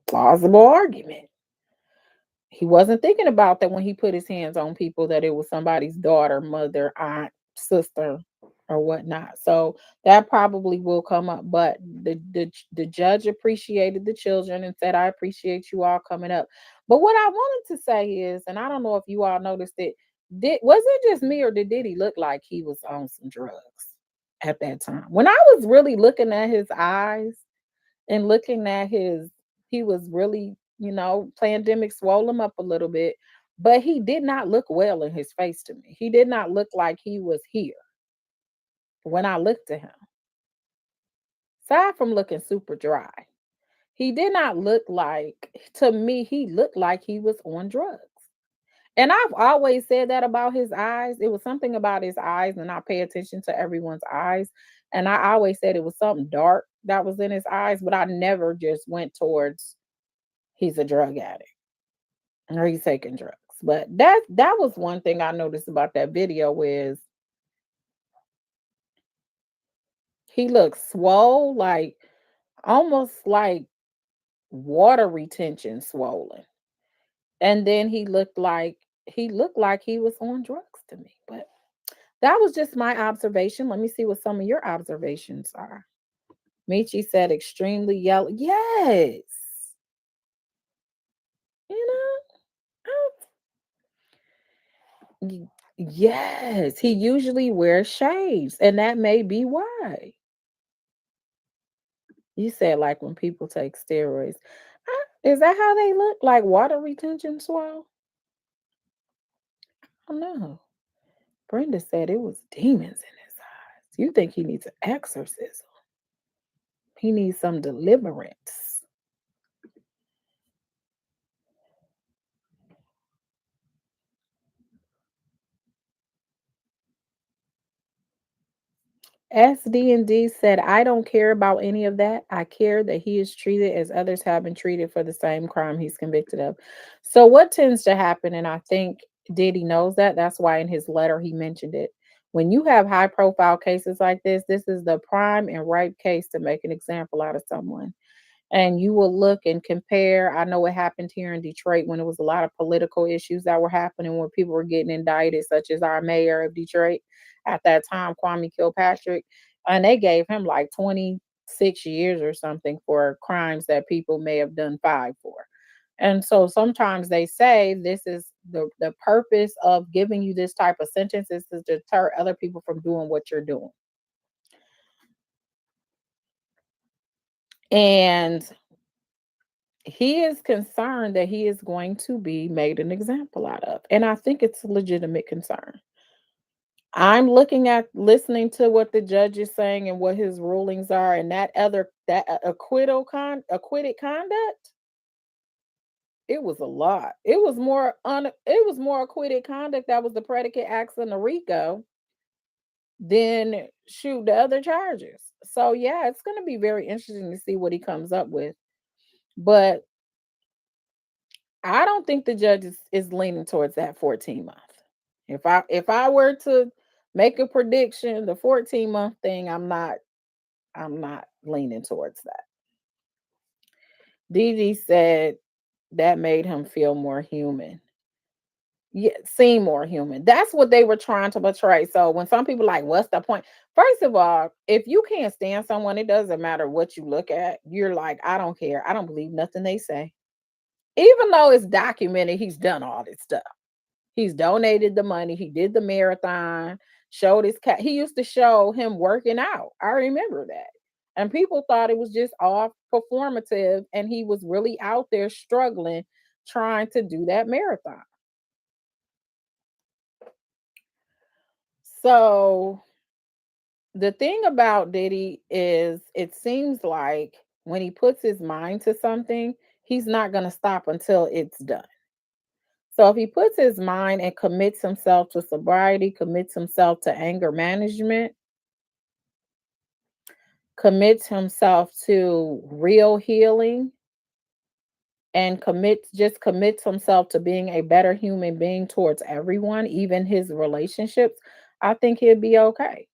Plausible argument. He wasn't thinking about that when he put his hands on people that it was somebody's daughter, mother, aunt, sister, or whatnot. So that probably will come up. But the judge appreciated the children and said, "I appreciate you all coming up." But what I wanted to say is, and I don't know if you all noticed it, did was it just me or did he look like he was on some drugs at that time? When I was really looking at his eyes and looking at his he was really, pandemic swole him up a little bit, but he did not look well in his face to me. He did not look like he was here when I looked at him. Aside from looking super dry, he did not look like to me, he looked like he was on drugs. And I've always said that about his eyes. It was something about his eyes, and I pay attention to everyone's eyes. And I always said it was something dark that was in his eyes, but I never just went towards he's a drug addict or he's taking drugs. But that was one thing I noticed about that video is he looks swole, like almost like water retention swollen. And then he looked like he was on drugs to me. But that was just my observation. Let me see what some of your observations are. Michi said extremely yellow. Yes. You know, yes, he usually wears shades, and that may be why. You said like when people take steroids. Is that how they look? Like water retention swell? I don't know. Brenda said it was demons in his eyes. You think he needs an exorcism? He needs some deliverance. SD&D said, I don't care about any of that. I care that he is treated as others have been treated for the same crime he's convicted of. So, what tends to happen, and I think Diddy knows that, that's why in his letter he mentioned it. When you have high profile cases like this is the prime and ripe case to make an example out of someone. And you will look and compare. I know it happened here in Detroit when it was a lot of political issues that were happening where people were getting indicted, such as our mayor of Detroit at that time, Kwame Kilpatrick, and they gave him like 26 years or something for crimes that people may have done five for. And so sometimes they say this is the purpose of giving you this type of sentence is to deter other people from doing what you're doing. And he is concerned that he is going to be made an example out of. And I think it's a legitimate concern. I'm looking at listening to what the judge is saying and what his rulings are, and that acquitted conduct, it was a lot. It was more acquitted conduct that was the predicate acts in the RICO than shoot the other charges. So yeah, it's gonna be very interesting to see what he comes up with. But I don't think the judge is leaning towards that 14 month. If I were to make a prediction, the 14-month thing, I'm not leaning towards that. Didi said that made him feel more human. Yeah, seem more human. That's what they were trying to portray. So when some people like, what's the point? First of all, if you can't stand someone, it doesn't matter what you look at. You're like, I don't care. I don't believe nothing they say. Even though it's documented, he's done all this stuff. He's donated the money. He did the marathon, showed his cat. He used to show him working out. I remember that. And people thought it was just all performative. And he was really out there struggling, trying to do that marathon. So the thing about Diddy is it seems like when he puts his mind to something, he's not going to stop until it's done. So if he puts his mind and commits himself to sobriety, commits himself to anger management, commits himself to real healing, and commits himself to being a better human being towards everyone, even his relationships, I think he'll be okay.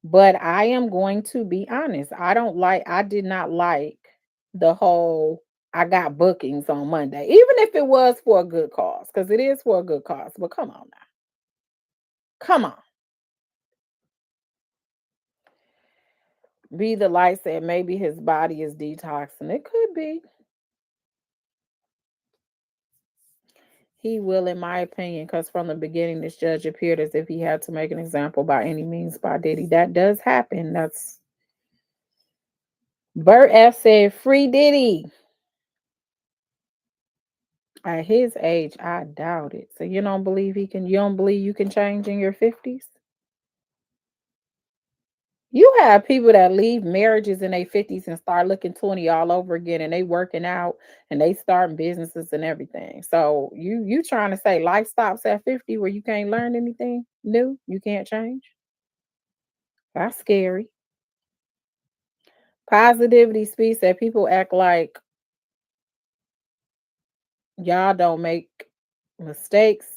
But I am going to be honest. I did not like the whole I got bookings on Monday, even if it was for a good cause, because it is for a good cause. But come on now. Come on. Be the light said maybe his body is detoxing. It could be. He will, in my opinion, because from the beginning, this judge appeared as if he had to make an example by any means by Diddy. That does happen. That's Bert F said, free Diddy. At his age, I doubt it. So you don't believe you don't believe you can change in your 50s? You have people that leave marriages in their 50s and start looking 20 all over again and they working out and they starting businesses and everything. So you trying to say life stops at 50 where you can't learn anything new? You can't change? That's scary. Positivity speaks that people act like y'all don't make mistakes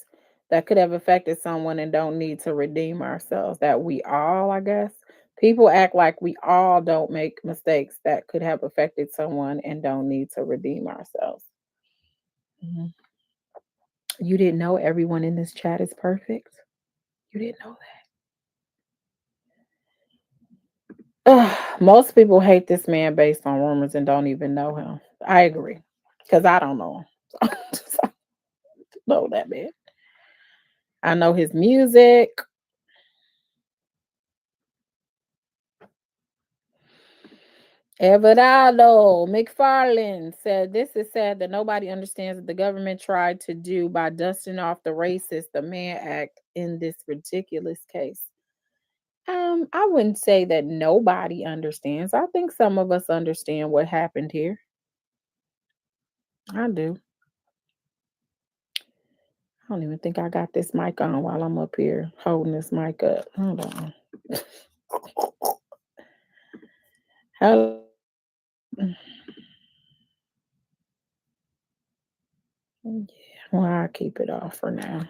that could have affected someone and don't need to redeem ourselves. That we all, I guess. People act like we all don't make mistakes that could have affected someone and don't need to redeem ourselves. Mhm. You didn't know everyone in this chat is perfect? You didn't know that? Ugh, most people hate this man based on rumors and don't even know him. I agree. Because I don't know him. So I don't know that man. I know his music. Everardo McFarland said, this is sad that nobody understands what the government tried to do by dusting off the racist the man act in this ridiculous case. I wouldn't say that nobody understands. I think some of us understand what happened here. I do. I don't even think I got this mic on while I'm up here holding this mic up. Hold on. Hello. Yeah, well, I'll keep it off for now.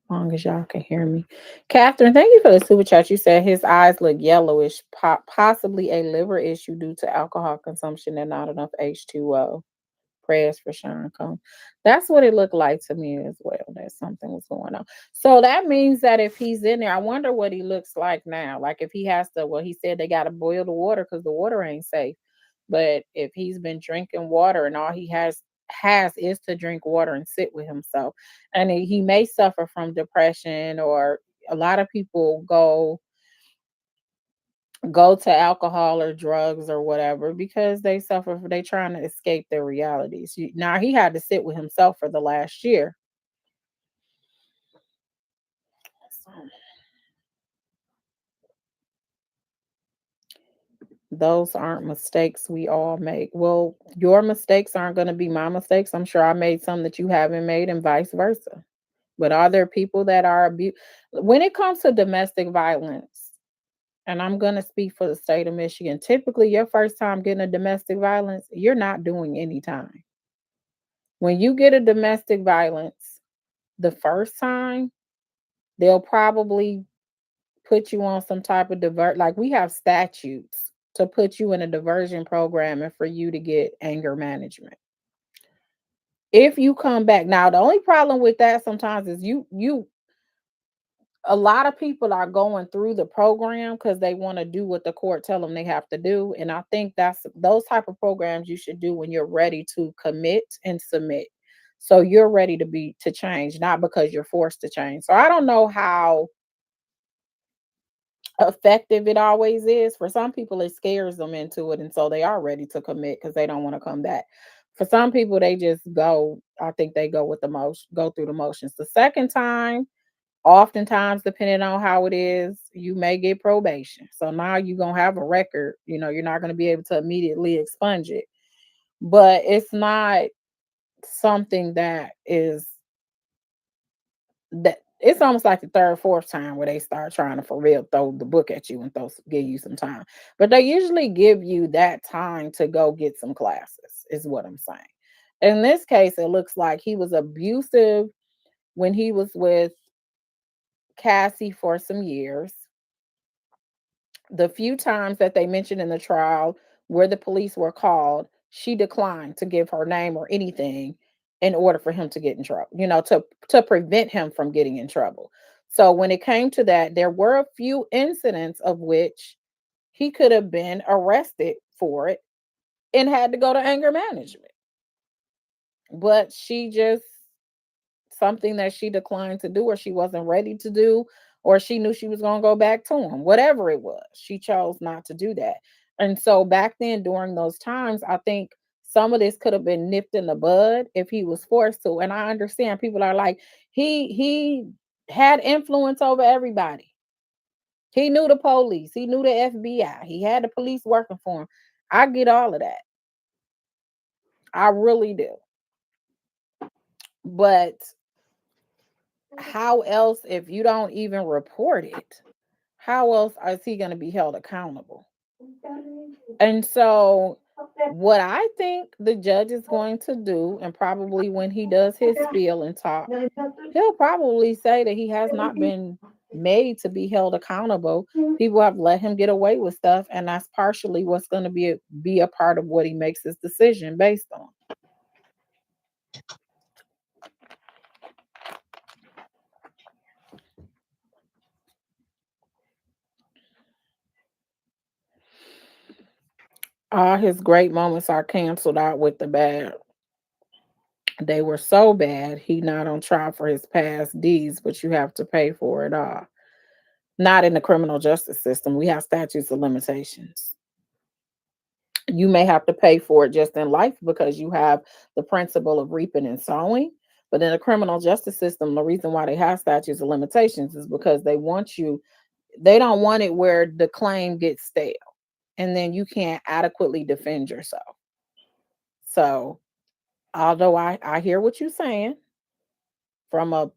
Long as y'all can hear me. Catherine, thank you for the super chat. You said his eyes look yellowish, possibly a liver issue due to alcohol consumption and not enough H2O. Prayers for Sean Combs. That's what it looked like to me as well, that something was going on. So that means that if he's in there, I wonder what he looks like now. Like if he has to, well, he said they got to boil the water because the water ain't safe. But if he's been drinking water and all he has is to drink water and sit with himself, and he may suffer from depression, or a lot of people go to alcohol or drugs or whatever because they trying to escape their realities. Now he had to sit with himself for the last year. So, those aren't mistakes we all make. Well, your mistakes aren't going to be my mistakes. I'm sure I made some that you haven't made and vice versa. But are there people that are when it comes to domestic violence, and I'm going to speak for the state of Michigan, typically your first time getting a domestic violence, you're not doing any time. When you get a domestic violence the first time, they'll probably put you on some type of like we have statutes to put you in a diversion program and for you to get anger management. If you come back now, the only problem with that sometimes is you a lot of people are going through the program because they want to do what the court tell them they have to do, and I think that's those type of programs you should do when you're ready to commit and submit, so you're ready to change, not because you're forced to change. So I don't know how effective it always is. For some people it scares them into it, and so they are ready to commit because they don't want to come back. For some people they just go, I think they go with the most go through the motions. The second time, oftentimes, depending on how it is, you may get probation. So now you're gonna have a record. You're not gonna be able to immediately expunge it. But it's not something that it's almost like the third, fourth time where they start trying to for real throw the book at you and give you some time. But they usually give you that time to go get some classes, is what I'm saying. In this case, it looks like he was abusive when he was with Cassie for some years. The few times that they mentioned in the trial where the police were called, she declined to give her name or anything in order for him to get in trouble, to prevent him from getting in trouble. So when it came to that, there were a few incidents of which he could have been arrested for it and had to go to anger management. But she just something that she declined to do, or she wasn't ready to do, or she knew she was going to go back to him, whatever it was, she chose not to do that. And so back then, during those times, I think some of this could have been nipped in the bud if he was forced to. And I understand people are like, he had influence over everybody. He knew the police, he knew the FBI, he had the police working for him. I get all of that, I really do. But how else, if you don't even report it, how else is he going to be held accountable? And so, what I think the judge is going to do, and probably when he does his spiel and talk, he'll probably say that he has not been made to be held accountable. People have let him get away with stuff, and that's partially what's going to be a part of what he makes his decision based on. All his great moments are canceled out with the bad. They were so bad, he not on trial for his past deeds, but you have to pay for it all. Not in the criminal justice system. We have statutes of limitations. You may have to pay for it just in life because you have the principle of reaping and sowing. But in the criminal justice system, the reason why they have statutes of limitations is because they don't want it where the claim gets stale and then you can't adequately defend yourself. So, although I hear what you're saying from a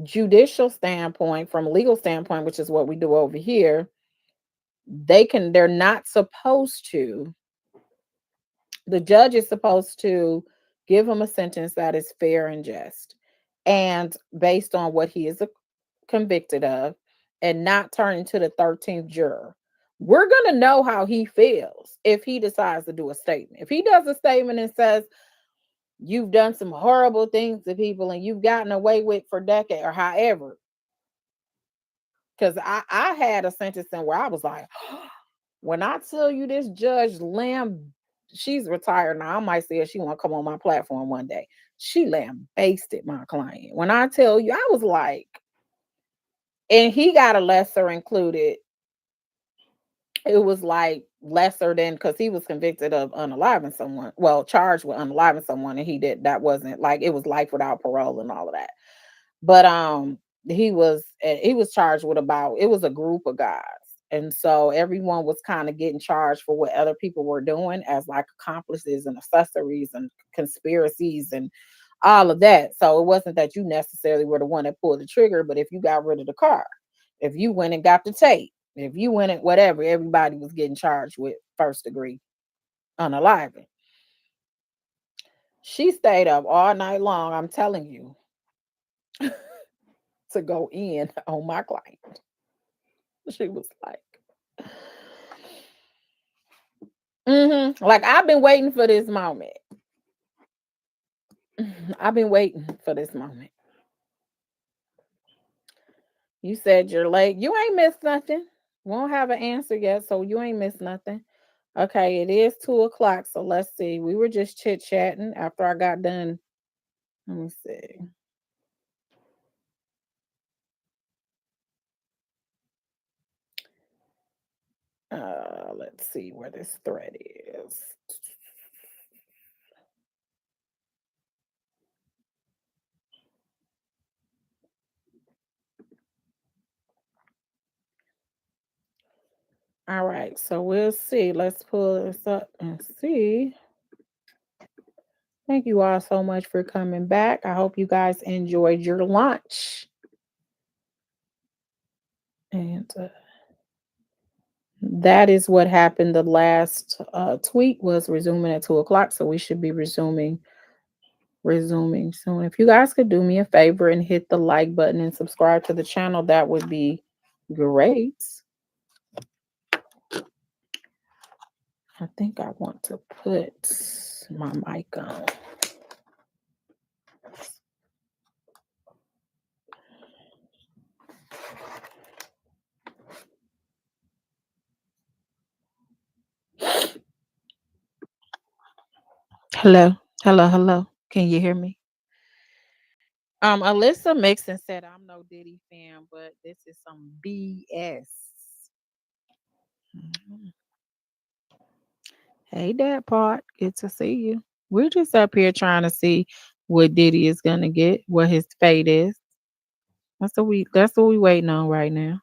judicial standpoint, from a legal standpoint, which is what we do over here, they're not supposed to, the judge is supposed to give him a sentence that is fair and just and based on what he is convicted of, and not turn into the 13th juror. We're going to know how he feels if he decides to do a statement. If he does a statement and says, you've done some horrible things to people and you've gotten away with for decades or however, because I had a sentencing where I was like, when I tell you this Judge Lamb, she's retired now. I might say she want to come on my platform one day. She lambasted my client. When I tell you, I was like, and he got a lesser included. It was like lesser than, because he was convicted of unaliving someone. Well, charged with unaliving someone, and that wasn't like, it was life without parole and all of that. But he was charged with about, it was a group of guys. And so everyone was kind of getting charged for what other people were doing as like accomplices and accessories and conspiracies and all of that. So it wasn't that you necessarily were the one that pulled the trigger, but if you got rid of the car, if you went and got the tape, if you went and whatever, everybody was getting charged with first degree unaliving. She stayed up all night long, I'm telling you, to go in on my client. She was like, like, I've been waiting for this moment. I've been waiting for this moment. You said you're late. You ain't missed nothing. Won't have an answer yet, so you ain't missed nothing. Okay, it is 2 o'clock. So let's see. We were just chit chatting after I got done. Let me see. Let's see where this thread is. All right, so we'll see. Let's pull this up and see. Thank you all so much for coming back. I hope you guys enjoyed your lunch. And that is what happened. The last tweet was resuming at 2 o'clock. So we should be resuming soon. If you guys could do me a favor and hit the like button and subscribe to the channel, that would be great. I think I want to put my mic on. Hello, hello, hello. Can you hear me? Alyssa Mixon said I'm no Diddy fan, but this is some BS. Mhm. Hey, Dad Part, good to see you. We're just up here trying to see what Diddy is gonna get, what his fate is. That's what we waiting on right now.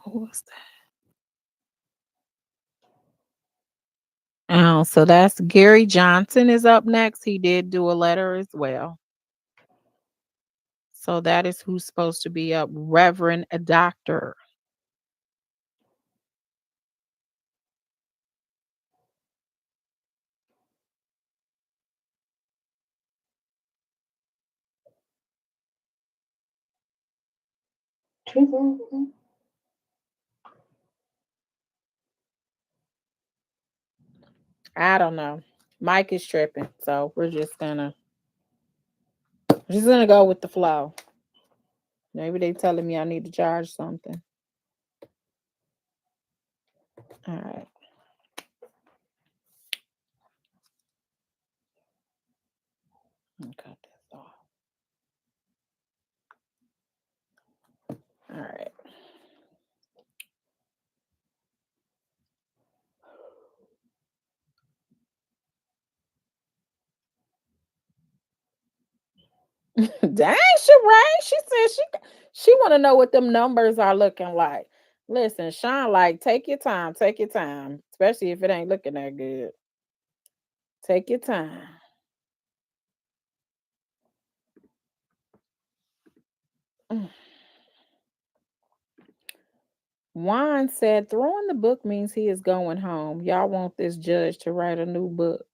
Who was that? Oh, so that's Gary Johnson is up next. He did do a letter as well. So that is who's supposed to be up, Reverend a Doctor. I don't know. Mike is tripping, so we're just gonna go with the flow. Maybe they telling me I need to charge something. All right, let me cut this off. All right. Dang, Sheree. She said she want to know what them numbers are looking like. Listen, Sean, like take your time, especially if it ain't looking that good. Take your time. Mm. Juan said throwing the book means he is going home. Y'all want this judge to write a new book.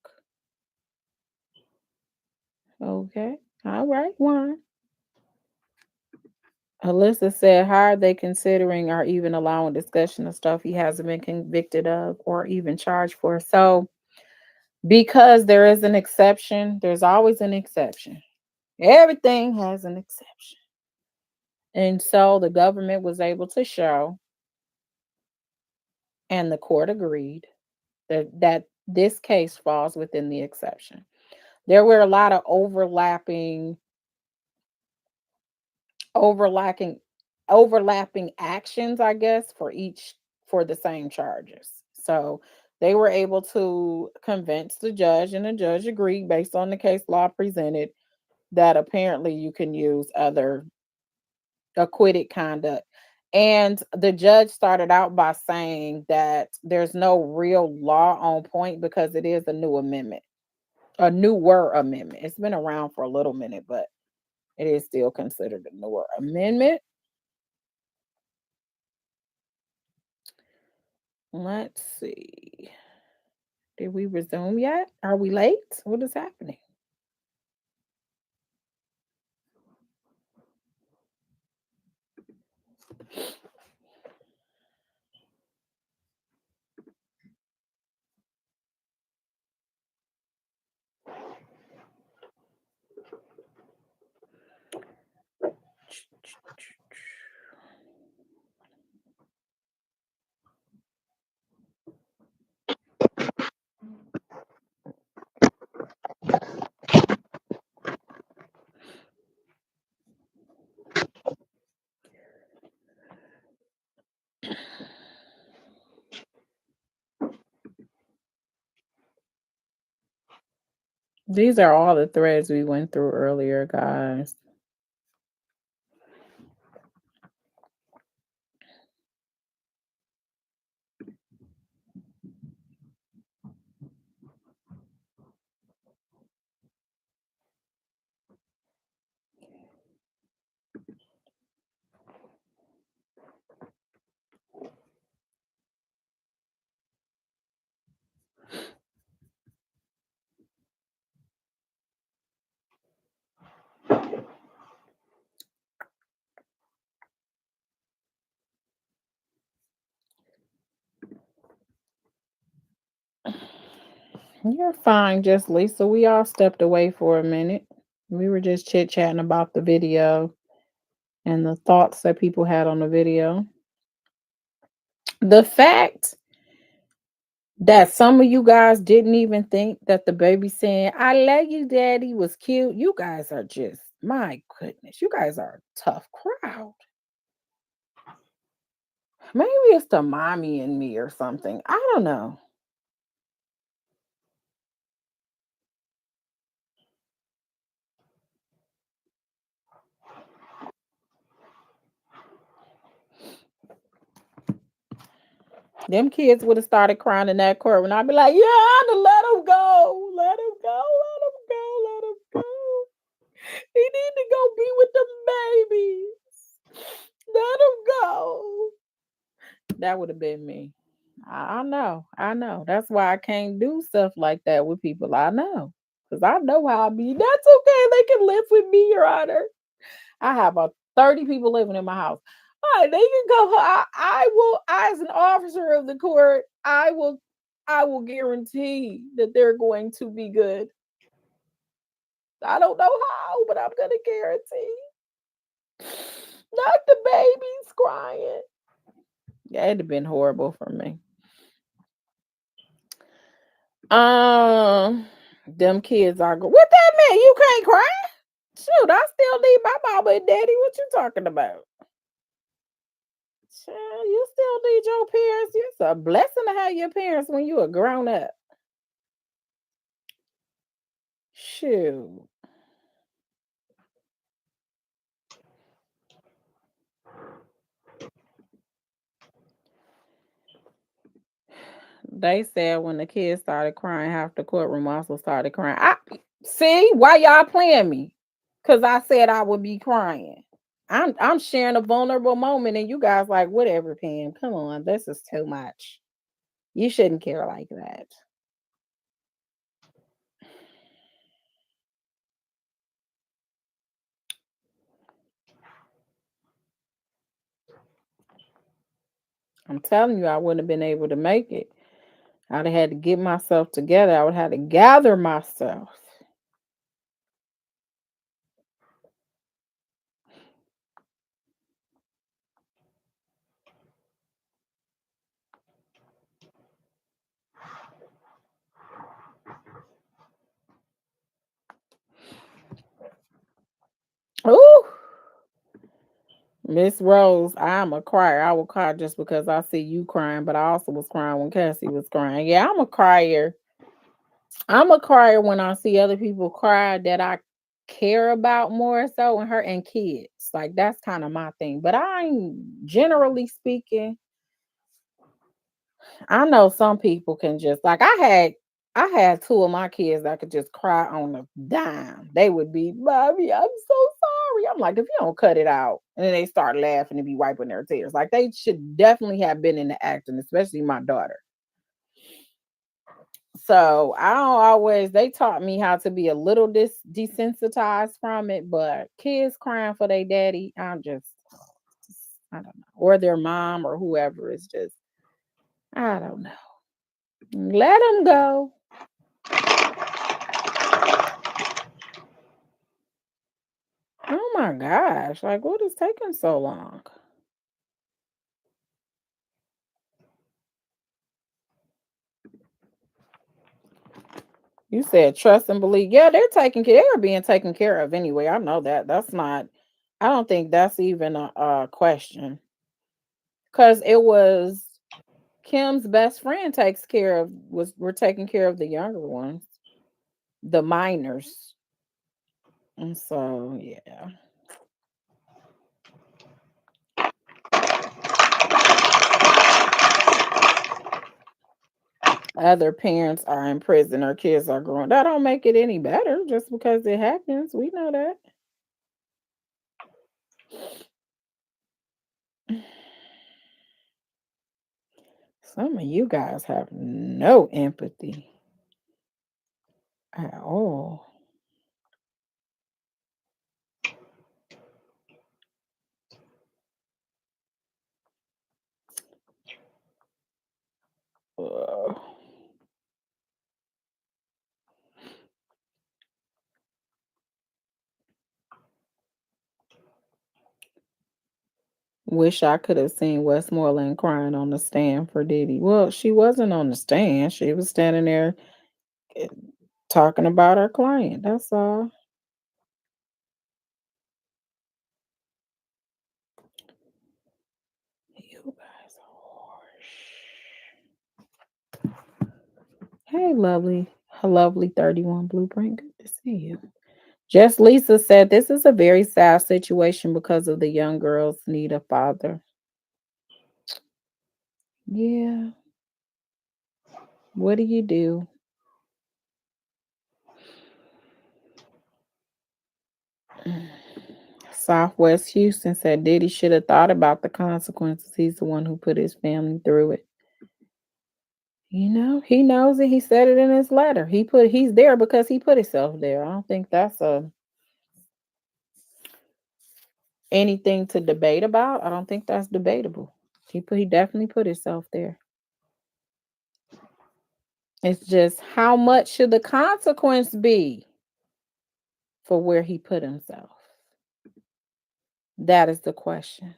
Okay. All right, Juan. Alyssa said, how are they considering or even allowing discussion of stuff he hasn't been convicted of or even charged for? So, because there is an exception, there's always an exception. Everything has an exception. And so the government was able to show, and the court agreed that this case falls within the exception. There were a lot of overlapping overlapping actions, I guess, for the same charges. So they were able to convince the judge, and the judge agreed based on the case law presented that apparently you can use other acquitted conduct. And the judge started out by saying that there's no real law on point because it is a new amendment, a newer amendment. It's been around for a little minute, but it is still considered a newer amendment. Let's see. Did we resume yet? Are we late? What is happening? These are all the threads we went through earlier, guys. You're fine, just Lisa. We all stepped away for a minute. We were just chit chatting about the video and the thoughts that people had on the video. The fact that some of you guys didn't even think that the baby saying, I love you, daddy, was cute. You guys are just, my goodness, you guys are a tough crowd. Maybe it's the mommy in me or something. I don't know. Them kids would have started crying in that court when I'd be like, yeah, to let him go. Let him go. Let him go. Let him go. He need to go be with the babies. Let him go. That would have been me. I know. I know. That's why I can't do stuff like that with people I know. Because I know how I be. That's okay. They can live with me, Your Honor. I have about 30 people living in my house. All right, they can go. I will, as an officer of the court, I will guarantee that they're going to be good. I don't know how, but I'm gonna guarantee. Not the babies crying. Yeah, it'd have been horrible for me. Um, them kids are go. What that mean? You can't cry? Shoot, I still need my mama and daddy. What you talking about? Child, you still need your parents. It's a blessing to have your parents when you a grown up. Shoot. They said when the kids started crying, half the courtroom also started crying. I see why y'all playing me. Cause I said I would be crying. I'm sharing a vulnerable moment and you guys like whatever, Pam. Come on, this is too much. You shouldn't care like that. I'm telling you, I wouldn't have been able to make it. I'd have had to get myself together. I would have to gather myself. Ooh, Miss Rose, I'm a crier. I will cry just because I see you crying, but I also was crying when Cassie was crying. Yeah, I'm a crier. I'm a crier when I see other people cry that I care about more so and her and kids. Like that's kind of my thing. But generally speaking, I know some people can just like I had two of my kids that could just cry on a dime. They would be, Mommy, I'm so sorry. I'm like, if you don't cut it out. And then they start laughing and be wiping their tears. Like they should definitely have been in the acting, especially my daughter. So I don't always they taught me how to be a little desensitized from it, but kids crying for their daddy, I don't know. Or their mom or whoever is just I don't know. Let them go. Oh my gosh. Like what is taking so long? You said trust and believe. Yeah, they're being taken care of anyway. I know that. I don't think that's even a question. Cause it was Kim's best friend takes care of was we're taking care of the younger ones, the minors. And so yeah. Other parents are in prison or kids are growing. That don't make it any better just because it happens. We know that. Some of you guys have no empathy at all. Ugh. Wish I could have seen Westmoreland crying on the stand for Diddy. Well, she wasn't on the stand. She was standing there eh, talking about her client. That's all. You guys are Hey, lovely 31 Blueprint. Good to see you. Just Lisa said this is a very sad situation because of the young girls need a father. Yeah. What do you do? Southwest Houston said Diddy should have thought about the consequences. He's the one who put his family through it. He knows it. He said it in his letter. He's there because he put himself there. I don't think that's a anything to debate about. I don't think that's debatable. He definitely put himself there. It's just how much should the consequence be for where he put himself? That is the question.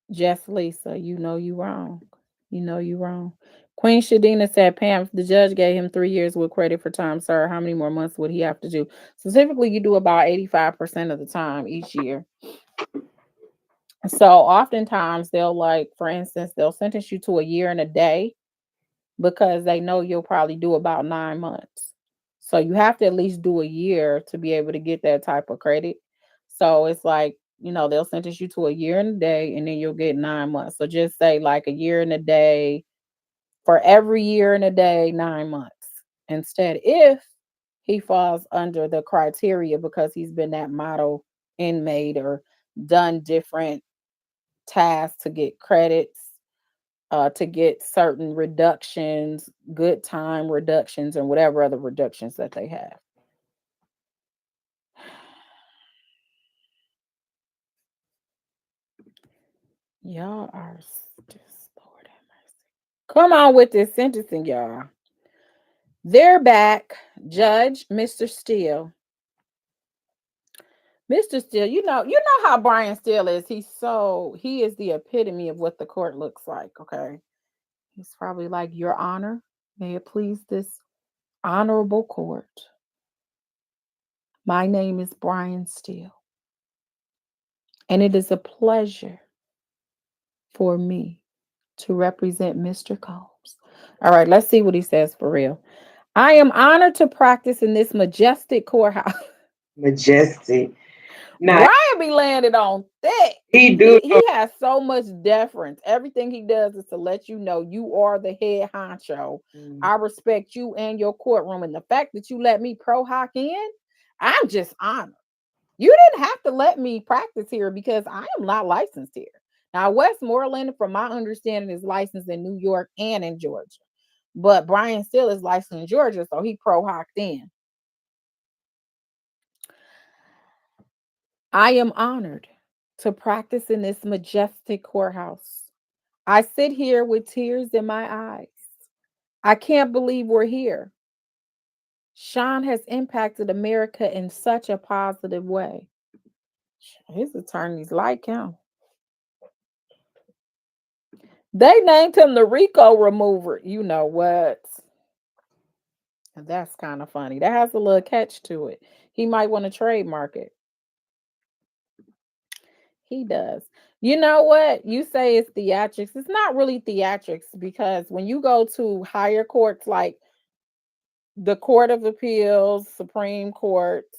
Just Lisa, you know you wrong. You know you wrong. Queen Shadina said, Pam, if the judge gave him 3 years with credit for time, sir, how many more months would he have to do? Specifically, you do about 85% of the time each year. So oftentimes they'll for instance, they'll sentence you to a year and a day because they know you'll probably do about 9 months. So you have to at least do a year to be able to get that type of credit. So it's they'll sentence you to a year and a day and then you'll get 9 months. So just say like a year and a day for every year and a day, 9 months. Instead, if he falls under the criteria because he's been that model inmate or done different tasks to get credits, to get certain reductions, good time reductions, and whatever other reductions that they have. Y'all are just Lord have mercy. Come on with this sentencing, y'all. They're back. Judge Mr. Steele. Mr. Steele, you know how Brian Steele is. He is the epitome of what the court looks like. Okay. He's probably like, Your Honor, may it please this honorable court. My name is Brian Steele, and it is a pleasure for me to represent Mr. Combs. All right, let's see what he says for real. I am honored to practice in this majestic courthouse. Majestic. Now Brian be landed on thick. he do He has so much deference. Everything he does is to let you know you are the head honcho. know. I respect you and your courtroom. And the fact that you let me pro hoc in, I'm just honored. You didn't have to let me practice here because I am not licensed here. Now, Westmoreland, from my understanding, is licensed in New York and in Georgia. But Brian still is licensed in Georgia, so he pro hocked in. I am honored to practice in this majestic courthouse. I sit here with tears in my eyes. I can't believe we're here. Sean has impacted America in such a positive way. His attorneys like him. They named him the Rico remover. You know what? That's kind of funny. That has a little catch to it. He might want to trademark it. He does. You know what? You say it's theatrics. It's not really theatrics because when you go to higher courts like the Court of Appeals, Supreme Courts,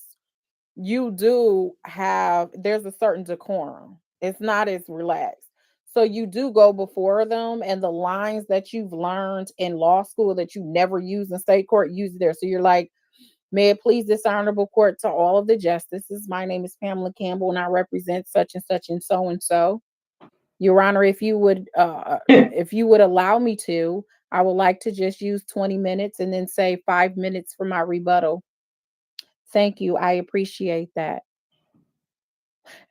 you do there's a certain decorum. It's not as relaxed. So you do go before them, and the lines that you've learned in law school that you never use in state court, use it there. So you're like, may it please this honorable court to all of the justices. My name is Pamela Campbell, and I represent such and such and so and so. Your Honor, if you would allow me to, I would like to just use 20 minutes and then say 5 minutes for my rebuttal. Thank you. I appreciate that.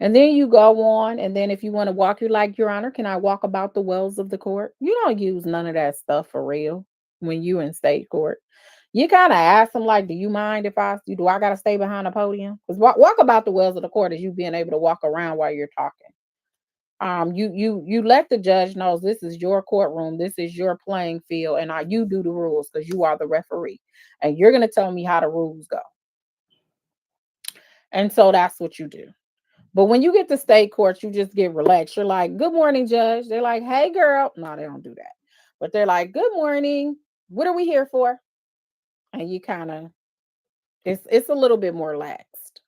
And then you go on, and then if you want to walk, you're like, Your Honor, can I walk about the wells of the court? You don't use none of that stuff for real when you in state court. You kind of ask them like, do you mind if do I got to stay behind the podium? Because walk about the wells of the court is you being able to walk around while you're talking. You let the judge know this is your courtroom, this is your playing field, and you do the rules because you are the referee, and you're gonna tell me how the rules go. And so that's what you do. But when you get to state courts, you just get relaxed. You're like, "Good morning, judge." They're like, "Hey, girl." No, they don't do that. But they're like, "Good morning. What are we here for?" And you kind of it's a little bit more laxed.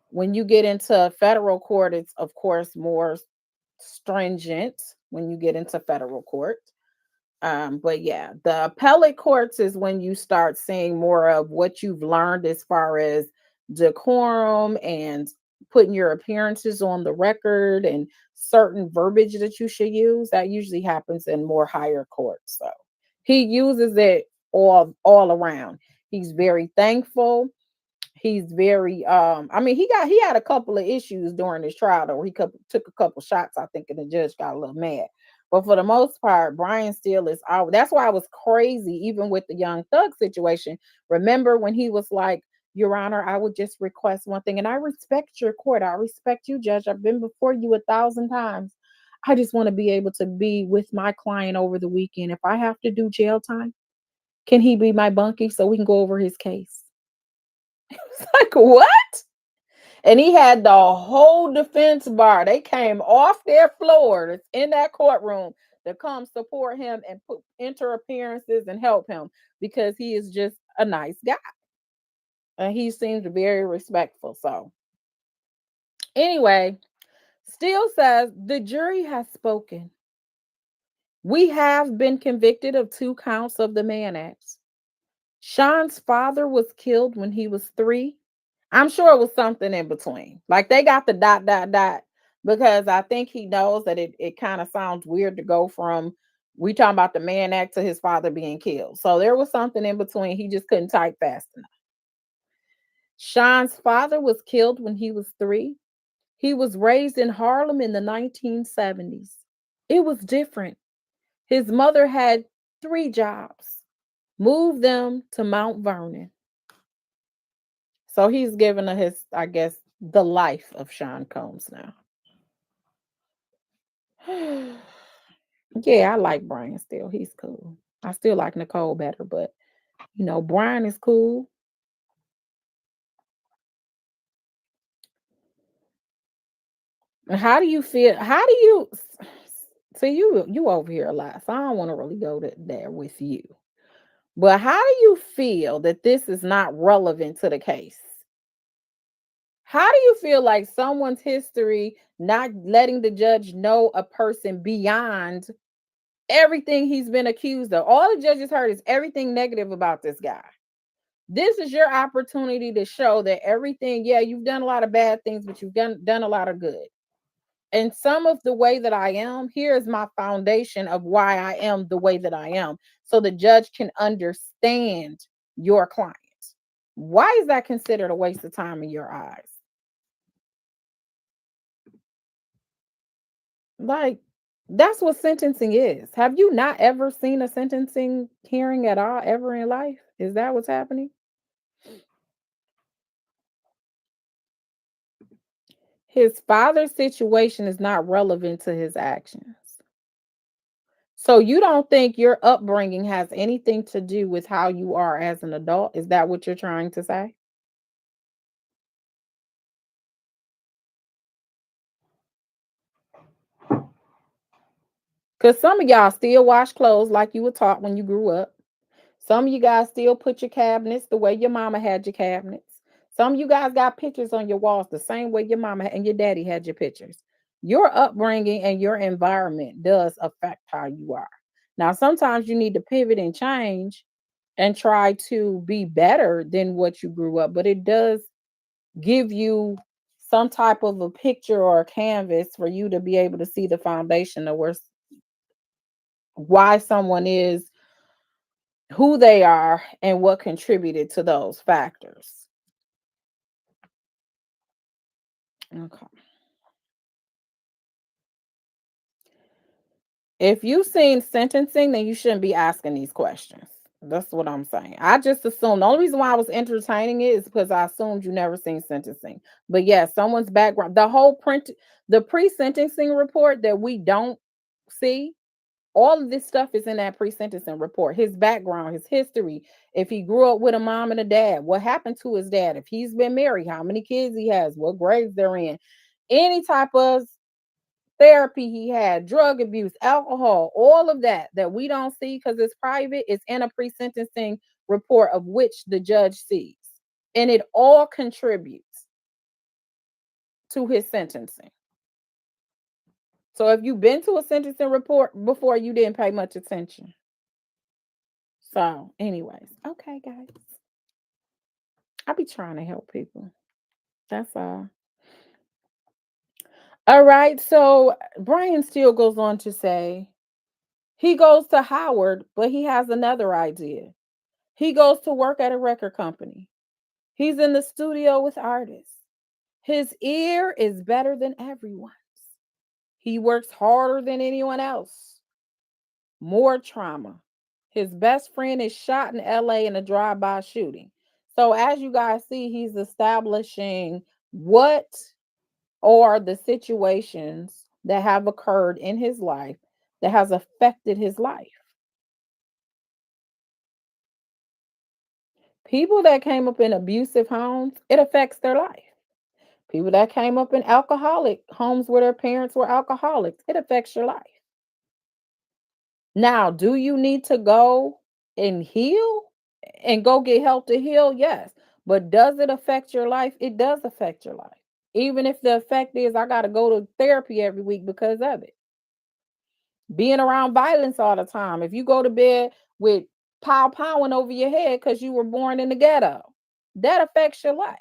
When you get into federal court, it's of course more stringent when you get into federal court. But yeah, the appellate courts is when you start seeing more of what you've learned as far as decorum and putting your appearances on the record and certain verbiage that you should use. That usually happens in more higher courts. So he uses it all around. He's very thankful. He's very I mean he had a couple of issues during his trial though. Took a couple shots, I think, and the judge got a little mad. But for the most part, Brian Steele is out. That's why I was crazy, even with the Young Thug situation. Remember when he was like, "Your Honor, I would just request one thing, and I respect your court. I respect you, Judge. I've been before you 1,000 times. I just want to be able to be with my client over the weekend. If I have to do jail time, can he be my bunkie so we can go over his case?" It's like, what? And he had the whole defense bar. They came off their floors in that courtroom to come support him and put enter appearances and help him because he is just a nice guy. And he seems very respectful. So, anyway, Steele says the jury has spoken. We have been convicted of 2 counts of the Mann Act. Sean's father was killed when he was 3. I'm sure it was something in between. Like they got the dot dot dot because I think he knows that it kind of sounds weird to go from we talking about the Mann Act to his father being killed. So there was something in between. He just couldn't type fast enough. Sean's father was killed when he was 3. He was raised in Harlem in the 1970s. It was different. His mother had 3 jobs. Moved them to Mount Vernon. So he's given his, I guess, the life of Sean Combs now. Yeah, I like Brian still. He's cool. I still like Nicole better, but Brian is cool. And how do you feel? How do you see you over here a lot? So I don't want to really go there with you. But how do you feel that this is not relevant to the case? How do you feel like someone's history not letting the judge know a person beyond everything he's been accused of? All the judges heard is everything negative about this guy. This is your opportunity to show that everything, yeah, you've done a lot of bad things, but you've done a lot of good. And some of the way that I am, here is my foundation of why I am the way that I am. So the judge can understand your client. Why is that considered a waste of time in your eyes? Like, that's what sentencing is. Have you not ever seen a sentencing hearing at all ever in life? Is that what's happening? His father's situation is not relevant to his actions. So you don't think your upbringing has anything to do with how you are as an adult? Is that what you're trying to say? Because some of y'all still wash clothes like you were taught when you grew up. Some of you guys still put your cabinets the way your mama had your cabinets. Some of you guys got pictures on your walls the same way your mama and your daddy had your pictures. Your upbringing and your environment does affect how you are. Now, sometimes you need to pivot and change and try to be better than what you grew up, but it does give you some type of a picture or a canvas for you to be able to see the foundation of why someone is who they are and what contributed to those factors. Okay. If you've seen sentencing, then you shouldn't be asking these questions. That's what I'm saying. I just assumed the only reason why I was entertaining it is because I assumed you never seen sentencing. But yeah, someone's background, the whole the pre-sentencing report that we don't see, all of this stuff is in that pre-sentencing report. His background, his history, if he grew up with a mom and a dad, what happened to his dad, if he's been married, how many kids he has, what grades they're in, any type of therapy he had, drug abuse, alcohol, all of that that we don't see because it's private, is in a pre-sentencing report of which the judge sees. And it all contributes to his sentencing. So if you've been to a sentencing report before, you didn't pay much attention. So, anyways, okay, guys. I be trying to help people. That's all. All right. So Brian still goes on to say he goes to Howard, but he has another idea. He goes to work at a record company. He's in the studio with artists. His ear is better than everyone's. He works harder than anyone else. More trauma. His best friend is shot in LA in a drive-by shooting. So as you guys see, he's establishing what are the situations that have occurred in his life that has affected his life. People that came up in abusive homes, it affects their life. People that came up in alcoholic homes where their parents were alcoholics, it affects your life. Now, do you need to go and heal and go get help to heal? Yes. But does it affect your life? It does affect your life. Even if the effect is I got to go to therapy every week because of it. Being around violence all the time. If you go to bed with powing over your head because you were born in the ghetto, that affects your life.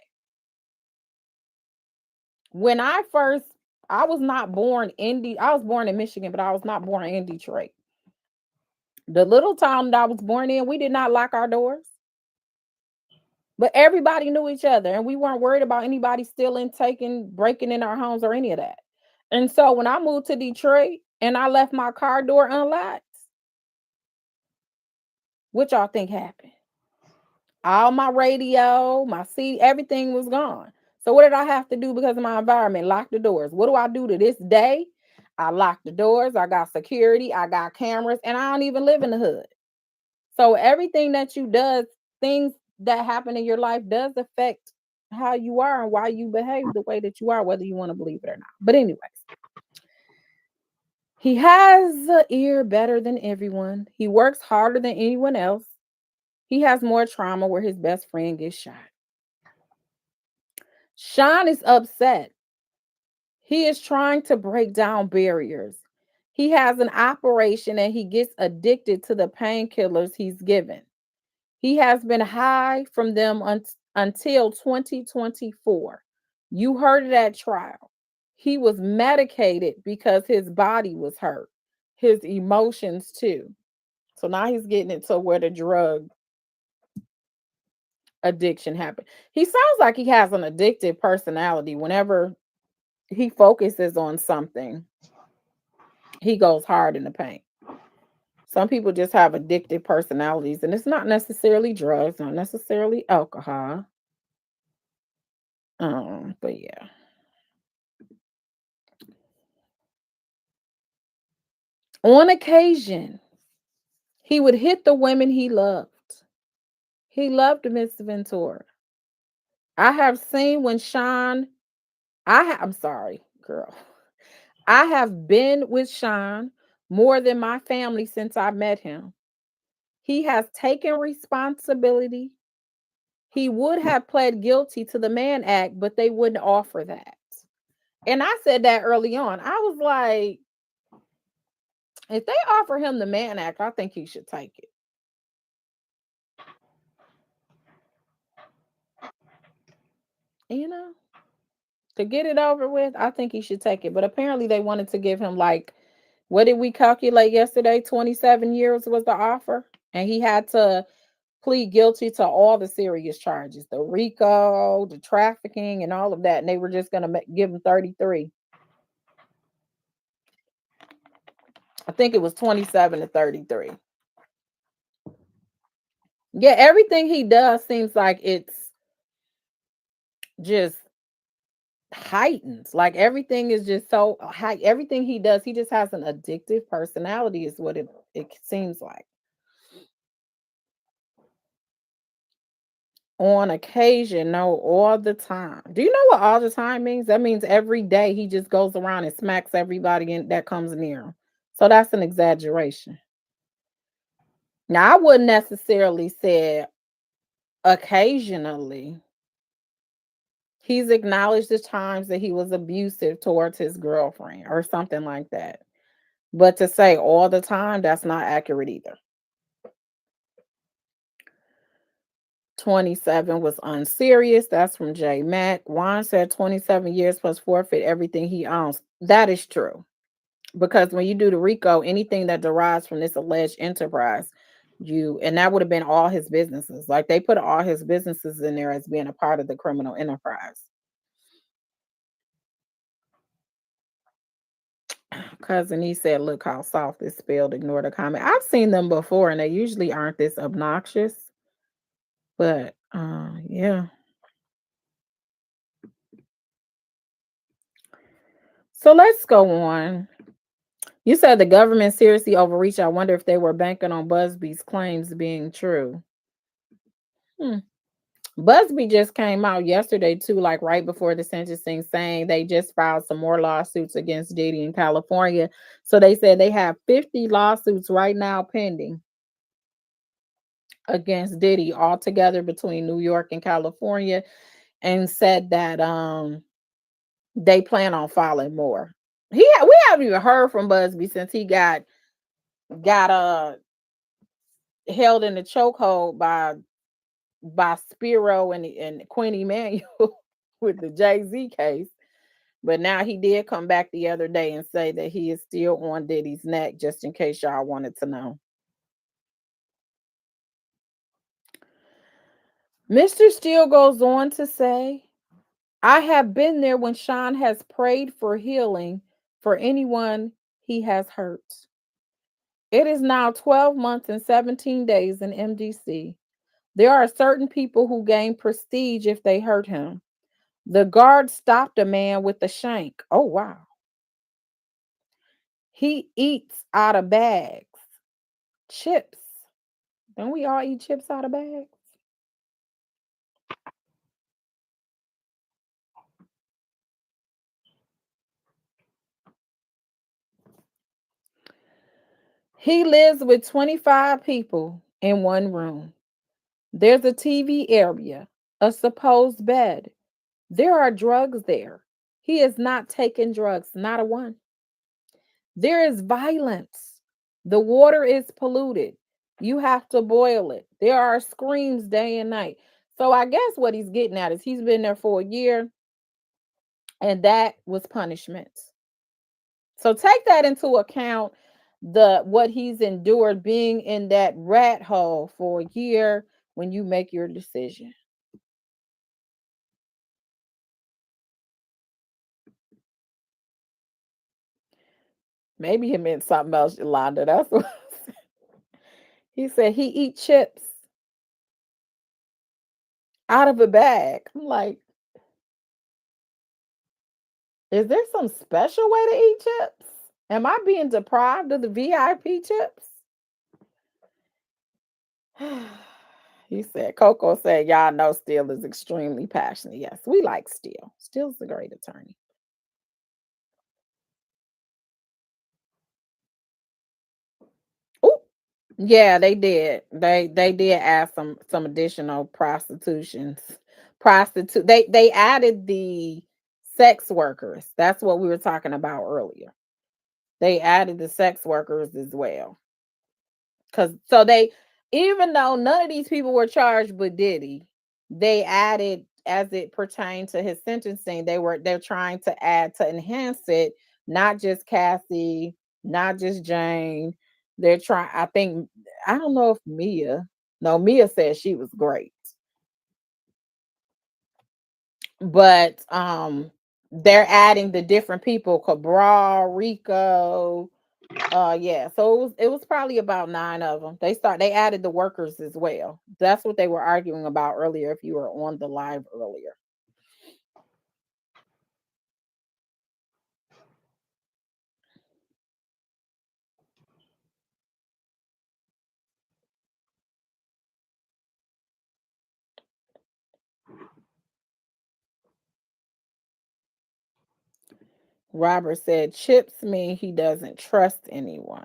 When I was not born in I was born in Michigan, but I was not born in Detroit. The little town that I was born in, we did not lock our doors, but everybody knew each other, and we weren't worried about anybody stealing, taking, breaking in our homes or any of that. And so when I moved to Detroit and I left my car door unlocked, what y'all think happened? All my radio, my CD, everything was gone. So what did I have to do because of my environment? Lock the doors. What do I do to this day? I lock the doors. I got security. I got cameras, and I don't even live in the hood. So everything that you does, things that happen in your life does affect how you are and why you behave the way that you are, whether you want to believe it or not. But anyways, he has an ear better than everyone. He works harder than anyone else. He has more trauma where his best friend gets shot. Sean is upset. He is trying to break down barriers. He has an operation and he gets addicted to the painkillers he's given. He has been high from them until 2024. You heard it at trial. He was medicated because his body was hurt, his emotions too. So now he's getting it to where the drug addiction happened. He sounds like he has an addictive personality. Whenever he focuses on something, he goes hard in the paint. Some people just have addictive personalities, and it's not necessarily drugs, not necessarily alcohol. But yeah. On occasion, he would hit the women he loved. He loved Miss Ventura. I have seen when Sean, I'm sorry, girl. I have been with Sean more than my family since I met him. He has taken responsibility. He would have pled guilty to the Mann Act, but they wouldn't offer that. And I said that early on. I was like, if they offer him the Mann Act, I think he should take it. You know, to get it over with, I think he should take it. But apparently, they wanted to give him like, what did we calculate yesterday? 27 years was the offer. And he had to plead guilty to all the serious charges, the RICO, the trafficking, and all of that. And they were just going to give him 33. I think it was 27 to 33. Yeah, everything he does seems like it's just heightened. Like everything is just so high. Everything he does, he just has an addictive personality, is what it seems like. On occasion, no, all the time. Do you know what all the time means? That means every day he just goes around and smacks everybody in, that comes near him. So that's an exaggeration. Now, I wouldn't necessarily say occasionally. He's acknowledged the times that he was abusive towards his girlfriend or something like that. But to say all the time, that's not accurate either. 27 was unserious. That's from J Mac. Juan said 27 years plus forfeit everything he owns. That is true. Because when you do the RICO, anything that derives from this alleged enterprise, and that would have been all his businesses. Like they put all his businesses in there as being a part of the criminal enterprise. Cousin, he said, look how soft it's spelled. Ignore the comment. I've seen them before and they usually aren't this obnoxious. But yeah. So let's go on. You said the government seriously overreached. I wonder if they were banking on Busby's claims being true. Hmm. Busby just came out yesterday too, like right before the sentencing, saying they just filed some more lawsuits against Diddy in California. So they said they have 50 lawsuits right now pending against Diddy altogether between New York and California, and said that they plan on filing more. We haven't even heard from Busby since he got held in the chokehold by Spiro and Queen Emanuel with the Jay-Z case. But now he did come back the other day and say that he is still on Diddy's neck, just in case y'all wanted to know. Mr. Steele goes on to say, I have been there when Sean has prayed for healing for anyone he has hurt. It is now 12 months and 17 days in MDC. There are certain people who gain prestige if they hurt him. The guard stopped a man with a shank. Oh, wow. He eats out of bags. Chips. Don't we all eat chips out of bags? He lives with 25 people in one room. There's a TV area, a supposed bed. There are drugs there. He is not taking drugs, not a one. There is violence. The water is polluted. You have to boil it. There are screams day and night. So I guess what he's getting at is he's been there for a year and that was punishment. So take that into account, the what he's endured being in that rat hole for a year when you make your decision. Maybe he meant something else, Yolanda. That's what he said. He eat chips out of a bag. I'm like, is there some special way to eat chips? Am I being deprived of the VIP chips? He said, Coco said, y'all know Steele is extremely passionate. Yes, we like Steele. Steele's a great attorney. Ooh, yeah, they did. They did add some additional prostitutions. They added the sex workers. That's what we were talking about earlier. They added the sex workers as well. Cause so they, even though none of these people were charged but Diddy, they added as it pertained to his sentencing, they're trying to add to enhance it, not just Cassie, not just Jane. They're trying, I think, I don't know if Mia, no, Mia said she was great. But they're adding the different people, Cabral, Rico, Yeah, so it was probably about 9 of them. They added the workers as well. That's what they were arguing about earlier if you were on the live earlier. Robert said chips mean he doesn't trust anyone.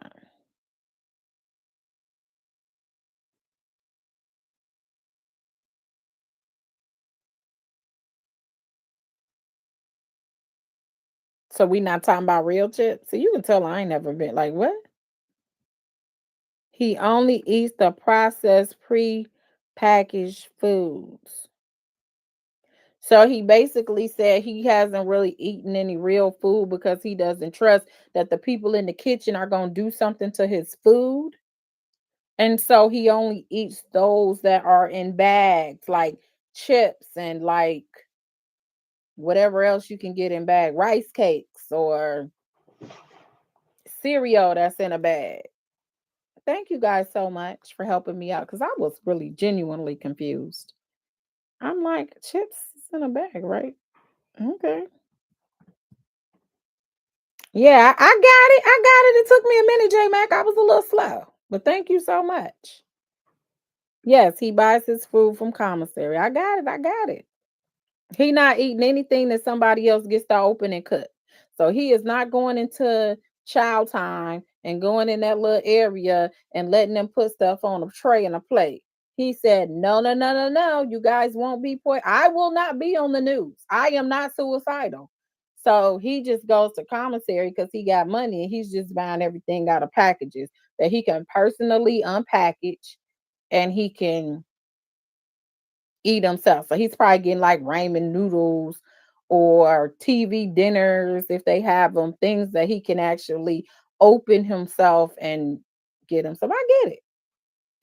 So we not talking about real chips? So you can tell I ain't never been like what? He only eats the processed pre-packaged foods. So he basically said he hasn't really eaten any real food because he doesn't trust that the people in the kitchen are going to do something to his food. And so he only eats those that are in bags, like chips and like whatever else you can get in bag, rice cakes or cereal that's in a bag. Thank you guys so much for helping me out because I was really genuinely confused. I'm like, chips is in a bag, right? Okay. Yeah, I got it. I got it. It took me a minute, J Mac. I was a little slow. But thank you so much. Yes, he buys his food from commissary. I got it. I got it. He not eating anything that somebody else gets to open and cook. So he is not going into child time and going in that little area and letting them put stuff on a tray and a plate. He said, no, no, no, no, no. You guys won't be I will not be on the news. I am not suicidal. So he just goes to commissary because he got money and he's just buying everything out of packages that he can personally unpackage and he can eat himself. So he's probably getting like ramen noodles or TV dinners if they have them, things that he can actually open himself and get him. So I get it.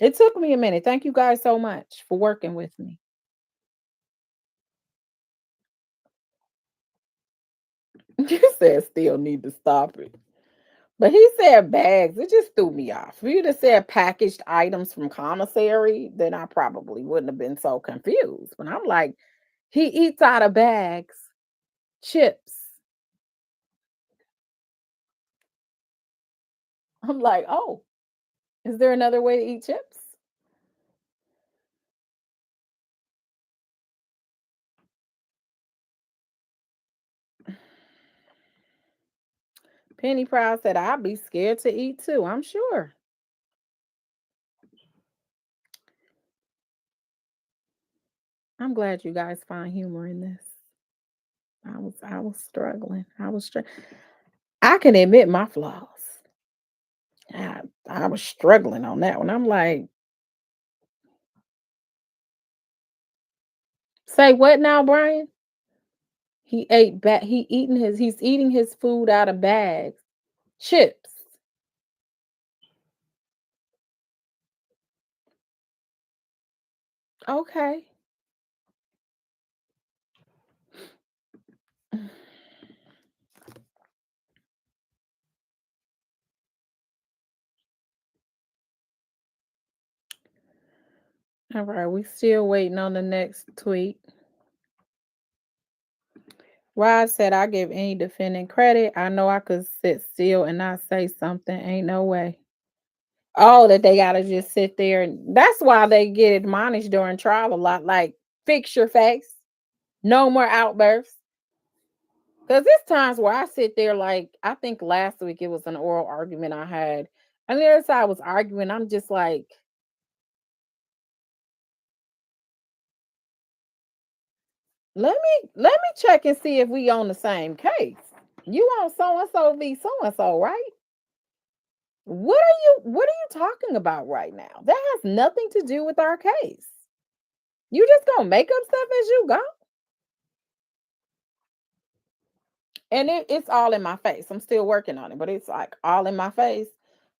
It took me a minute. Thank you guys so much for working with me. You said still need to stop it. But he said bags. It just threw me off. If you'd have said packaged items from commissary, then I probably wouldn't have been so confused. But I'm like, he eats out of bags, chips. I'm like, oh, is there another way to eat chips? Penny Proud said, I'd be scared to eat too, I'm sure. I'm glad you guys find humor in this. I was struggling. I can admit my flaws. I was struggling on that one. I'm like, say what now, Brian? He's eating his food out of bags. Chips. Okay. All right, we still waiting on the next tweet. Rod said, I give any defendant credit. I know I could sit still and not say something. Ain't no way. Oh, that they gotta just sit there and that's why they get admonished during trial a lot. Like, fix your face, no more outbursts. Because there's times where I sit there, like, I think last week it was an oral argument I had. And the other side was arguing. I'm just like, let me check and see if we on the same case. You on so and so v so and so, right? What are you talking about right now? That has nothing to do with our case. You just gonna make up stuff as you go. And it's all in my face. I'm still working on it, but it's like all in my face.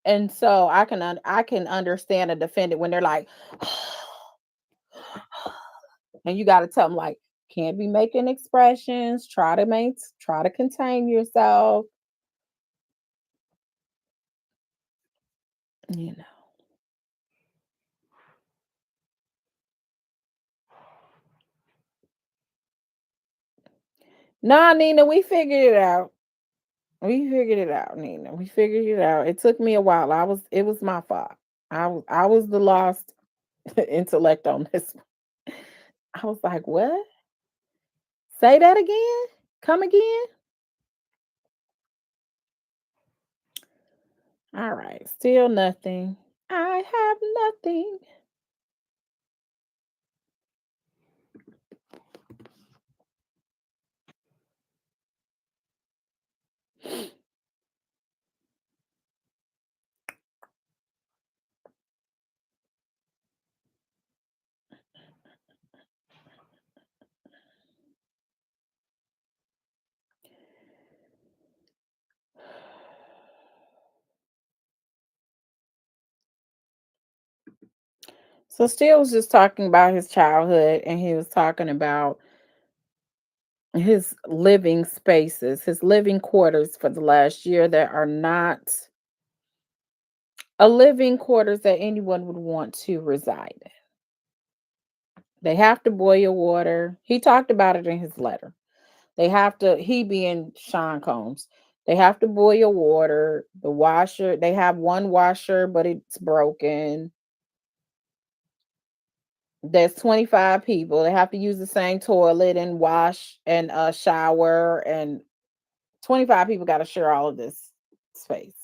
And so I can understand a defendant when they're like, and you got to tell them like, can't be making expressions. Try to contain yourself. You know. Nah, Nina, we figured it out. We figured it out, Nina. We figured it out. It took me a while. It was my fault. I was the lost intellect on this one. I was like, what? Say that again? Come again? All right. Still nothing. I have nothing. So Steele was just talking about his childhood and he was talking about his living spaces, his living quarters for the last year that are not a living quarters that anyone would want to reside in. They have to boil water. He talked about it in his letter. They have to, he being Sean Combs, they have to boil water. The washer, they have one washer, but it's broken. There's 25 people. They have to use the same toilet and wash and shower, and 25 people got to share all of this space.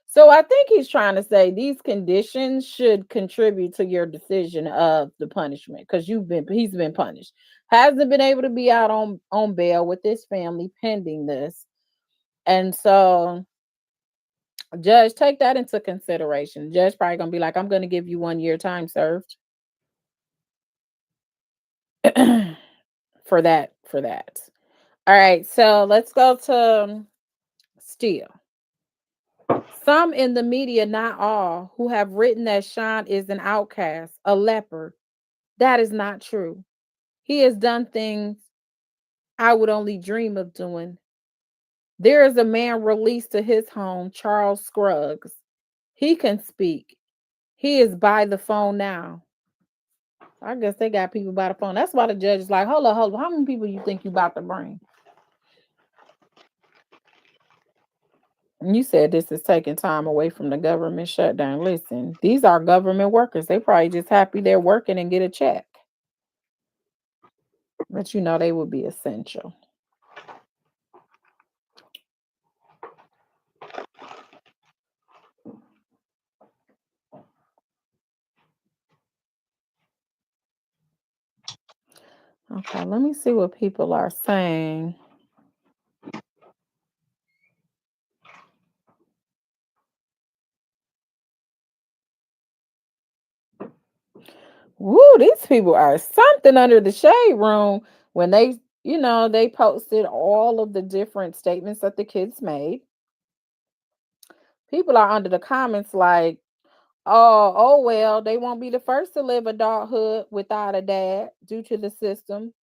So I think he's trying to say these conditions should contribute to your decision of the punishment because he's been punished. Hasn't been able to be out on bail with his family pending this. And so judge, take that into consideration. Judge probably gonna be like, I'm gonna give you 1 year time served for that. All right, so let's go to Steele. Some in the media, not all, who have written that Sean is an outcast, a leper. That is not true. He has done things I would only dream of doing. There is a man released to his home, Charles Scruggs. He can speak. He is by the phone now. I guess they got people by the phone. That's why the judge is like, hold on. How many people you think you about to bring? And you said this is taking time away from the government shutdown. Listen, these are government workers. They probably just happy they're working and get a check. But you know they would be essential. Okay, let me see what people are saying. Woo, these people are something under the shade room when they posted all of the different statements that the kids made. People are under the comments like, oh well, they won't be the first to live adulthood without a dad due to the system.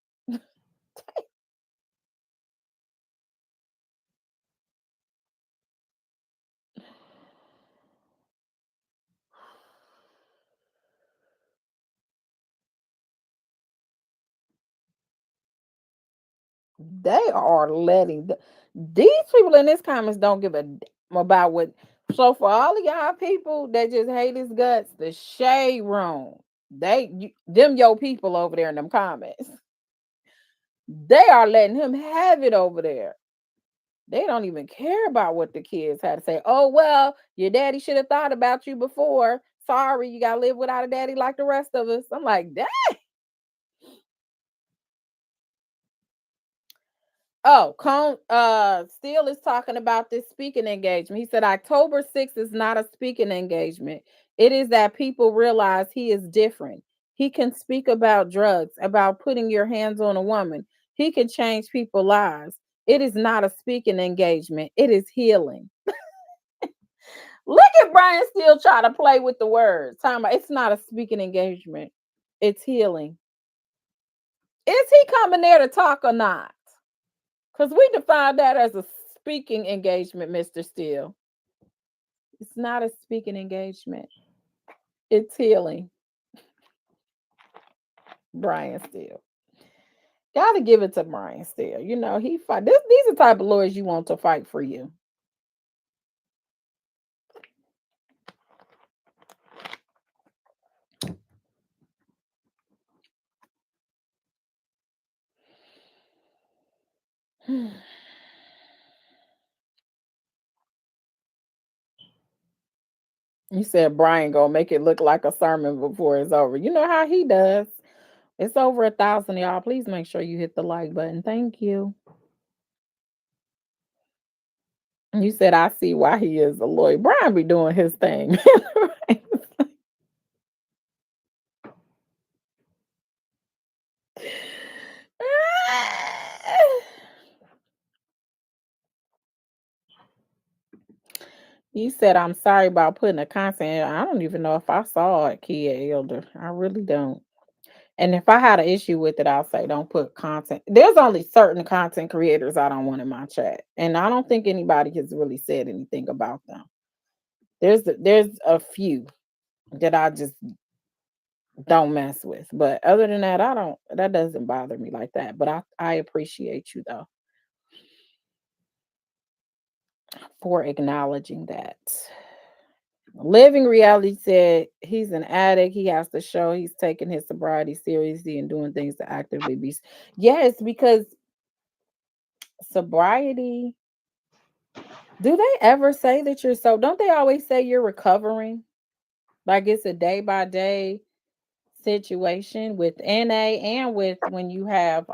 They are letting these people in this comments don't give a damn about what. So for all of y'all people that just hate his guts, the shade room, them your people over there in them comments, they are letting him have it over there. They don't even care about what the kids had to say. Oh well, your daddy should have thought about you before. Sorry, you gotta live without a daddy like the rest of us. I'm like, oh, Steele is talking about this speaking engagement. He said October 6th is not a speaking engagement. It is that people realize he is different. He can speak about drugs, about putting your hands on a woman. He can change people's lives. It is not a speaking engagement. It is healing. Look at Brian Steele try to play with the words. Talking about it's not a speaking engagement. It's healing. Is he coming there to talk or not? Because we defined that as a speaking engagement, Mr. Steele. It's not a speaking engagement. It's healing. Brian Steele. Gotta give it to Brian Steele. You know, he fight. These are the type of lawyers you want to fight for you. You said Brian gonna make it look like a sermon before it's over. You know how he does. It's over 1,000, y'all. Please make sure you hit the like button. Thank you. You said I see why he is a lawyer. Brian be doing his thing. You said I'm sorry about putting a content. I don't even know if I saw it, Kia Elder. I really don't. And if I had an issue with it, I'll say don't put content. There's only certain content creators I don't want in my chat, and I don't think anybody has really said anything about them. There's a few that I just don't mess with, but other than that, I don't. That doesn't bother me like that. But I appreciate you though for acknowledging that. Living Reality said he's an addict. He has to show he's taking his sobriety seriously and doing things to actively be. Yes, because sobriety. Do they ever say that you're so? Don't they always say you're recovering? Like it's a day by day situation with NA and with when you have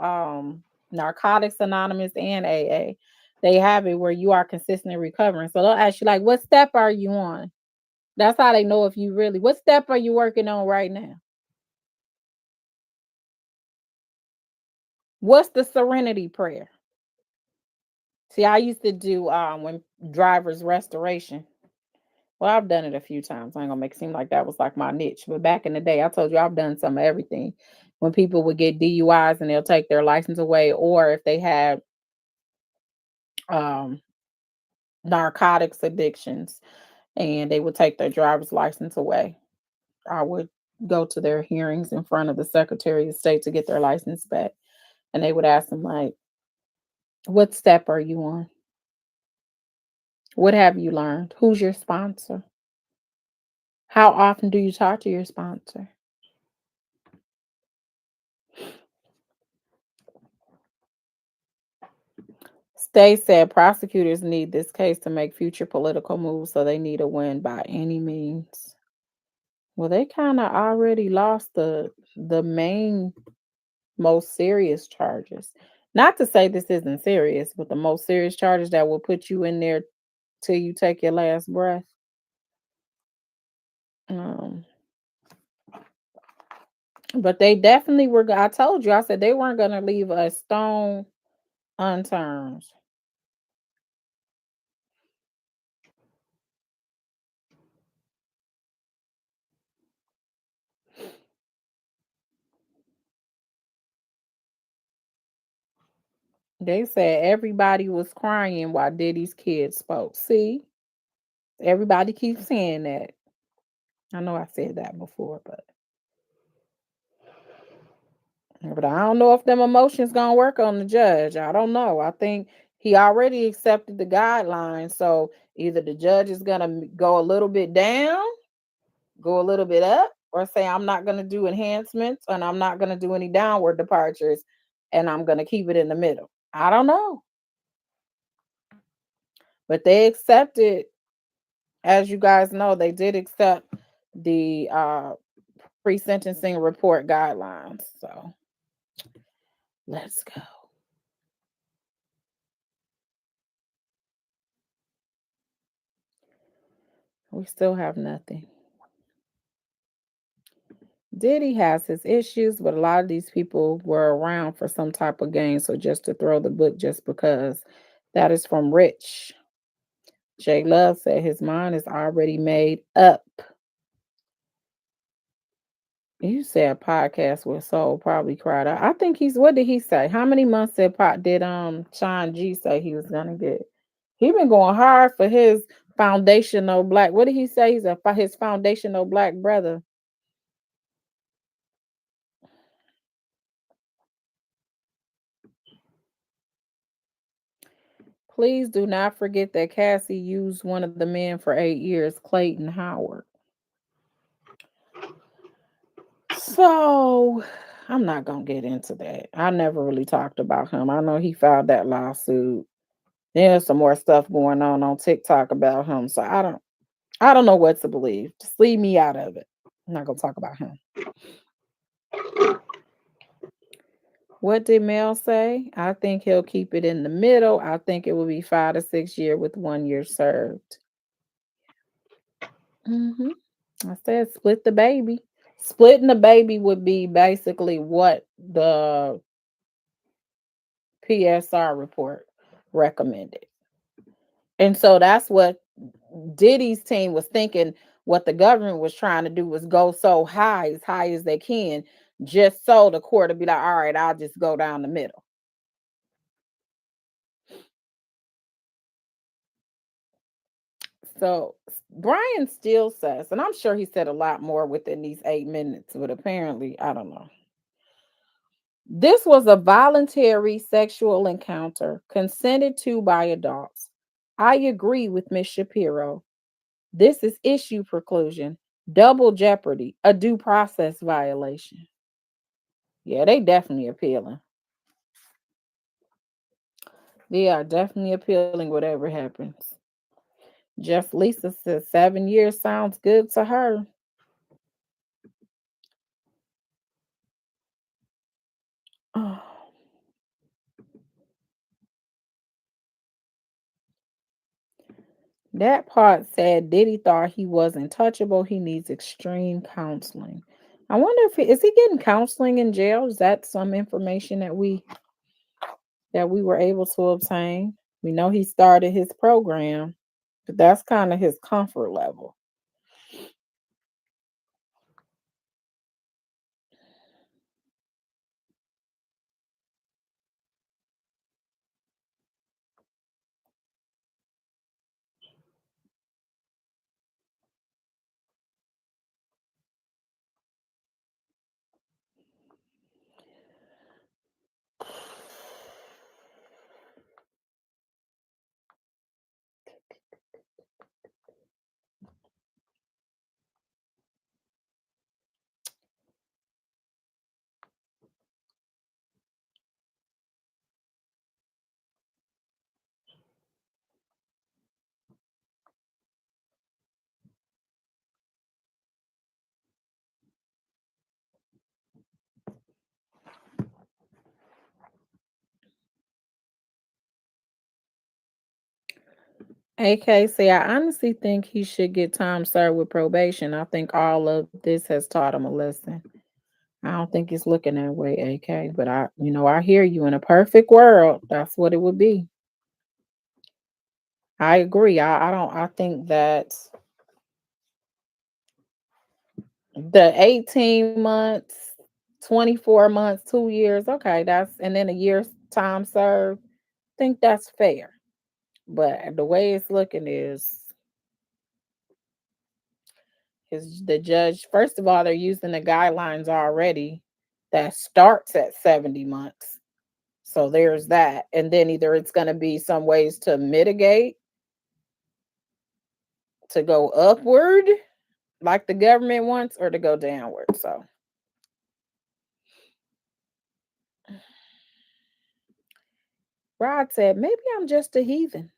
Narcotics Anonymous and AA. They have it where you are consistently recovering. So they'll ask you like, what step are you on? That's how they know if you really. What step are you working on right now? What's the serenity prayer? See, I used to do when drivers restoration. Well, I've done it a few times. I ain't gonna make it seem like that was like my niche. But back in the day, I told you I've done some of everything. When people would get DUIs and they'll take their license away, or if they had um narcotics addictions and they would take their driver's license away, I would go to their hearings in front of the Secretary of State to get their license back. And they would ask them like, what step are you on? What have you learned? Who's your sponsor? How often do you talk to your sponsor? State said prosecutors need this case to make future political moves, so they need a win by any means. Well, they kind of already lost the main most serious charges. Not to say this isn't serious, but the most serious charges that will put you in there till you take your last breath. Um, but they definitely were. I told you, I said they weren't going to leave a stone unturned. They said everybody was crying while Diddy's kids spoke. See, everybody keeps saying that. I know I said that before, but I don't know if them emotions gonna work on the judge. I don't know. I think he already accepted the guidelines, so either the judge is gonna go a little bit down, go a little bit up, or say I'm not gonna do enhancements and I'm not gonna do any downward departures, and I'm gonna keep it in the middle. I don't know, but they accepted. As you guys know, they did accept the pre-sentencing report guidelines. So let's go. We still have nothing. Diddy has his issues, but a lot of these people were around for some type of gain. So just to throw the book just because. That is from Rich. J Love said his mind is already made up. You said podcast with Soul probably cried out. I think he's what did he say? How many months did Sean G say he was gonna get? He been going hard for his foundational black. What did he say? He's his foundational black brother. Please do not forget that Cassie used one of the men for 8 years, Clayton Howard. So I'm not gonna get into that. I never really talked about him. I know he filed that lawsuit. There's some more stuff going on TikTok about him. So I don't know what to believe. Just leave me out of it. I'm not gonna talk about him. What did Mel say? I think he'll keep it in the middle. I think it will be 5 to 6 years with 1 year served. Hmm. I said split the baby. Splitting the baby would be basically what the PSR report recommended. And so that's what Diddy's team was thinking. What the government was trying to do was go so high as they can, just so the court would be like, all right, I'll just go down the middle. So Brian still says, and I'm sure he said a lot more within these 8 minutes, but apparently, I don't know. This was a voluntary sexual encounter consented to by adults. I agree with Miss Shapiro. This is issue preclusion, double jeopardy, a due process violation. Yeah, they definitely appealing. They are definitely appealing whatever happens. Jeff Lisa says 7 years sounds good to her. Oh, that part said Diddy thought he wasn't touchable. He needs extreme counseling. I wonder if is he getting counseling in jail? Is that some information that we were able to obtain? We know he started his program, but that's kind of his comfort level. AK say, I honestly think he should get time served with probation. I think all of this has taught him a lesson. I don't think it's looking that way, AK. But I hear you. In a perfect world, that's what it would be. I agree. I don't. I think that the 18 months, 24 months, 2 years, okay, and then a year's time served. Think that's fair. But the way it's looking is the judge, first of all, they're using the guidelines already that starts at 70 months. So there's that. And then either it's going to be some ways to mitigate, to go upward, like the government wants, or to go downward. So Rod said, maybe I'm just a heathen.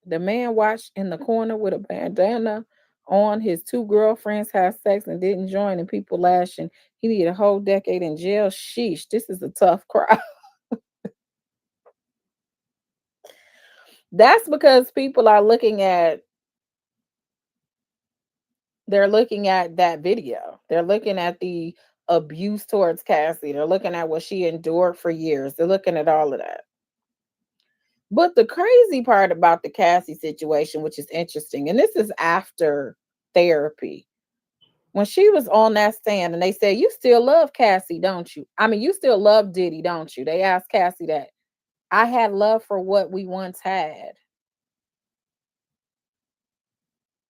The man watched in the corner with a bandana on. His two girlfriends had sex and didn't join, and people lashing. He need a whole decade in jail. Sheesh, this is a tough crowd. That's because people are looking at that video. They're looking at the abuse towards Cassie. They're looking at what she endured for years. They're looking at all of that. But the crazy part about the Cassie situation, which is interesting, and this is after therapy, when she was on that stand and they said, you still love Cassie, don't you? I mean, you still love Diddy, don't you? They asked Cassie that. I had love for what we once had.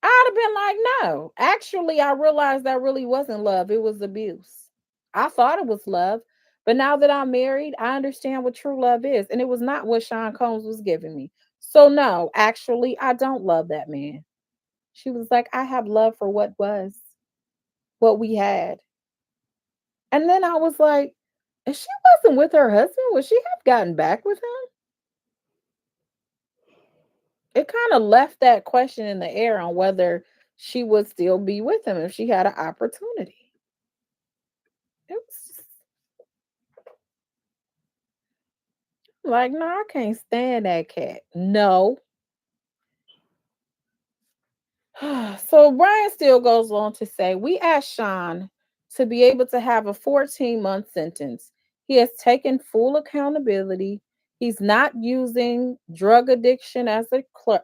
I'd have been like, no. Actually, I realized that really wasn't love. It was abuse. I thought it was love. But now that I'm married, I understand what true love is. And it was not what Sean Combs was giving me. So, no, actually, I don't love that man. She was like, I have love for what was, what we had. And then I was like, if she wasn't with her husband, would she have gotten back with him? It kind of left that question in the air on whether she would still be with him if she had an opportunity. It was like, no, I can't stand that cat. No. So Brian still goes on to say, we asked Sean to be able to have a 14-month sentence. He has taken full accountability. He's not using drug addiction as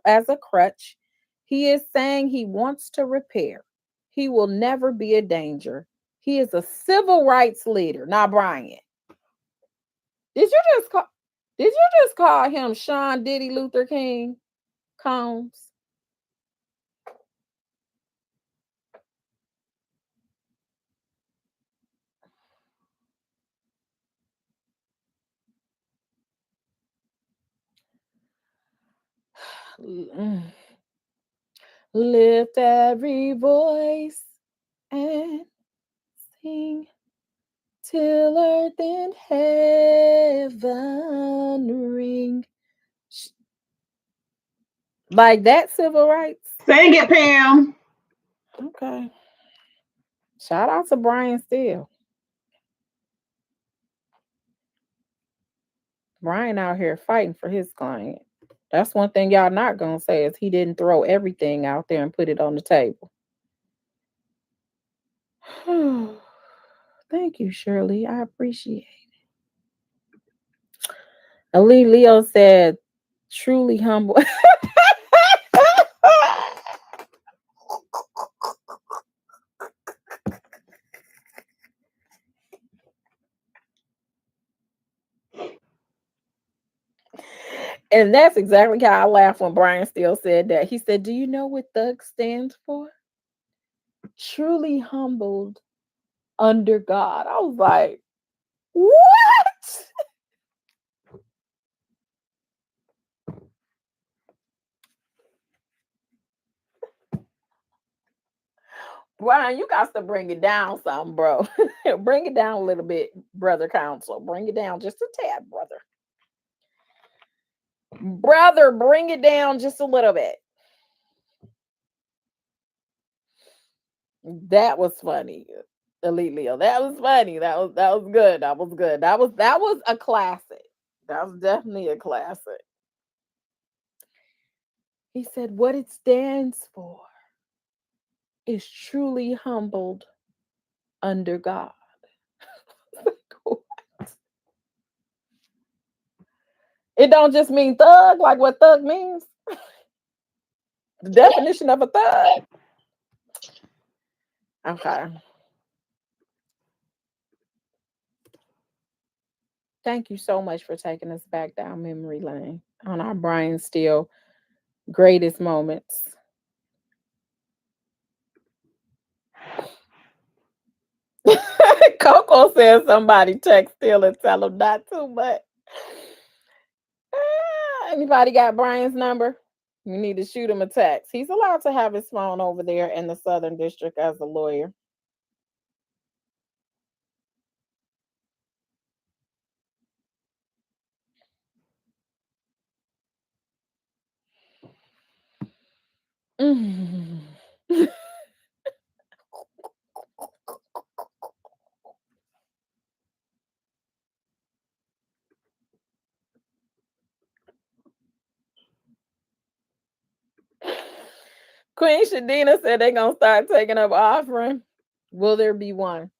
as a crutch. He is saying he wants to repair. He will never be a danger. He is a civil rights leader. Now, Brian, did you just call him Sean Diddy Luther King Combs? Lift every voice and sing till earth and heaven ring. Like that civil rights. Sing it, Pam. Okay. Shout out to Brian Steele. Brian out here fighting for his client. That's one thing y'all not gonna say is he didn't throw everything out there and put it on the table. Thank you, Shirley. I appreciate it. Ali Leo said, truly humble. And that's exactly how I laughed when Brian Steele said that. He said, do you know what thug stands for? Truly humbled under God. I was like, what? Brian, you got to bring it down some, bro. Bring it down a little bit, brother counsel. Bring it down just a tad, brother. Brother, bring it down just a little bit. That was funny. Elite Leo. That was funny. That was good. That was good. That was a classic. That was definitely a classic. He said what it stands for is truly humbled under God. It don't just mean thug, like what thug means. The definition of a thug. Okay. Thank you so much for taking us back down memory lane on our Brian Steele greatest moments. Coco says somebody text Steele and tell him not to, but anybody got Brian's number? We need to shoot him a text. He's allowed to have his phone over there in the Southern District as a lawyer. Mm. Queen Shadina said they're gonna start taking up offering. Will there be one?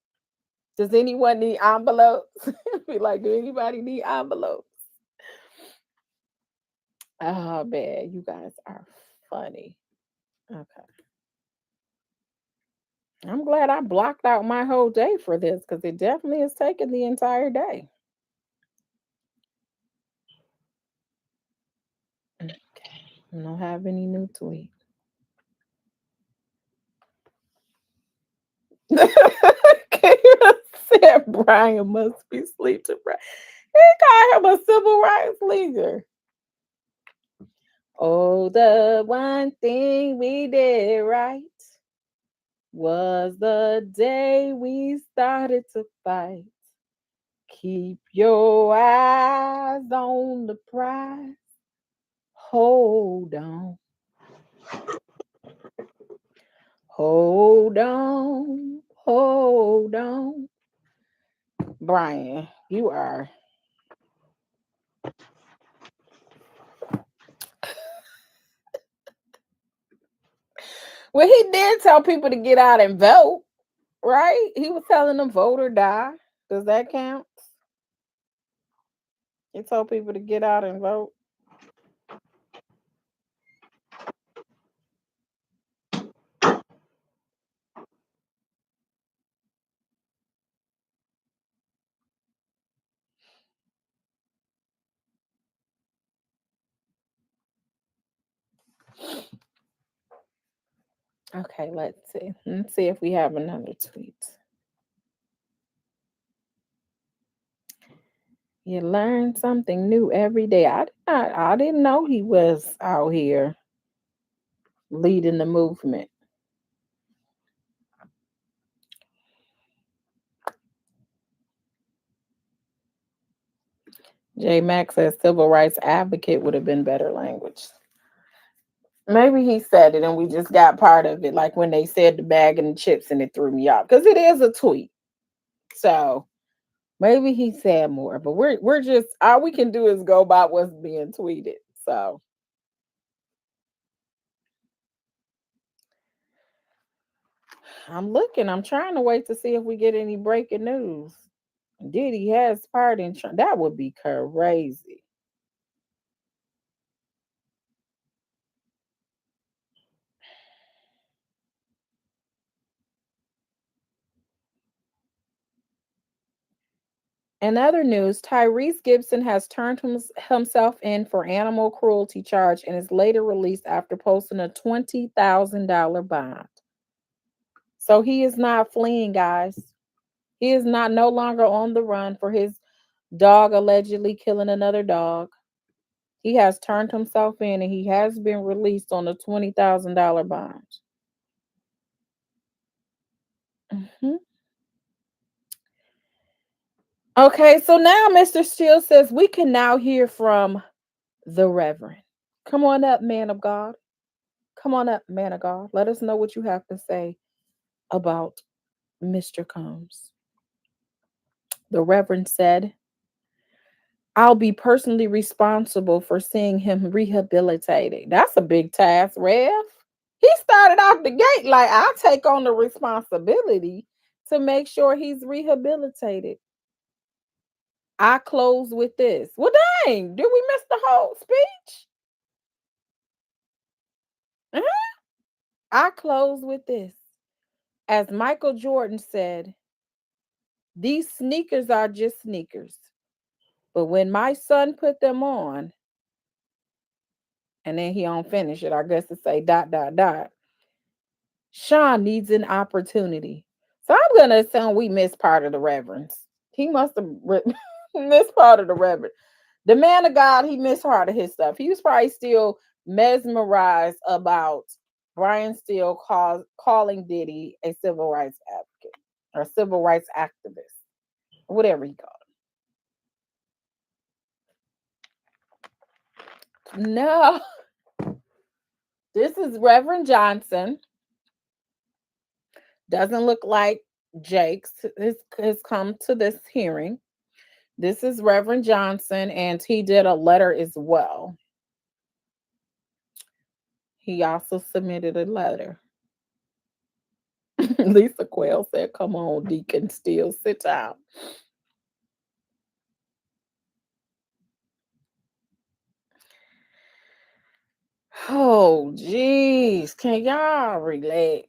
Does anyone need envelopes? Be like, do anybody need envelopes? Oh man, you guys are funny. Okay. I'm glad I blocked out my whole day for this because it definitely has taken the entire day. Okay. I don't have any new tweet. Kira said Brian must be sleep deprived. He called him a civil rights leader. Oh, the one thing we did right was the day we started to fight. Keep your eyes on the prize. Hold on. Hold on. Hold on. Brian, you are. Well, he did tell people to get out and vote, right? He was telling them vote or die. Does that count? He told people to get out and vote. Okay, let's see. Let's see if we have another tweet. You learn something new every day. I didn't know he was out here leading the movement. J Max says civil rights advocate would have been better language. Maybe he said it and we just got part of it, like when they said the bag and the chips and it threw me off. Because it is a tweet. So maybe he said more, but we're just all we can do is go by what's being tweeted. So I'm looking, I'm trying to wait to see if we get any breaking news. Diddy has part in that would be crazy. In other news, Tyrese Gibson has turned himself in for animal cruelty charge and is later released after posting a $20,000 bond. So he is not fleeing, guys. He is not no longer on the run for his dog allegedly killing another dog. He has turned himself in and he has been released on a $20,000 bond. Mhm. Okay, so now Mr. Steele says we can now hear from the Reverend. Come on up, man of God. Come on up, man of God. Let us know what you have to say about Mr. Combs. The Reverend said, I'll be personally responsible for seeing him rehabilitated. That's a big task, Rev. He started off the gate like, I'll take on the responsibility to make sure he's rehabilitated. I close with this. Well, dang, did we miss the whole speech? Uh-huh. I close with this. As Michael Jordan said, these sneakers are just sneakers. But when my son put them on, and then he don't finish it, I guess to say dot dot dot. Sean needs an opportunity. So I'm gonna assume we missed part of the reverence. He must have missed part of the reverence. The man of God, he missed part of his stuff. He was probably still mesmerized about Brian Steele calling Diddy a civil rights advocate or civil rights activist, whatever he called him. No, this is Reverend Johnson. Doesn't look like Jake's has come to this hearing. This is Reverend Johnson, and he did a letter as well. He also submitted a letter. Lisa Quayle said, come on, Deacon Steele, sit down. Oh, geez. Can y'all relax?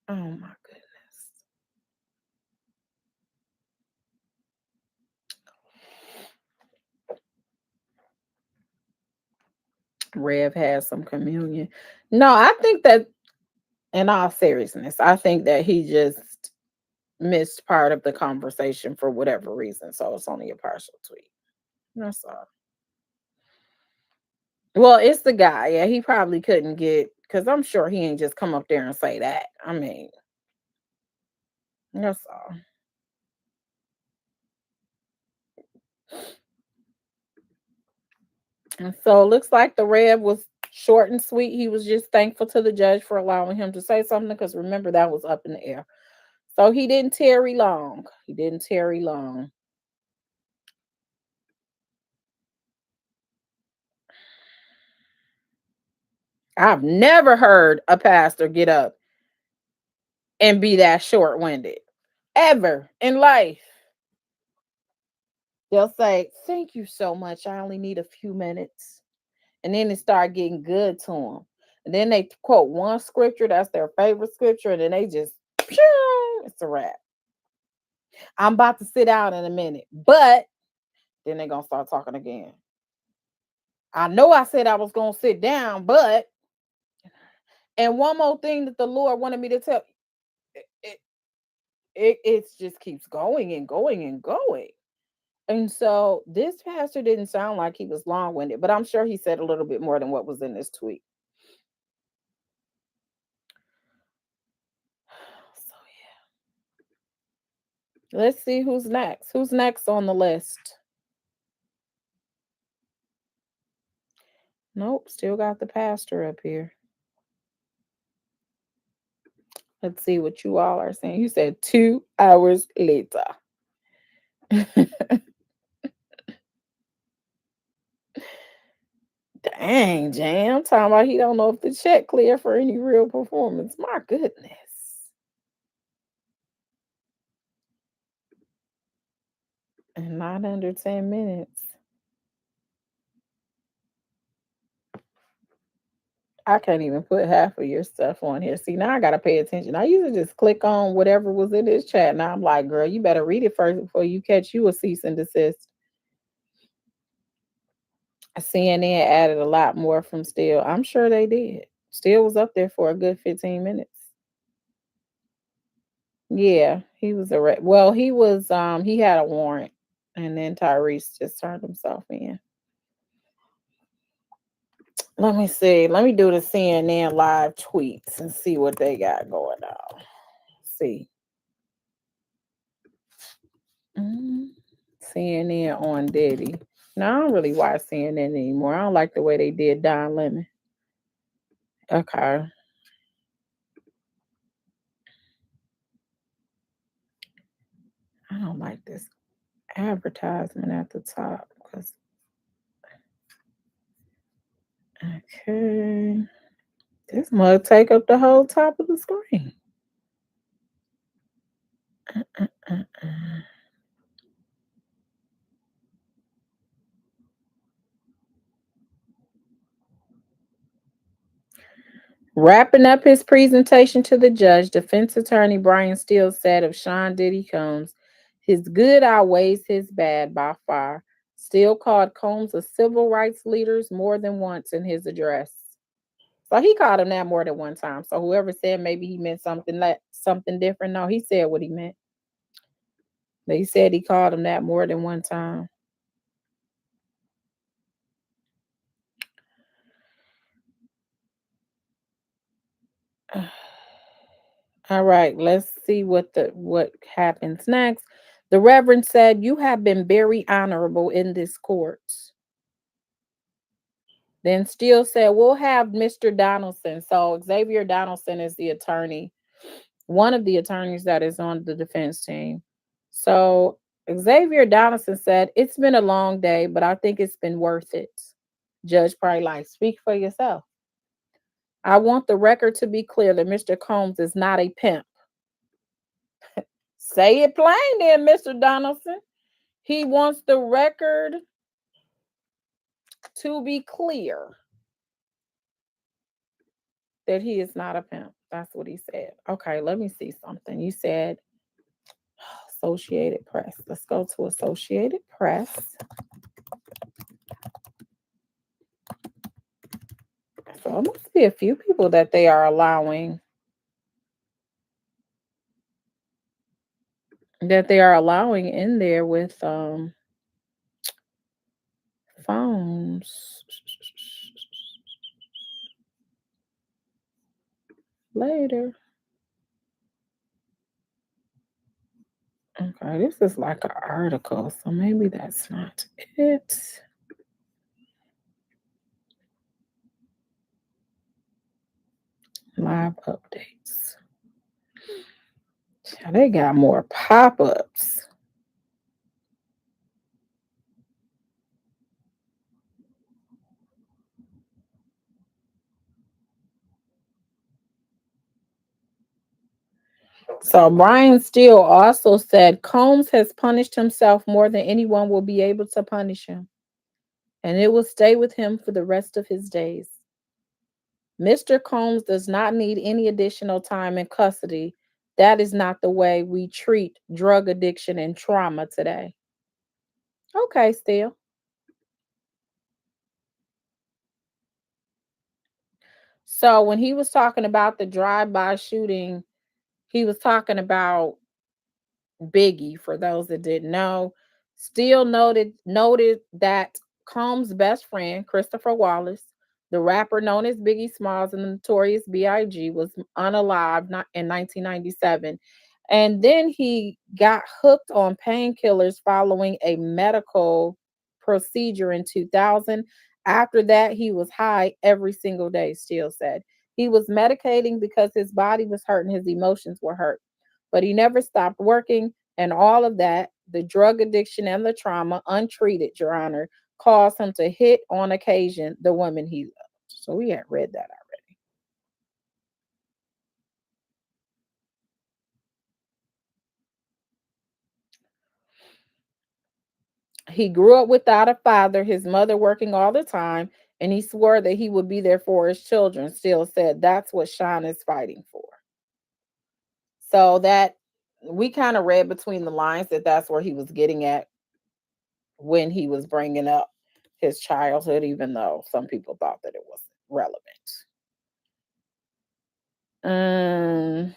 Oh, my goodness. Rev has some communion. No, I think that In all seriousness, I think that he just missed part of the conversation for whatever reason. So it's only a partial tweet. That's all. Well, it's the guy. Yeah, he probably couldn't get because I'm sure he ain't just come up there and say that. I mean, that's all. And so it looks like the Rev was short and sweet. He was just thankful to the judge for allowing him to say something because remember that was up in the air. So he didn't tarry long. He didn't tarry long. I've never heard a pastor get up and be that short winded ever in life. They'll say, "Thank you so much. I only need a few minutes." And then it start getting good to them. And then they quote one scripture, that's their favorite scripture, and then they just, pew, it's a wrap. I'm about to sit down in a minute, but then they're going to start talking again. I know I said I was going to sit down, but, and one more thing that the Lord wanted me to tell, it, it just keeps going and going and going. And so this pastor didn't sound like he was long winded, but I'm sure he said a little bit more than what was in this tweet. So yeah, let's see who's next. Who's next on the list? Nope, still got the pastor up here. Let's see what you all are saying. You said 2 hours later. Dang, Jam. Talking about he don't know if the check clear for any real performance. My goodness. And not under 10 minutes. I can't even put half of your stuff on here. See, now I gotta pay attention. I used to just click on whatever was in this chat. Now I'm like, girl, you better read it first before you catch you a cease and desist. CNN added a lot more from Steele. I'm sure they did. Steele was up there for a good 15 minutes. Yeah, he was well, he was he had a warrant and then Tyrese just turned himself in. Let me see. Let me do the CNN live tweets and see what they got going on. See. Mm, CNN on Diddy. No, I don't really watch CNN anymore. I don't like the way they did Don Lemon. Okay. I don't like this advertisement at the top because okay. This mug take up the whole top of the screen. Wrapping up his presentation to the judge, defense attorney Brian Steele said of Sean Diddy Combs, his good outweighs his bad by far. Steele called Combs a civil rights leader more than once in his address. So he called him that more than one time. So whoever said maybe he meant something different, no, he said what he meant. But he said he called him that more than one time. All right, let's see what happens next. The Reverend said, "You have been very honorable in this court." Then Steele said, "We'll have Mr. Donaldson." So Xavier Donaldson is the attorney, one of the attorneys that is on the defense team. So Xavier Donaldson said, "It's been a long day, but I think it's been worth it." Judge probably like, "Speak for yourself." "I want the record to be clear that Mr. Combs is not a pimp." Say it plain then, Mr. Donaldson. He wants the record to be clear that he is not a pimp. That's what he said. Okay, let me see something. You said Associated Press. Let's go to Associated Press. So it must be a few people that they are allowing that they are allowing in there with phones later. Okay, this is like an article, so maybe that's not it. Live updates. Yeah, they got more pop-ups. So Brian Steele also said Combs has punished himself more than anyone will be able to punish him, and it will stay with him for the rest of his days. Mr. Combs does not need any additional time in custody. That is not the way we treat drug addiction and trauma today. Okay, Steele. So when he was talking about the drive-by shooting, he was talking about Biggie, for those that didn't know. Still noted that Combs' best friend, Christopher Wallace, the rapper known as Biggie Smalls and the notorious B.I.G., was unalive not in 1997. And then he got hooked on painkillers following a medical procedure in 2000. After that, he was high every single day, Steele said. He was medicating because his body was hurt and his emotions were hurt. But he never stopped working, and all of that, the drug addiction and the trauma, untreated, Your Honor, caused him to hit on occasion the women he loved. So we had read that already. He grew up without a father, his mother working all the time, and he swore that he would be there for his children. Still said that's what Sean is fighting for. So that we kind of read between the lines that that's where he was getting at when he was bringing up his childhood, even though some people thought that it wasn't relevant. Um,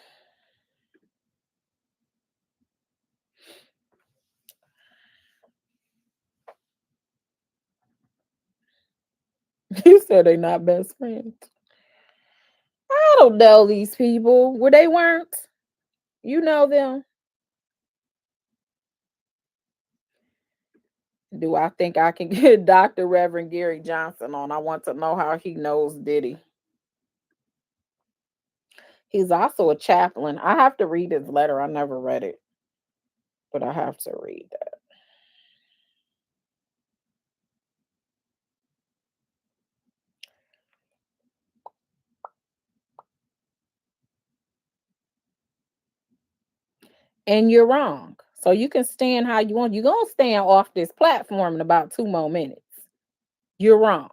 you said they not best friends. I don't know these people. Where they weren't. You know them. Do I think I can get Dr. Reverend Gary Johnson on? I want to know how he knows Diddy. He's also a chaplain. I have to read his letter. I never read it, but I have to read that. And you're wrong. So you can stand how you want. You're going to stand off this platform in about 2 more minutes. You're wrong.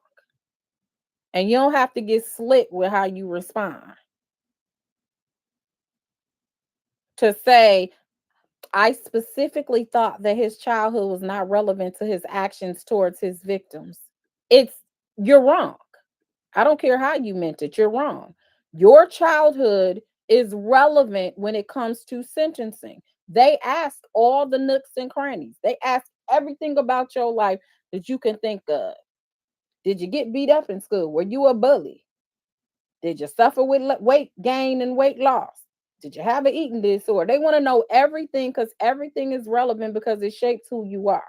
And you don't have to get slick with how you respond. To say, I specifically thought that his childhood was not relevant to his actions towards his victims. It's You're wrong. I don't care how you meant it, you're wrong. Your childhood is relevant when it comes to sentencing. They ask all the nooks and crannies. They ask everything about your life that you can think of. Did you get beat up in school? Were you a bully? Did you suffer with weight gain and weight loss? Did you have an eating disorder? They want to know everything because everything is relevant because it shapes who you are.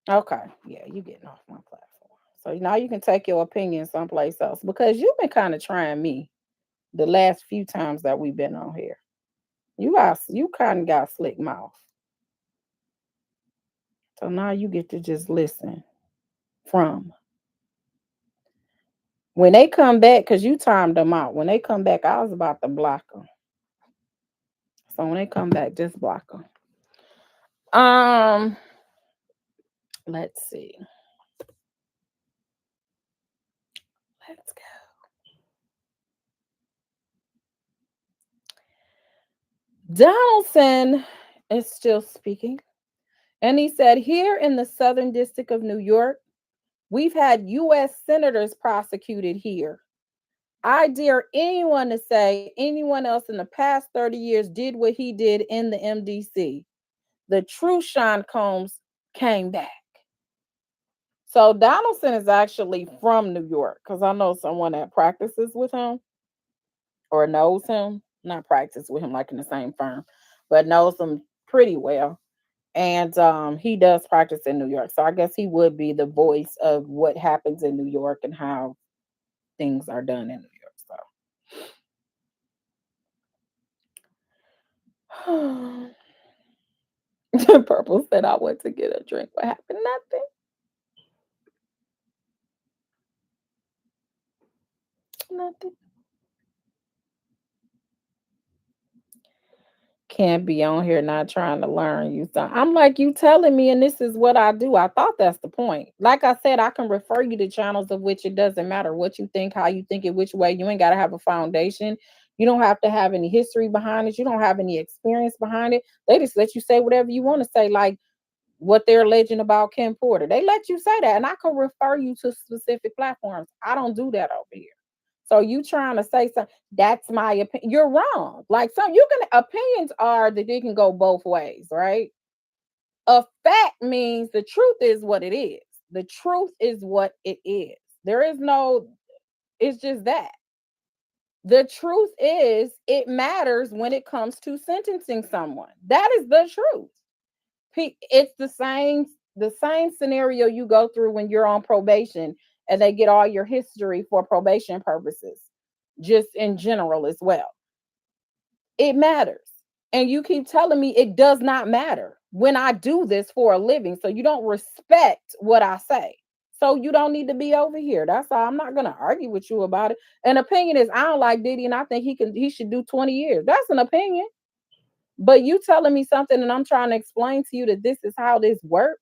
Okay. Yeah, you getting off my platform. So now you can take your opinion someplace else because you've been kind of trying me the last few times that we've been on here. You kind of got slick mouth. So now you get to just listen from when they come back, because you timed them out. When they come back, I was about to block them. So when they come back, just block them. Um, let's see. Let's go. Donaldson is still speaking. And he said, here in the Southern District of New York, we've had U.S. senators prosecuted here. I dare anyone to say anyone else in the past 30 years did what he did in the MDC. The true Sean Combs came back. So Donaldson is actually from New York because I know someone that practices with him or knows him, not practice with him like in the same firm, but knows him pretty well. And he does practice in New York. So I guess he would be the voice of what happens in New York and how things are done in New York. So Purple said I went to get a drink. What happened? Nothing. Nothing. Can't be on here not trying to learn you. So I'm like, you telling me, and this is what I do. I thought that's the point. Like I said, I can refer you to channels of which it doesn't matter what you think, how you think it, which way. You ain't got to have a foundation. You don't have to have any history behind it. You don't have any experience behind it. They just let you say whatever you want to say, like what they're alleging about Kim Porter. They let you say that, and I can refer you to specific platforms. I don't do that over here. So you trying to say something? That's my opinion. You're wrong. Like some you can opinions are that they can go both ways, right? A fact means the truth is what it is. The truth is what it is. There is no. It's just that. The truth is it matters when it comes to sentencing someone. That is the truth. It's the same scenario you go through when you're on probation and they get all your history for probation purposes, just in general as well. It matters. And you keep telling me it does not matter when I do this for a living. So you don't respect what I say. So you don't need to be over here. That's all. I'm not gonna argue with you about it. An opinion is I don't like Diddy and I think he should do 20 years. That's an opinion. But you telling me something and I'm trying to explain to you that this is how this works.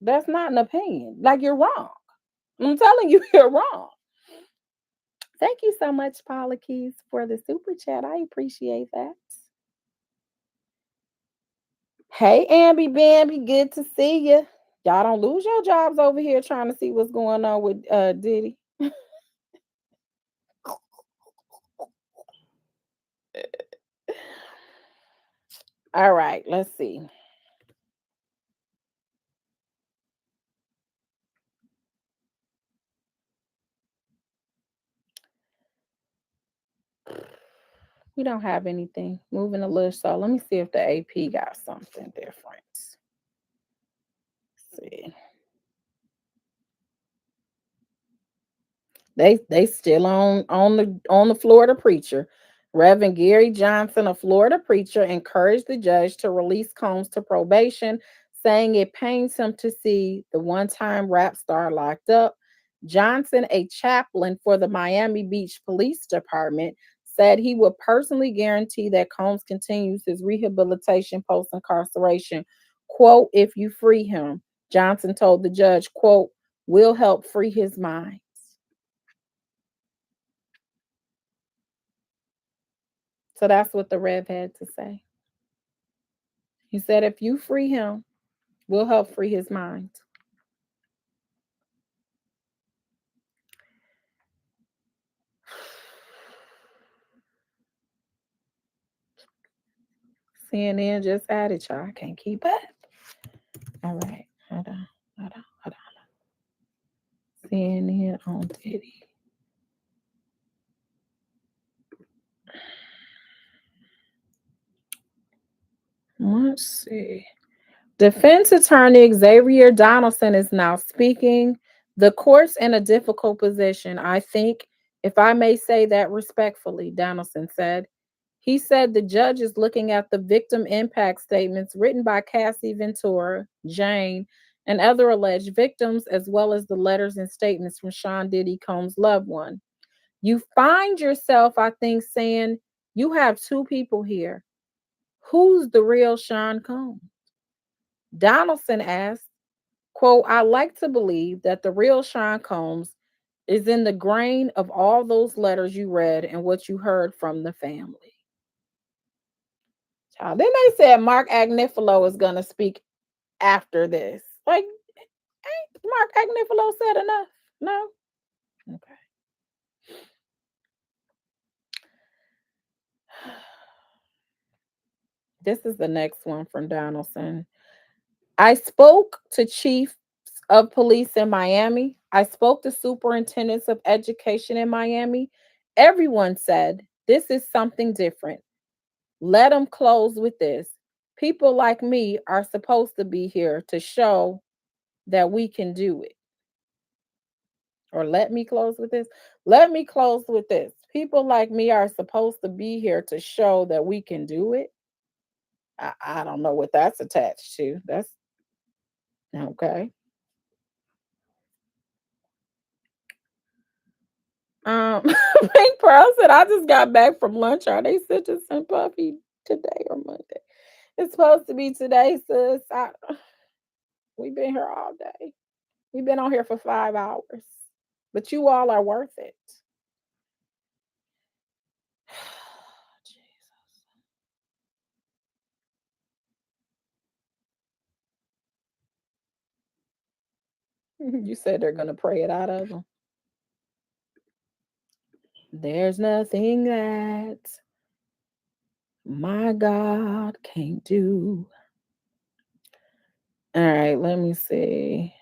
That's not an opinion. Like you're wrong. I'm telling you, you're wrong. Thank you so much, Paula Keys, for the super chat. I appreciate that. Hey, Amby Bambi, good to see you. Y'all don't lose your jobs over here trying to see what's going on with Diddy. All right, let's see. We don't have anything. Moving a little slow. Let me see if the AP got something different. Let's see. They still on the Florida preacher. Reverend Gary Johnson, a Florida preacher, encouraged the judge to release Combs to probation, saying it pains him to see the one-time rap star locked up. Johnson, a chaplain for the Miami Beach Police Department, said he would personally guarantee that Combs continues his rehabilitation post incarceration. Quote, if you free him, Johnson told the judge, quote, will help free his mind. So that's what the Rev had to say. He said, if you free him, we'll help free his mind. CNN just added y'all. I can't keep up. All right. Hold on. CNN on Diddy. Let's see. Defense attorney Xavier Donaldson is now speaking. The court's in a difficult position, I think, if I may say that respectfully, Donaldson said. He said the judge is looking at the victim impact statements written by Cassie Ventura, Jane, and other alleged victims, as well as the letters and statements from Sean Diddy Combs' loved one. You find yourself, I think, saying, you have two people here. Who's the real Sean Combs? Donaldson asked, quote, I like to believe that the real Sean Combs is in the grain of all those letters you read and what you heard from the family. Child, then they said Mark Agnifilo is going to speak after this. Like, ain't Mark Agnifilo said enough? No? Okay. This is the next one from Donaldson. I spoke to chiefs of police in Miami. I spoke to superintendents of education in Miami. Everyone said, this is something different. Let them close with this. People like me are supposed to be here to show that we can do it. Or let me close with this. Let me close with this. People like me are supposed to be here to show that we can do it. I don't know what that's attached to. That's okay. Pink Pearl said, I just got back from lunch. Are they citrus and puffy today or Monday? It's supposed to be today, sis. We've been here all day. We've been on here for 5 hours. But you all are worth it. You said they're gonna pray it out of them. There's nothing that my God can't do. All right, let me see.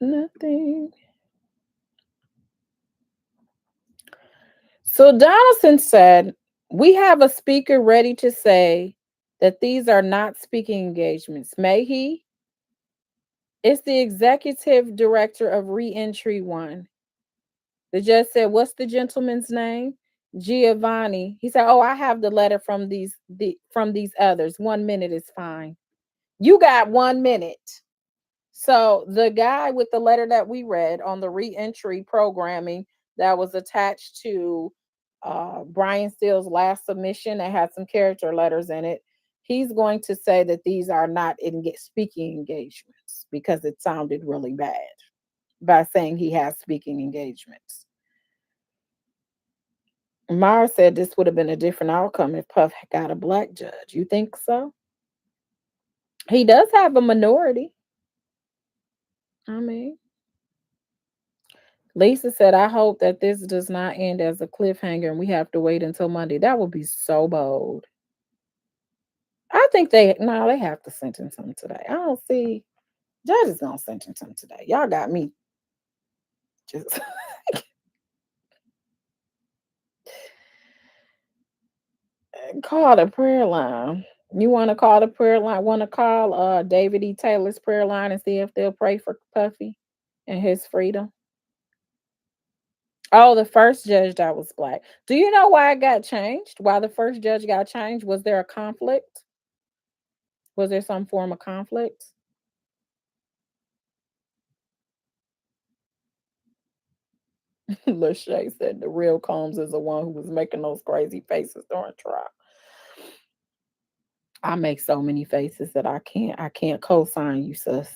Nothing. So Donaldson said, we have a speaker ready to say that these are not speaking engagements. May he? It's the executive director of Reentry One. The judge said, what's the gentleman's name? Giovanni. He said, oh, I have the letter from these others. 1 minute is fine. You got 1 minute. So the guy with the letter that we read on the reentry programming that was attached to Brian Steele's last submission that had some character letters in it, he's going to say that these are not speaking engagements because it sounded really bad by saying he has speaking engagements. Mara said this would have been a different outcome if Puff got a black judge. You think so? He does have a minority. I mean, Lisa said, I hope that this does not end as a cliffhanger and we have to wait until Monday. That would be so bold. I think they have to sentence him today. I don't see judge is gonna sentence him today. Y'all got me just call the prayer line. You want to call the prayer line? Want to call David E. Taylor's prayer line and see if they'll pray for Puffy and his freedom? Oh, the first judge that was black. Do you know why it got changed? Why the first judge got changed? Was there a conflict? Was there some form of conflict? Lachey said the real Combs is the one who was making those crazy faces during trial. I make so many faces that I can't co-sign you, sis.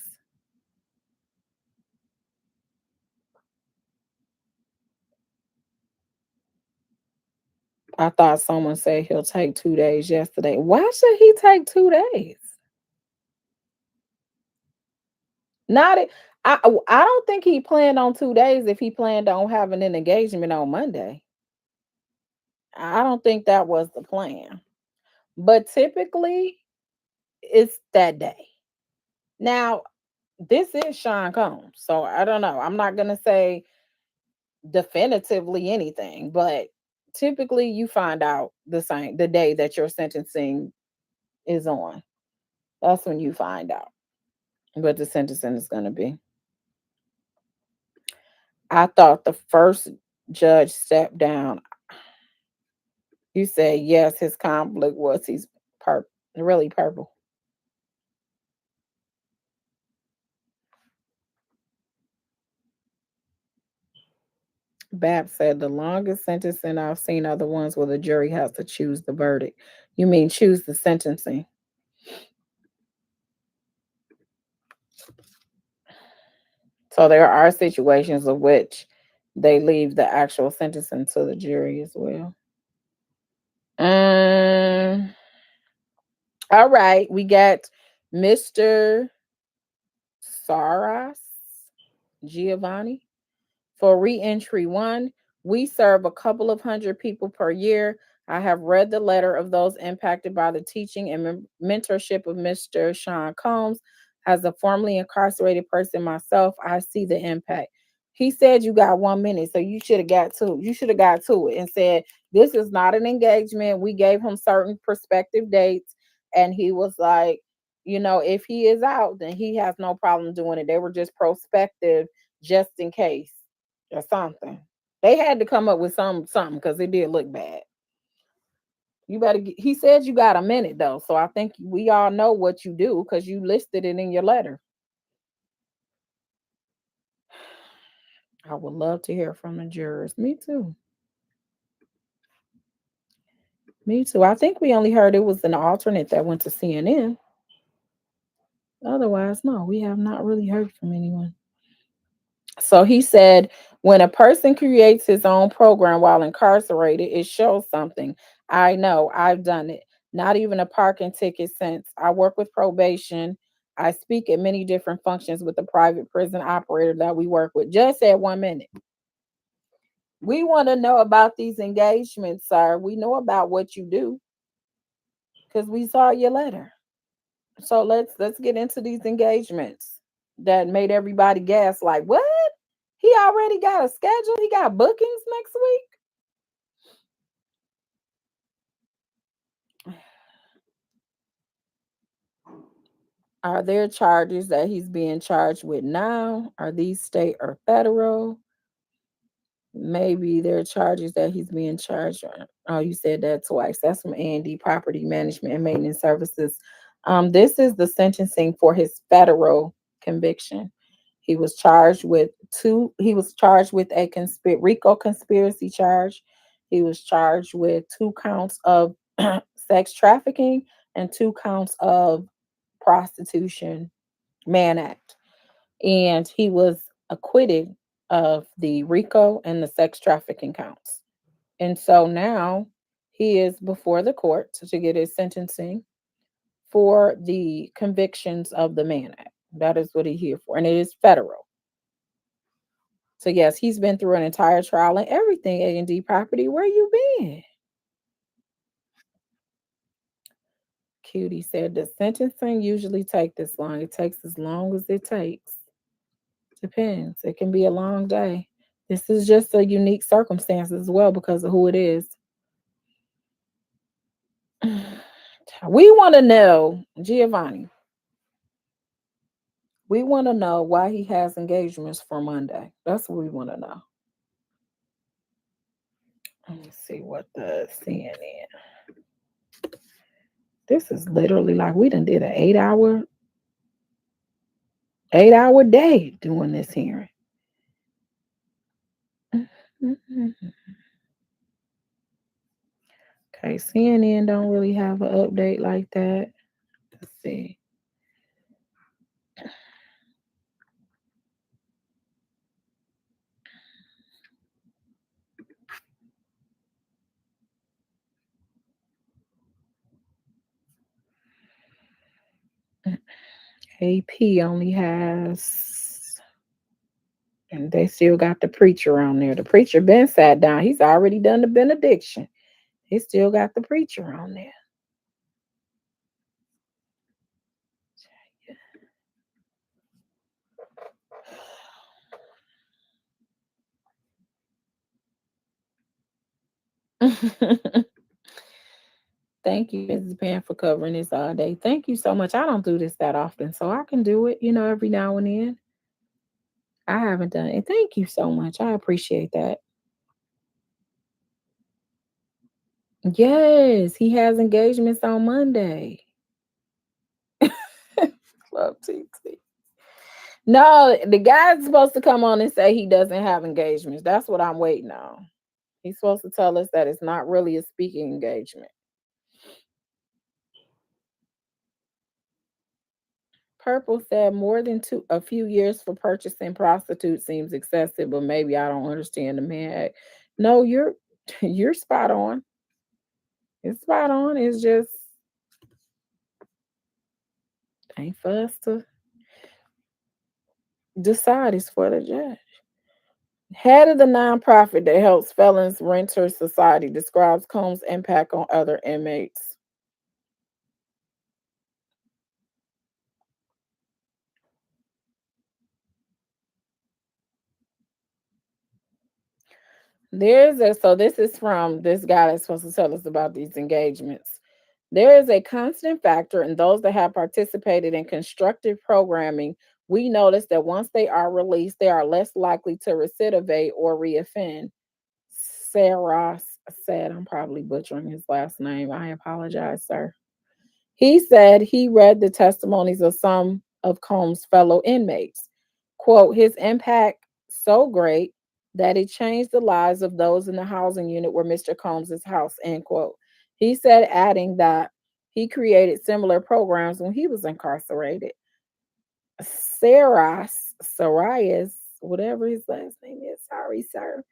I thought someone said he'll take 2 days yesterday. Why should he take 2 days? Not it. I don't think he planned on 2 days if he planned on having an engagement on Monday. I don't think that was the plan. But typically it's that day. Now, this is Sean Combs, so I don't know. I'm not gonna say definitively anything, but typically you find out the day that your sentencing is on. That's when you find out what the sentencing is gonna be. I thought the first judge stepped down. You said yes, his conflict was he's really purple. Bab said the longest sentencing I've seen are the ones where the jury has to choose the verdict. You mean choose the sentencing? So there are situations of which they leave the actual sentencing to the jury as well. Um, all right, we got Mr. Saras Giovanni for reentry one. We serve a couple of hundred people per year. I have read the letter of those impacted by the teaching and mentorship of Mr. Sean Combs. As a formerly incarcerated person myself, I see the impact. He said you got 1 minute, so you should have got two. You should have got to it and said, this is not an engagement. We gave him certain prospective dates, and he was like, if he is out, then he has no problem doing it. They were just prospective, just in case or something. They had to come up with something because it did look bad. You better get, he said you got a minute though, so I think we all know what you do because you listed it in your letter. I would love to hear from the jurors. Me too. Me too. I think we only heard it was an alternate that went to CNN. Otherwise, no, we have not really heard from anyone. So he said, when a person creates his own program while incarcerated, it shows something. I know, I've done it. Not even a parking ticket since. I work with probation. I speak at many different functions with the private prison operator that we work with. Just at 1 minute. We want to know about these engagements, sir. We know about what you do because we saw your letter. So let's get into these engagements that made everybody gas like, what? He already got a schedule. He got bookings next week. Are there charges that he's being charged with now? Are these state or federal? Maybe there are charges that he's being charged on. Oh, you said that twice. That's from A&D Property Management and Maintenance Services. This is the sentencing for his federal conviction. He was charged with a RICO conspiracy charge. He was charged with 2 counts of sex trafficking and 2 counts of prostitution, Mann Act. And he was acquitted of the RICO and the sex trafficking counts. And so now he is before the court to get his sentencing for the convictions of the Mann Act. That is what he's here for. And it is federal. So yes, he's been through an entire trial and everything. A&D Property, where you been? Cutie said the sentencing usually take this long. It takes as long as it takes. Depends. It can be a long day. This is just a unique circumstance as well because of who it is. We want to know, Giovanni, we want to know why he has engagements for Monday. That's what we want to know. Let me see what the CNN. This is literally like we done did an 8 hour day doing this hearing. Okay, CNN don't really have an update like that. Let's see. AP only has, and they still got the preacher on there. The preacher been sat down. He's already done the benediction. He still got the preacher on there. Thank you, Mrs. Pan, for covering this all day. Thank you so much. I don't do this that often, so I can do it, every now and then. I haven't done it. Thank you so much. I appreciate that. Yes, he has engagements on Monday. Club TT. No, the guy's supposed to come on and say he doesn't have engagements. That's what I'm waiting on. He's supposed to tell us that it's not really a speaking engagement. Purple said more than a few years for purchasing prostitute seems excessive, but maybe I don't understand the man. No, you're spot on. It's spot on. It's just ain't for us to decide. It's for the judge. Head of the nonprofit that helps felons renters society describes Combs' impact on other inmates. This is from this guy that's supposed to tell us about these engagements. There is a constant factor in those that have participated in constructive programming. We notice that once they are released, they are less likely to recidivate or reoffend. Saras said, I'm probably butchering his last name. I apologize, sir. He said he read the testimonies of some of Combs' fellow inmates. Quote, his impact so great that it changed the lives of those in the housing unit where Mr. Combs' house, end quote. He said, adding that he created similar programs when he was incarcerated. Sarias, whatever his last name is, sorry, sir,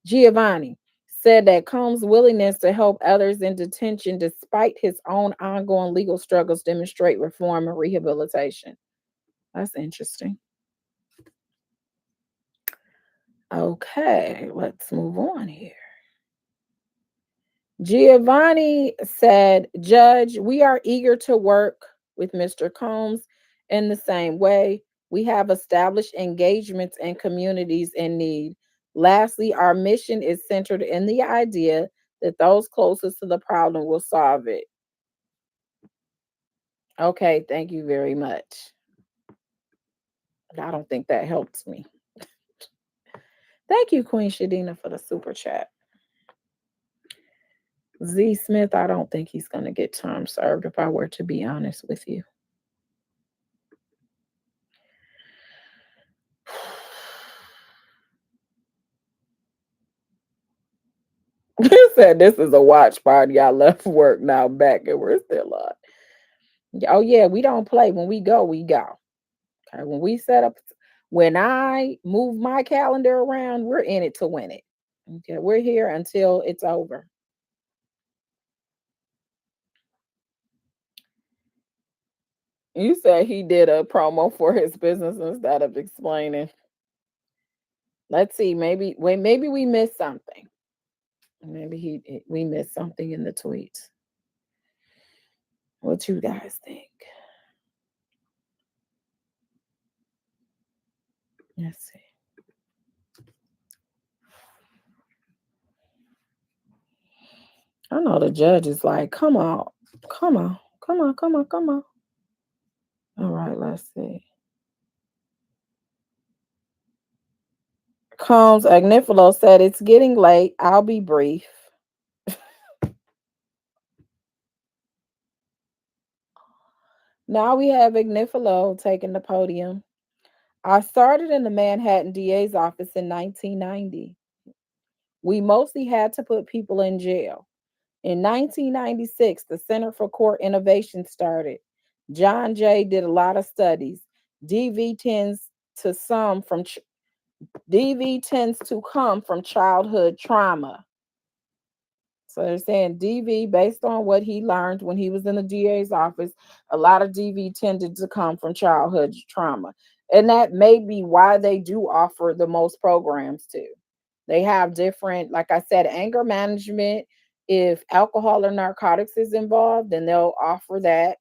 Giovanni said that Combs' willingness to help others in detention despite his own ongoing legal struggles demonstrate reform and rehabilitation. That's interesting. Okay, let's move on here. Giovanni said, Judge, we are eager to work with Mr. Combs in the same way. We have established engagements in communities in need. Lastly, our mission is centered in the idea that those closest to the problem will solve it. Okay, thank you very much. I don't think that helps me. Thank you, Queen Shadina, for the super chat. Z Smith, I don't think he's going to get time served if I were to be honest with you. He said this is a watch party. I left work now back and we're still on. Oh yeah, we don't play. When we go, we go. Okay. When I move my calendar around, we're in it to win it. Okay, we're here until it's over. You said he did a promo for his business instead of explaining. Let's see, maybe we missed something. Maybe we missed something in the tweets. What you guys think? Let's see. I know the judge is like, come on, come on, come on, come on, come on. All right, let's see. Combs Agnifilo said it's getting late. I'll be brief. Now we have Agnifilo taking the podium. I started in the Manhattan DA's office in 1990. We mostly had to put people in jail. In 1996, the Center for Court Innovation started. John Jay did a lot of studies. DV tends to some from DV tends to come from childhood trauma. So they're saying DV, based on what he learned when he was in the DA's office, a lot of DV tended to come from childhood trauma. And that may be why they do offer the most programs too. They have different, like I said, anger management. If alcohol or narcotics is involved, then they'll offer that.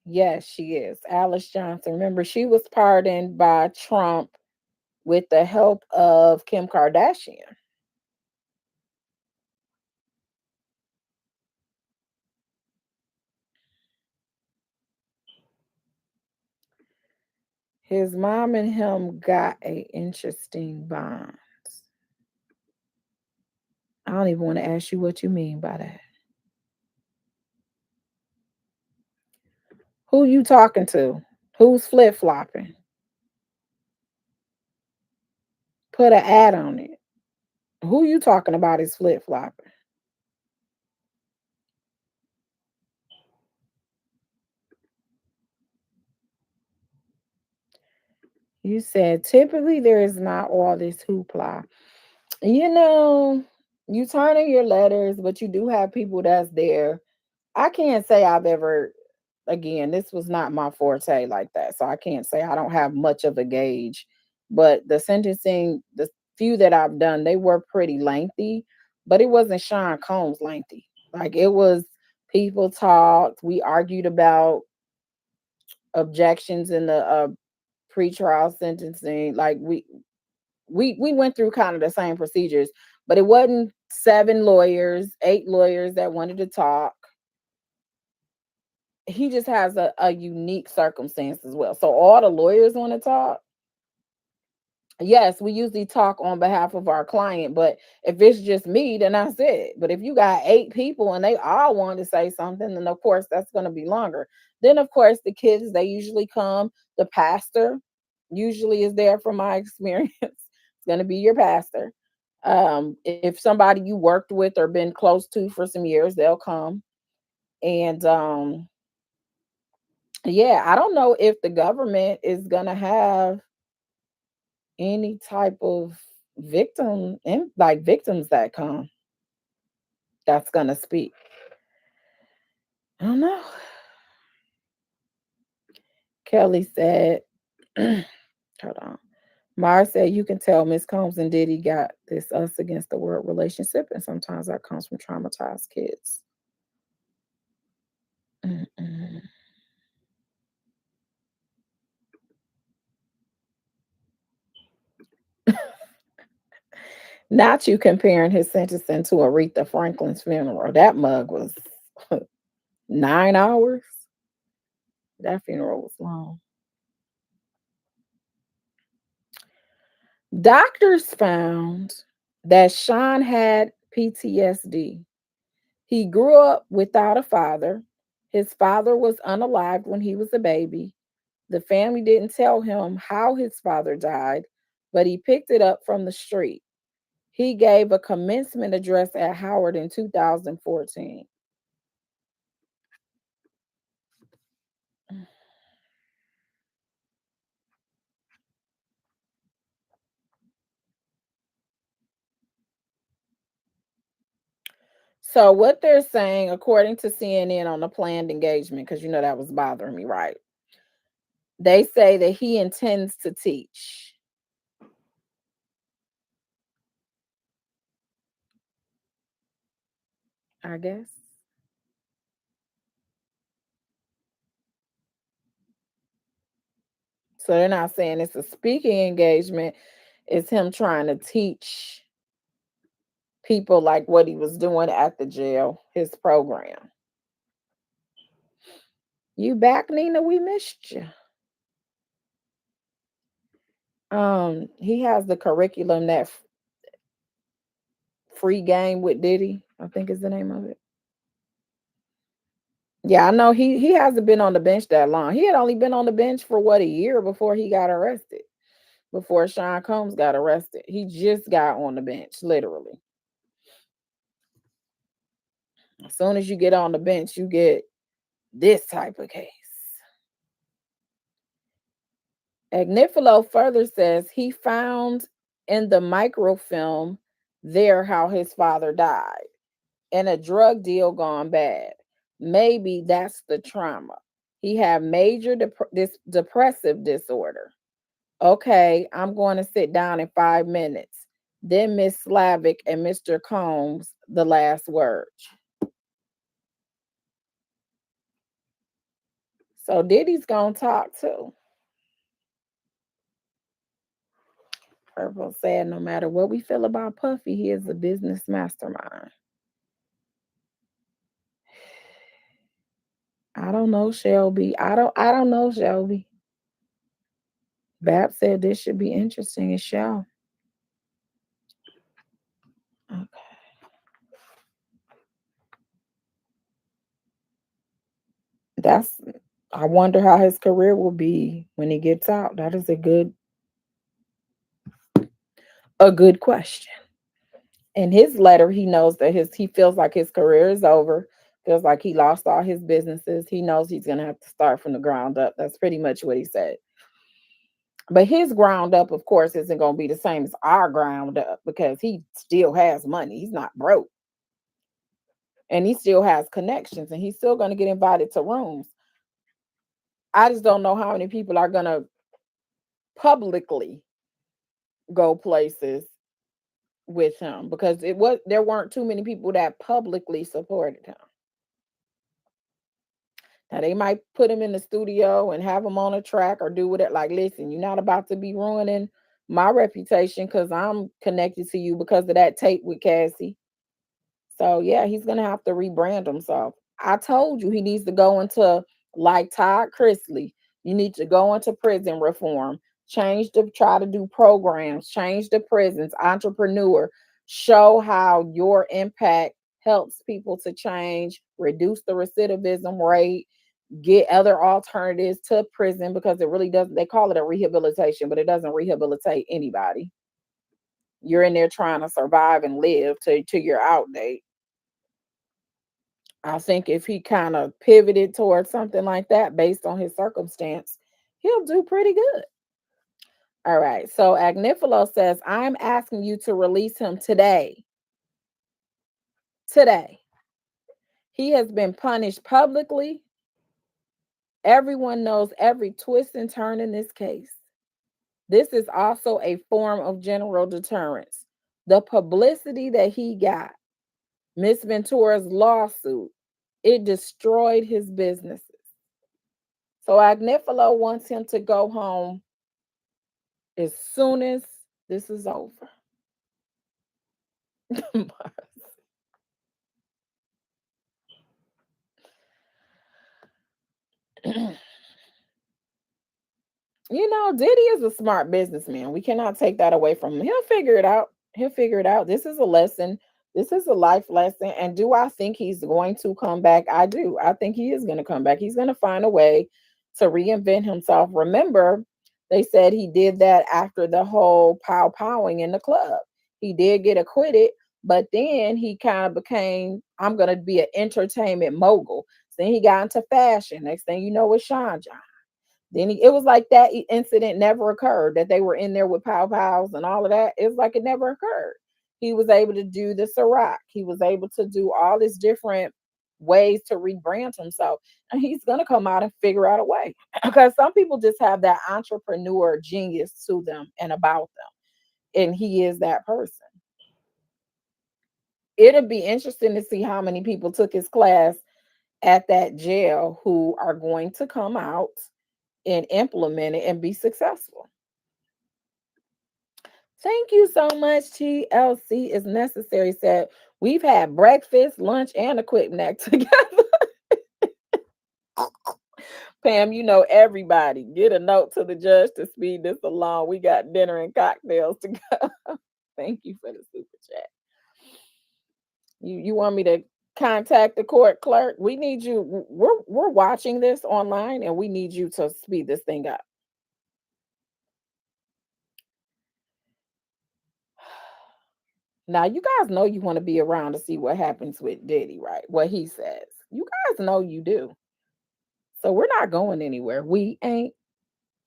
Yes, she is. Alice Johnson. Remember, she was pardoned by Trump with the help of Kim Kardashian. His mom and him got a interesting bond. I don't even want to ask you what you mean by that. Who you talking to? Who's flip flopping? Put an ad on it. Who you talking about is flip flopping? You said typically there is not all this hoopla. You know, you turn in your letters, but you do have people that's there. I can't say I've ever again, this was not my forte like that. So I can't say I don't have much of a gauge. But the sentencing, the few that I've done, they were pretty lengthy, but it wasn't Sean Combs lengthy. Like it was people talked, we argued about objections in the pretrial sentencing. Like we went through kind of the same procedures, but it wasn't seven lawyers, eight lawyers that wanted to talk. He just has a unique circumstance as well. So all the lawyers want to talk. Yes, we usually talk on behalf of our client, but if it's just me, then that's it. But if you got eight people and they all want to say something, then of course that's going to be longer. Then of course the kids, they usually come. The pastor usually is there from my experience. It's going to be your pastor. If somebody you worked with or been close to for some years, they'll come. And yeah, I don't know if the government is going to have any type of victim and like victims that come that's gonna speak. I don't know. Kelly said, hold on. Mars said you can tell Miss Combs and Diddy got this us against the world relationship, and sometimes that comes from traumatized kids. Mm-mm. Not you comparing his sentencing to Aretha Franklin's funeral. That mug was 9 hours. That funeral was long. Doctors found that Sean had PTSD. He grew up without a father. His father was unalived when he was a baby. The family didn't tell him how his father died, but he picked it up from the street. He gave a commencement address at Howard in 2014. So, what they're saying, according to CNN on the planned engagement, because you know that was bothering me, right? They say that he intends to teach, I guess. So, they're not saying it's a speaking engagement, it's him trying to teach people like what he was doing at the jail, his program. You back, Nina? We missed you. He has the curriculum that free game with Diddy, I think is the name of it. Yeah, I know he hasn't been on the bench that long. He had only been on the bench for what, a year before he got arrested. Before Sean Combs got arrested, he just got on the bench, literally. As soon as you get on the bench, you get this type of case. Agnifilo further says he found in the microfilm there how his father died and a drug deal gone bad. Maybe that's the trauma. He had major this depressive disorder. Okay, I'm going to sit down in 5 minutes. Then Miss Slavic and Mr. Combs, the last word. So Diddy's gonna talk too. Purple said, no matter what we feel about Puffy, he is a business mastermind. I don't know, Shelby. I don't know, Shelby. Bab said this should be interesting. It shall. Okay. That's I wonder how his career will be when he gets out. That is a good question. In his letter, he knows that he feels like his career is over, feels like he lost all his businesses. He knows he's gonna have to start from the ground up. That's pretty much what he said. But his ground up, of course, isn't gonna be the same as our ground up because he still has money. He's not broke. And he still has connections and he's still gonna get invited to rooms. I just don't know how many people are gonna publicly go places with him because it was there weren't too many people that publicly supported him. Now they might put him in the studio and have him on a track or do whatever. Like, listen, you're not about to be ruining my reputation because I'm connected to you because of that tape with Cassie. So yeah, he's gonna have to rebrand himself. I told you he needs to go into like Todd Chrisley. You need to go into prison reform, change the try to do programs, change the prisons, entrepreneur, show how your impact helps people to change, reduce the recidivism rate, get other alternatives to prison because it really doesn't they call it a rehabilitation, but it doesn't rehabilitate anybody. You're in there trying to survive and live to your out date. I think if he kind of pivoted towards something like that based on his circumstance, he'll do pretty good. All right. So Agnifilo says, I'm asking you to release him today. Today. He has been punished publicly. Everyone knows every twist and turn in this case. This is also a form of general deterrence. The publicity that he got, Miss Ventura's lawsuit, it destroyed his businesses. So Agnifilo wants him to go home as soon as this is over. Diddy is a smart businessman. We cannot take that away from him. He'll figure it out. He'll figure it out. This is a lesson. This is a life lesson. And do I think he's going to come back? I do. I think he is going to come back. He's going to find a way to reinvent himself. Remember, they said he did that after the whole powing in the club. He did get acquitted, but then he kind of became, I'm going to be an entertainment mogul. Then he got into fashion. Next thing you know, was Sean John. It was like that incident never occurred, that they were in there with pows and all of that. It's like it never occurred. He was able to do the Ciroc. He was able to do all these different ways to rebrand himself. And he's going to come out and figure out a way. Because some people just have that entrepreneur genius to them and about them. And he is that person. It'll be interesting to see how many people took his class at that jail who are going to come out and implement it and be successful. Thank you so much. TLC is necessary. Said we've had breakfast, lunch, and a quick snack together. Pam, you know everybody. Get a note to the judge to speed this along. We got dinner and cocktails to go. Thank you for the super chat. You want me to contact the court clerk? We need you. We're watching this online, and we need you to speed this thing up. Now, you guys know you want to be around to see what happens with Diddy, right? What he says. You guys know you do. So we're not going anywhere. We ain't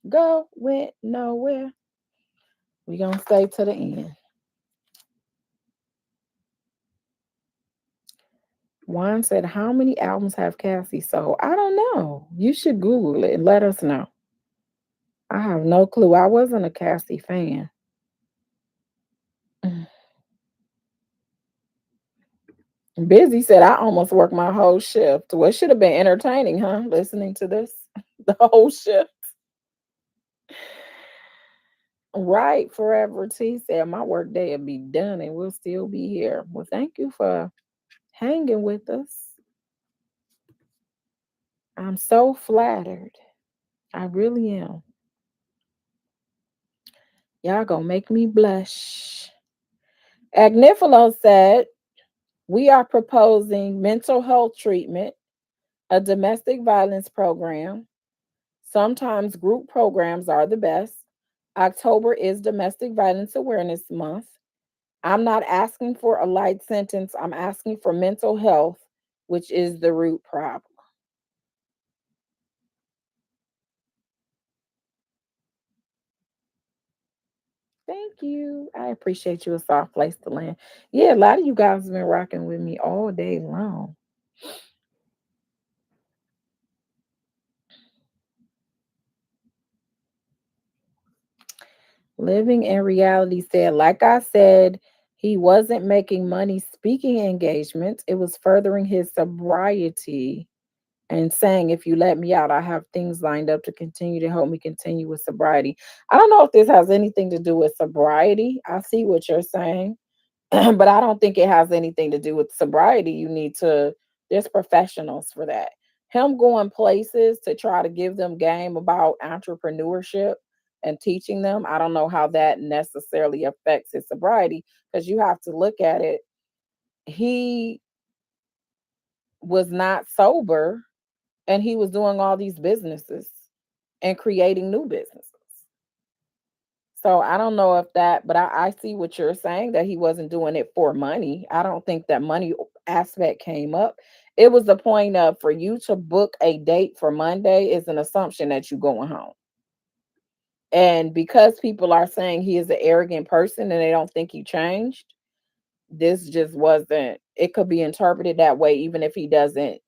going nowhere. We gonna stay to the end. Juan said, how many albums have Cassie sold? I don't know. You should Google it and let us know. I have no clue. I wasn't a Cassie fan. Busy said, I almost worked my whole shift. Well, it should have been entertaining, huh? Listening to this the whole shift. Right, Forever T said, my work day will be done and we'll still be here. Well, thank you for hanging with us. I'm so flattered. I really am. Y'all gonna make me blush. Agnifilo said, we are proposing mental health treatment, a domestic violence program. Sometimes group programs are the best. October is Domestic Violence Awareness Month. I'm not asking for a light sentence. I'm asking for mental health, which is the root problem. Thank you. I appreciate you. A soft place to land. Yeah, a lot of you guys have been rocking with me all day long. Living in reality said, like I said, he wasn't making money speaking engagements. It was furthering his sobriety and saying, if you let me out, I have things lined up to continue to help me continue with sobriety. I don't know if this has anything to do with sobriety. I see what you're saying, but I don't think it has anything to do with sobriety. You need to, there's professionals for that. Him going places to try to give them game about entrepreneurship and teaching them, I don't know how that necessarily affects his sobriety, because you have to look at it. He was not sober and he was doing all these businesses and creating new businesses. So I don't know if that, but I see what you're saying, that he wasn't doing it for money. I don't think that money aspect came up. It was the point of, for you to book a date for Monday is an assumption that you're going home. And because people are saying he is an arrogant person and they don't think he changed, this just wasn't, it could be interpreted that way even if he doesn't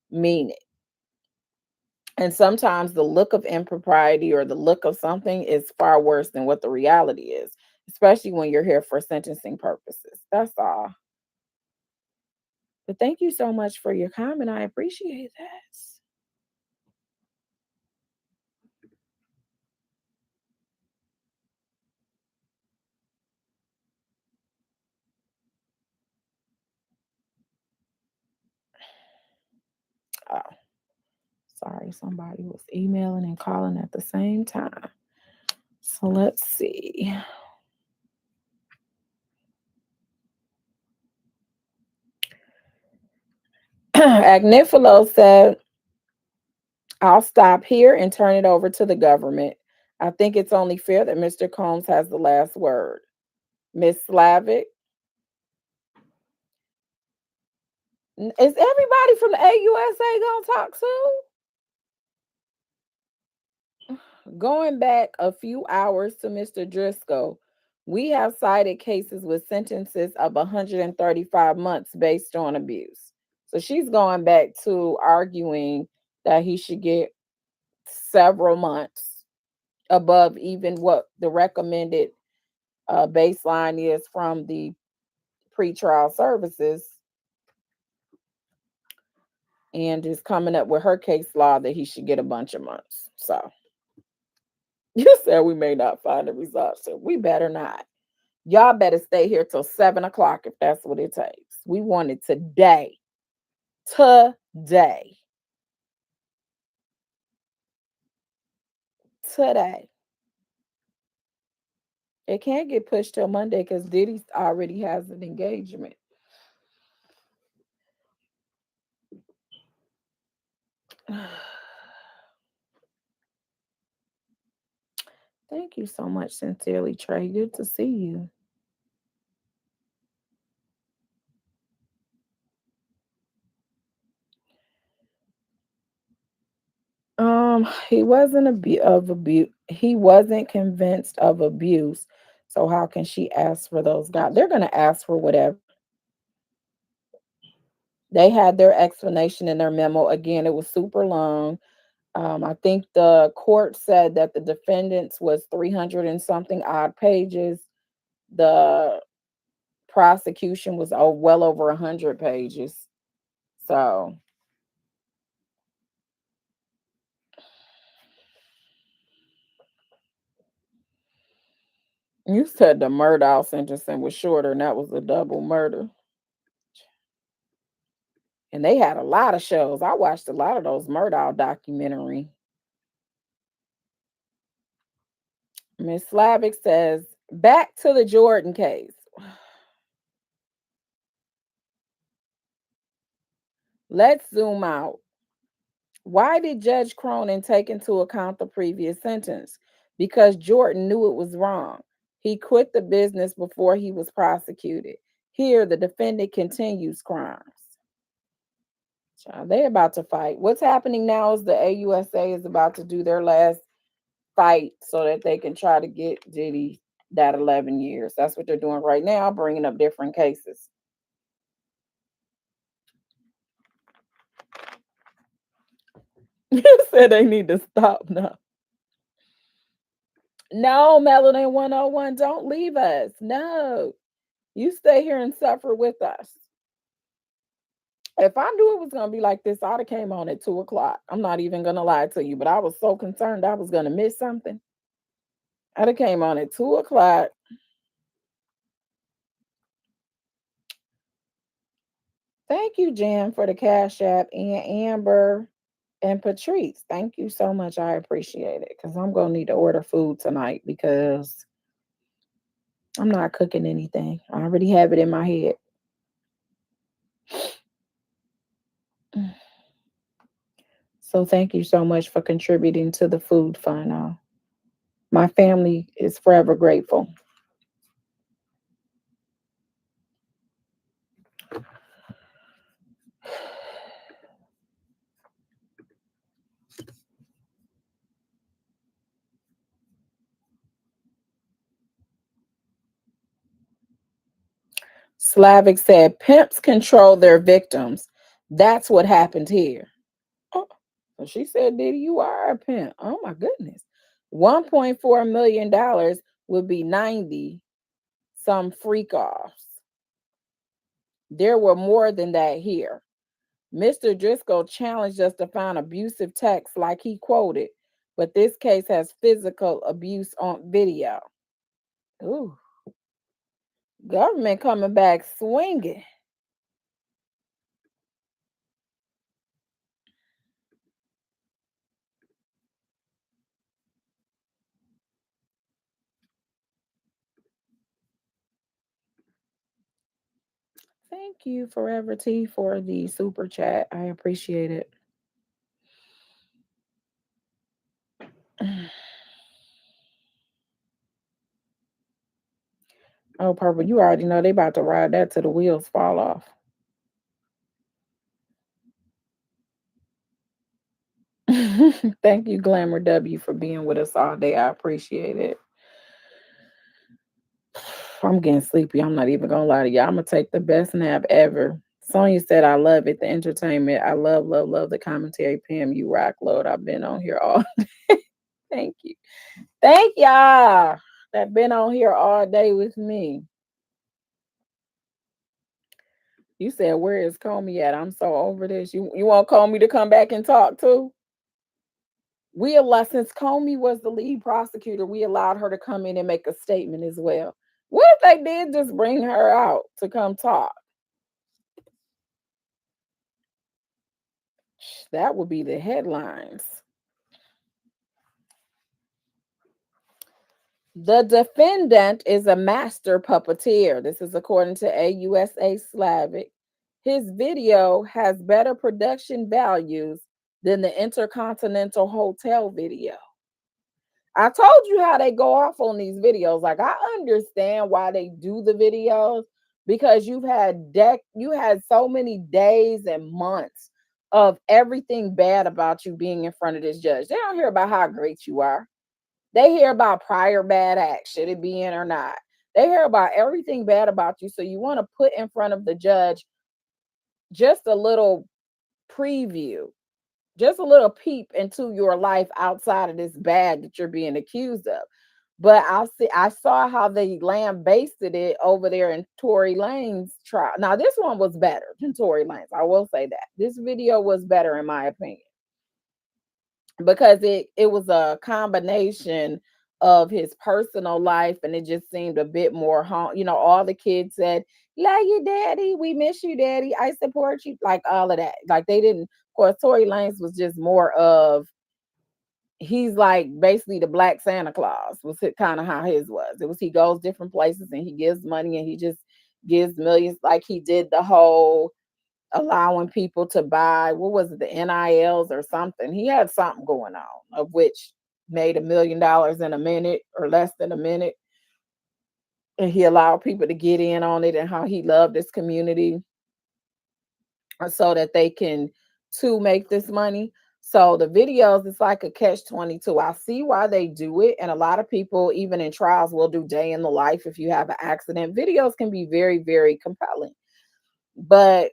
mean it. And sometimes the look of impropriety or the look of something is far worse than what the reality is, especially when you're here for sentencing purposes. That's all. But thank you so much for your comment. I appreciate that. Oh, sorry. Somebody was emailing and calling at the same time. So let's see. Agnifilo said, I'll stop here and turn it over to the government. I think it's only fair that Mr. Combs has the last word. Miss Slavic, is everybody from the AUSA gonna talk soon? Going back a few hours to Mr. Driscoll, we have cited cases with sentences of 135 months based on abuse. So she's going back to arguing that he should get several months above even what the recommended baseline is from the pretrial services, and is coming up with her case law that he should get a bunch of months. So you said we may not find the results. So we better not. Y'all better stay here till 7 o'clock if that's what it takes. We want it today. Today. Today. It can't get pushed till Monday because Diddy already has an engagement. Thank you so much, sincerely, Trey. Good to see you. He wasn't of abuse. He wasn't convinced of abuse. So how can she ask for those guys? They're gonna ask for whatever. They had their explanation in their memo. Again, it was super long. I think the court said that the defendants was 300 and something odd pages. The prosecution was well over 100 pages. So you said the murder sentencing was shorter, and that was a double murder. And they had a lot of shows. I watched a lot of those Murdoch documentary. Miss Slavic says, back to the Jordan case. Let's zoom out. Why did Judge Cronin take into account the previous sentence? Because Jordan knew it was wrong. He quit the business before he was prosecuted. Here, the defendant continues crimes. Child, they about to fight. What's happening now is the AUSA is about to do their last fight so that they can try to get Diddy that 11 years. That's what they're doing right now, bringing up different cases. You said they need to stop now. No, Melanin 101, don't leave us. No. You stay here and suffer with us. If I knew it was gonna be like this, I'd have came on at 2 o'clock. I'm not even gonna lie to you, but I was so concerned I was gonna miss something. I'd have came on at 2 o'clock. Thank you, Jan, for the Cash App, and Amber and Patrice. Thank you so much. I appreciate it. Because I'm gonna need to order food tonight because I'm not cooking anything. I already have it in my head. So thank you so much for contributing to the food fund. My family is forever grateful. Slavic said, pimps control their victims. That's what happened here. Oh, so she said, Diddy, you are a pimp. Oh my goodness. $1.4 million would be 90 some freak offs. There were more than that here. Mr. Driscoll challenged us to find abusive text like he quoted, but this case has physical abuse on video. Ooh, government coming back swinging. Thank you, Forever T, for the super chat. I appreciate it. Oh, Purple, you already know they about to ride that till the wheels fall off. Thank you, Glamour W, for being with us all day. I appreciate it. I'm getting sleepy. I'm not even gonna lie to you. I'm gonna take the best nap ever. Sonya said, I love it. The entertainment. I love, love, love the commentary. Pam, you rock load. I've been on here all Thank you. Thank y'all that been on here all day with me. You said, where is Comey at? I'm so over this. You want Comey to come back and talk too? Since Comey was the lead prosecutor, we allowed her to come in and make a statement as well. What if they did just bring her out to come talk? That would be the headlines. The defendant is a master puppeteer. This is according to AUSA Slavic. His video has better production values than the Intercontinental Hotel video. I told you how they go off on these videos. Like, I understand why they do the videos because you had so many days and months of everything bad about you being in front of this judge. They don't hear about how great you are. They hear about prior bad acts, should it be in or not. They hear about everything bad about you. So you want to put in front of the judge just a little preview, just a little peep into your life outside of this bad that you're being accused of. But I saw how they lambasted it over there in Tory Lane's trial. Now, this one was better than Tory Lane's. I will say that. This video was better in my opinion. Because it was a combination of his personal life, and it just seemed a bit more all the kids said, love you, daddy, we miss you, daddy, I support you, like all of that. Like, they didn't, of course, Tory Lanez was just more of, he's like basically the black Santa Claus, was kind of how his was. It was, he goes different places and he gives money and he just gives millions, like he did the whole allowing people to buy, what was it, the NILs or something. He had something going on, of which made $1 million in a minute or less than a minute. And he allowed people to get in on it, and how he loved this community so that they can too make this money. So the videos, it's like a catch 22. I see why they do it. And a lot of people, even in trials, will do day in the life if you have an accident. Videos can be very, very compelling. But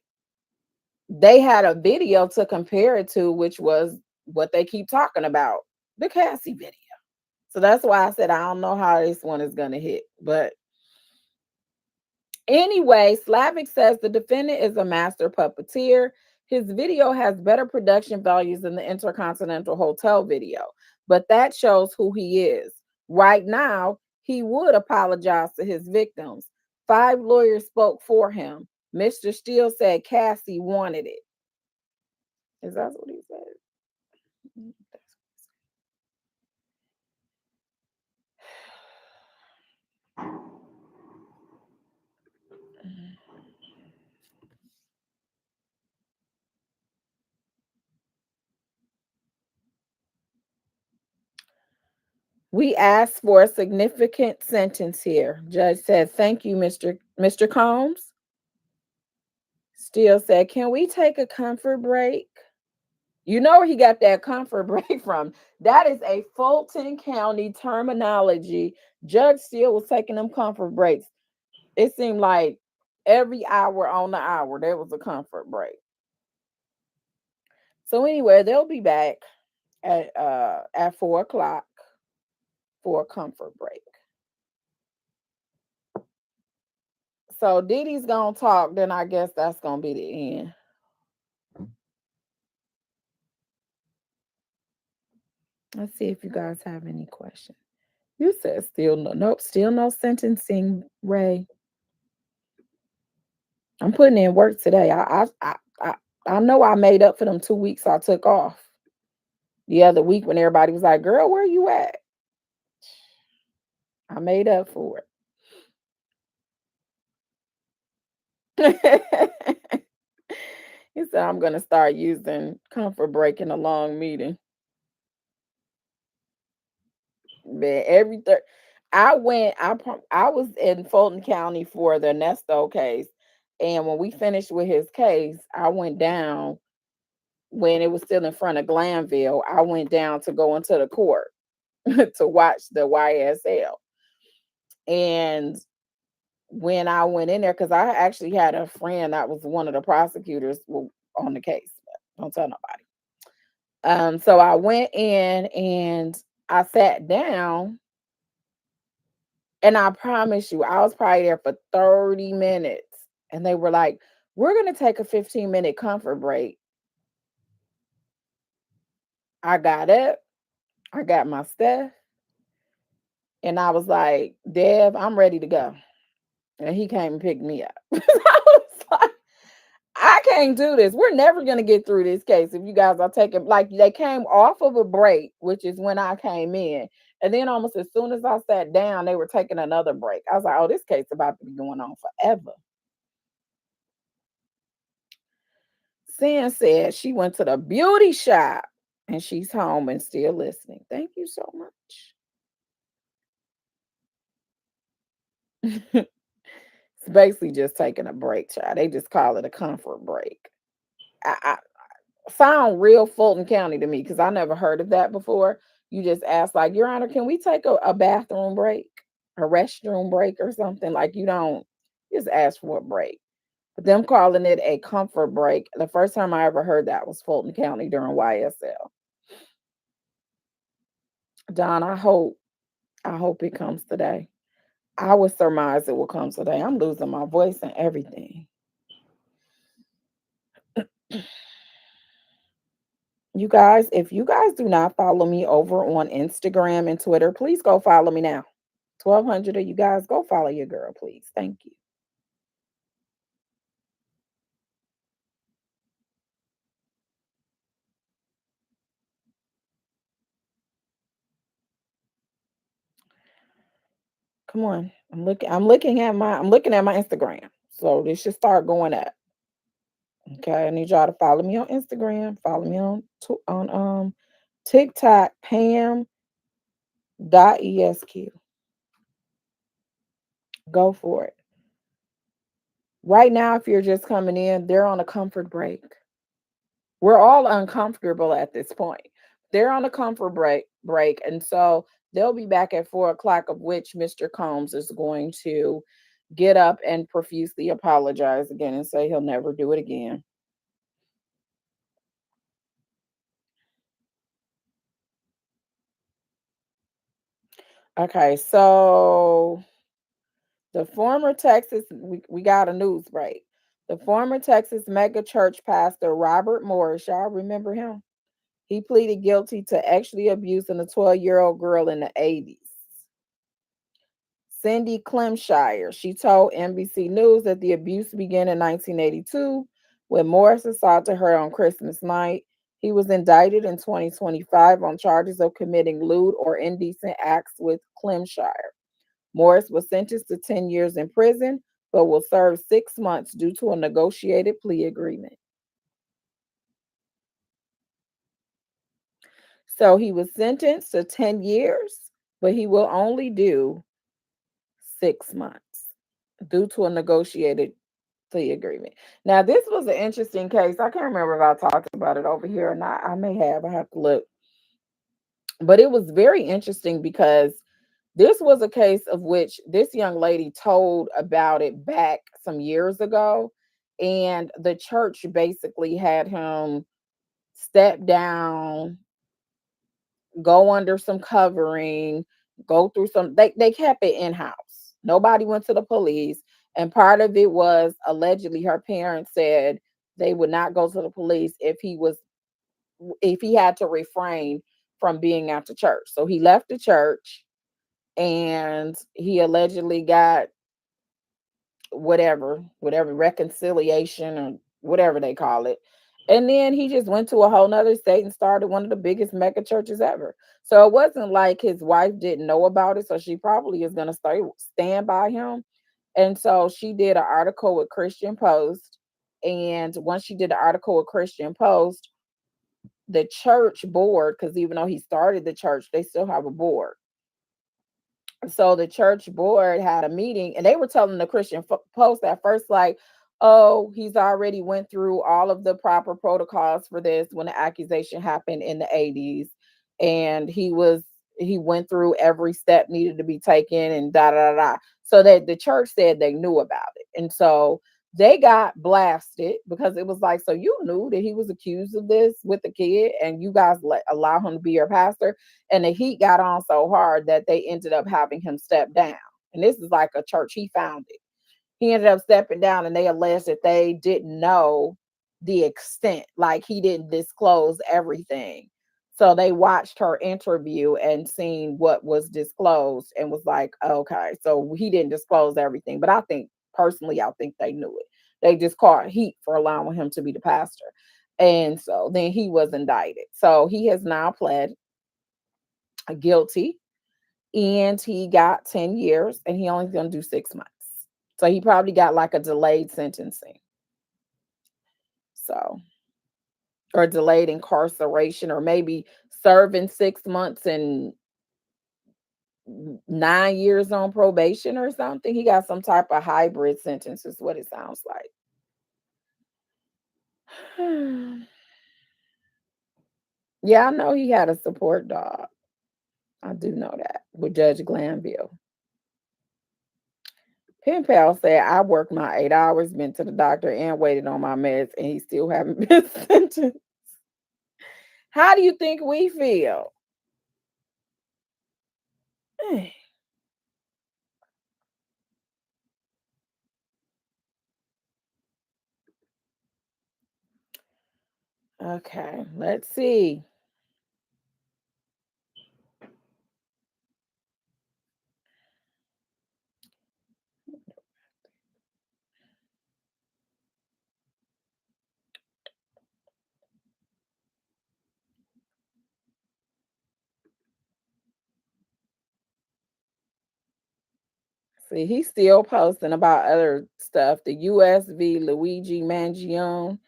they had a video to compare it to, which was what they keep talking about, the Cassie video. So that's why I said I don't know how this one is gonna hit. But anyway, Slavic says the defendant is a master puppeteer. His video has better production values than the Intercontinental Hotel video, but that shows who he is. Right now, he would apologize to his victims. 5 lawyers spoke for him. Mr. Steele said Cassie wanted it. Is that what he said? Mm, We asked for a significant sentence here. Judge said, "Thank you, Mr. Combs." Steele said, "Can we take a comfort break?" You know where he got that comfort break from. That is a Fulton County terminology. Judge Steele was taking them comfort breaks. It seemed like every hour on the hour there was a comfort break. So anyway, they'll be back at 4 o'clock for a comfort break. So Diddy's gonna talk, then I guess that's gonna be the end. Let's see if you guys have any questions. You said still no, nope, still no sentencing, Ray. I'm putting in work today. I know I made up for them 2 weeks I took off the other week when everybody was like, "Girl, where you at?" I made up for it. He said I'm gonna start using comfort break in a long meeting. Man, I was in Fulton County for the Nesto case, and when we finished with his case, I went down when it was still in front of Glanville. I went down to go into the court to watch the YSL. And when I went in there, because I actually had a friend that was one of the prosecutors on the case. Don't tell nobody. So I went in and I sat down, and I promise you, I was probably there for 30 minutes. And they were like, "We're gonna take a 15-minute comfort break." I got up, I got my stuff, and I was like, "Dev, I'm ready to go." And he came and picked me up. I was like, I can't do this. We're never gonna get through this case if you guys are taking, like, they came off of a break, which is when I came in. And then almost as soon as I sat down, they were taking another break. I was like, "Oh, this case about to be going on forever." Sin said she went to the beauty shop and she's home and still listening. Thank you so much. It's basically just taking a break, child. They just call it a comfort break. I sound real Fulton County to me because I never heard of that before. You just ask, like, "Your Honor, can we take a bathroom break, a restroom break, or something?" Like, you don't just ask for a break. But them calling it a comfort break, the first time I ever heard that was Fulton County during YSL. Don, I hope it comes today. I would surmise it will come today. I'm losing my voice and everything. You guys, if you guys do not follow me over on Instagram and Twitter, please go follow me now. 1,200 of you guys, go follow your girl, please. Thank you. Come on. I'm looking at my Instagram. So this should start going up. Okay. I need y'all to follow me on Instagram. Follow me on TikTok, Pam.esq. Go for it. Right now, if you're just coming in, they're on a comfort break. We're all uncomfortable at this point. They're on a comfort break, and so they'll be back at 4 o'clock, of which Mr. Combs is going to get up and profusely apologize again and say he'll never do it again. Okay, so the former Texas, we got a news break. The former Texas mega church pastor Robert Morris, y'all remember him? He pleaded guilty to actually abusing a 12-year-old girl in the 80s. Cindy Clemshire, she told NBC News that the abuse began in 1982 when Morris assaulted her on Christmas night. He was indicted in 2025 on charges of committing lewd or indecent acts with Clemshire. Morris was sentenced to 10 years in prison, but will serve 6 months due to a negotiated plea agreement. So he was sentenced to 10 years, but he will only do 6 months due to a negotiated plea agreement. Now, this was an interesting case. I can't remember if I talked about it over here or not. I may have. I have to look. But it was very interesting because this was a case of which this young lady told about it back some years ago. And the church basically had him step down, go under some covering, go through some, they kept it in-house. Nobody went to the police. And part of it was allegedly her parents said they would not go to the police if he had to refrain from being at the church. So he left the church and he allegedly got whatever reconciliation or whatever they call it. And then he just went to a whole nother state and started one of the biggest mega churches ever. So it wasn't like his wife didn't know about it. So she probably is going to stand by him. And so she did an article with Christian Post. And once she did the article with Christian Post, the church board, because even though he started the church, they still have a board. So the church board had a meeting and they were telling the Christian Post at first, like, oh, he's already went through all of the proper protocols for this when the accusation happened in the 80s. And he went through every step needed to be taken and da da da da. So that the church said they knew about it. And so they got blasted because it was like, so you knew that he was accused of this with the kid and you guys allow him to be your pastor. And the heat got on so hard that they ended up having him step down. And this is like a church he founded. He ended up stepping down, and they alleged that they didn't know the extent, like he didn't disclose everything. So they watched her interview and seen what was disclosed and was like, okay, so he didn't disclose everything. But I think personally, I think they knew it. They just caught heat for allowing him to be the pastor. And so then he was indicted. So he has now pled guilty and he got 10 years and he only going to do 6 months. So he probably got like a delayed sentencing. So, or delayed incarceration, or maybe serving 6 months and 9 years on probation or something. He got some type of hybrid sentence, is what it sounds like. Yeah, I know he had a support dog. I do know that with Judge Glanville. Pen Pal said, I worked my 8 hours, been to the doctor, and waited on my meds, and he still haven't been sentenced. How do you think we feel? Okay, let's see. See, he's still posting about other stuff. The US v. Luigi Mangione.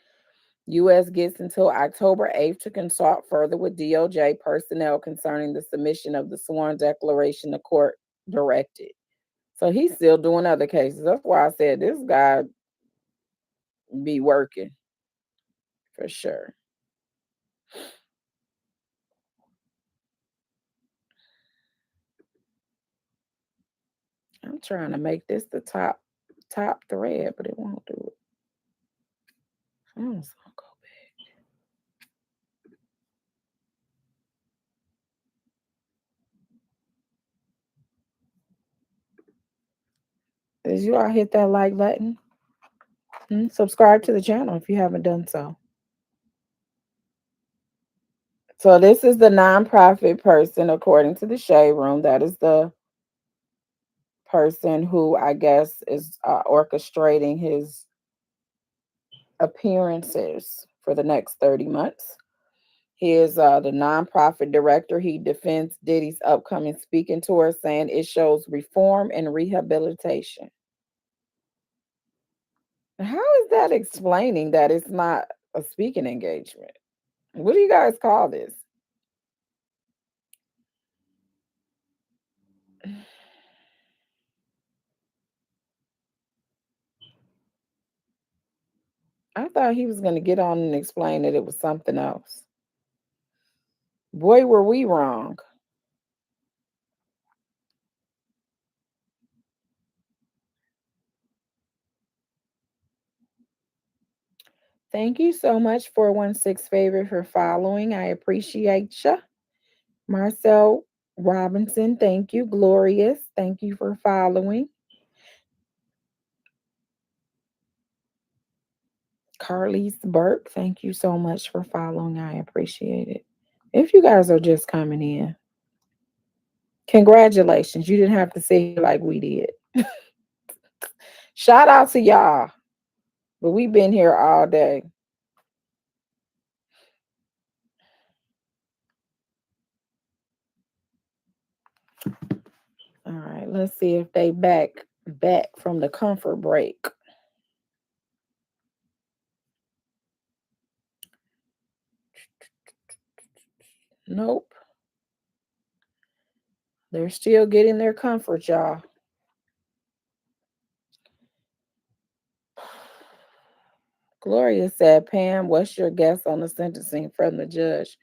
US gets until October 8th to consult further with DOJ personnel concerning the submission of the sworn declaration the court directed. So he's still doing other cases. That's why I said this guy be working for sure. I'm trying to make this the top thread, but it won't do it. I'm just gonna go back. Did you all hit that like button? Subscribe to the channel if you haven't done so. So this is the nonprofit person, according to the Shade Room. That is the person who I guess is orchestrating his appearances for the next 30 months. He is the nonprofit director. He defends Diddy's upcoming speaking tour, saying it shows reform and rehabilitation. How is that explaining that it's not a speaking engagement? What do you guys call this? I thought he was going to get on and explain that it was something else. Boy, were we wrong. Thank you so much, 416 favorite, for following. I appreciate you. Marcel Robinson, thank you. Glorious, thank you for following. Carlise Burke, thank you so much for following. I appreciate it. If you guys are just coming in, congratulations. You didn't have to sit here like we did. Shout out to y'all. But we've been here all day. All right, let's see if they back from the comfort break. Nope. They're still getting their comfort, y'all. Gloria said, Pam, what's your guess on the sentencing from the judge?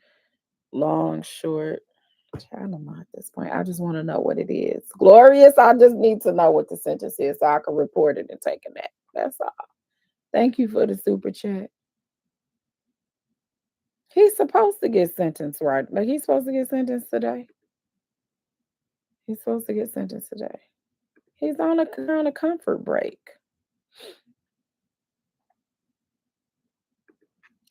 Long, short. I don't know at this point. I just want to know what it is. Glorious, I just need to know what the sentence is so I can report it and take it back. That's all. Thank you for the super chat. He's supposed to get sentenced, right? Like he's supposed to get sentenced today. He's supposed to get sentenced today. He's on a comfort break.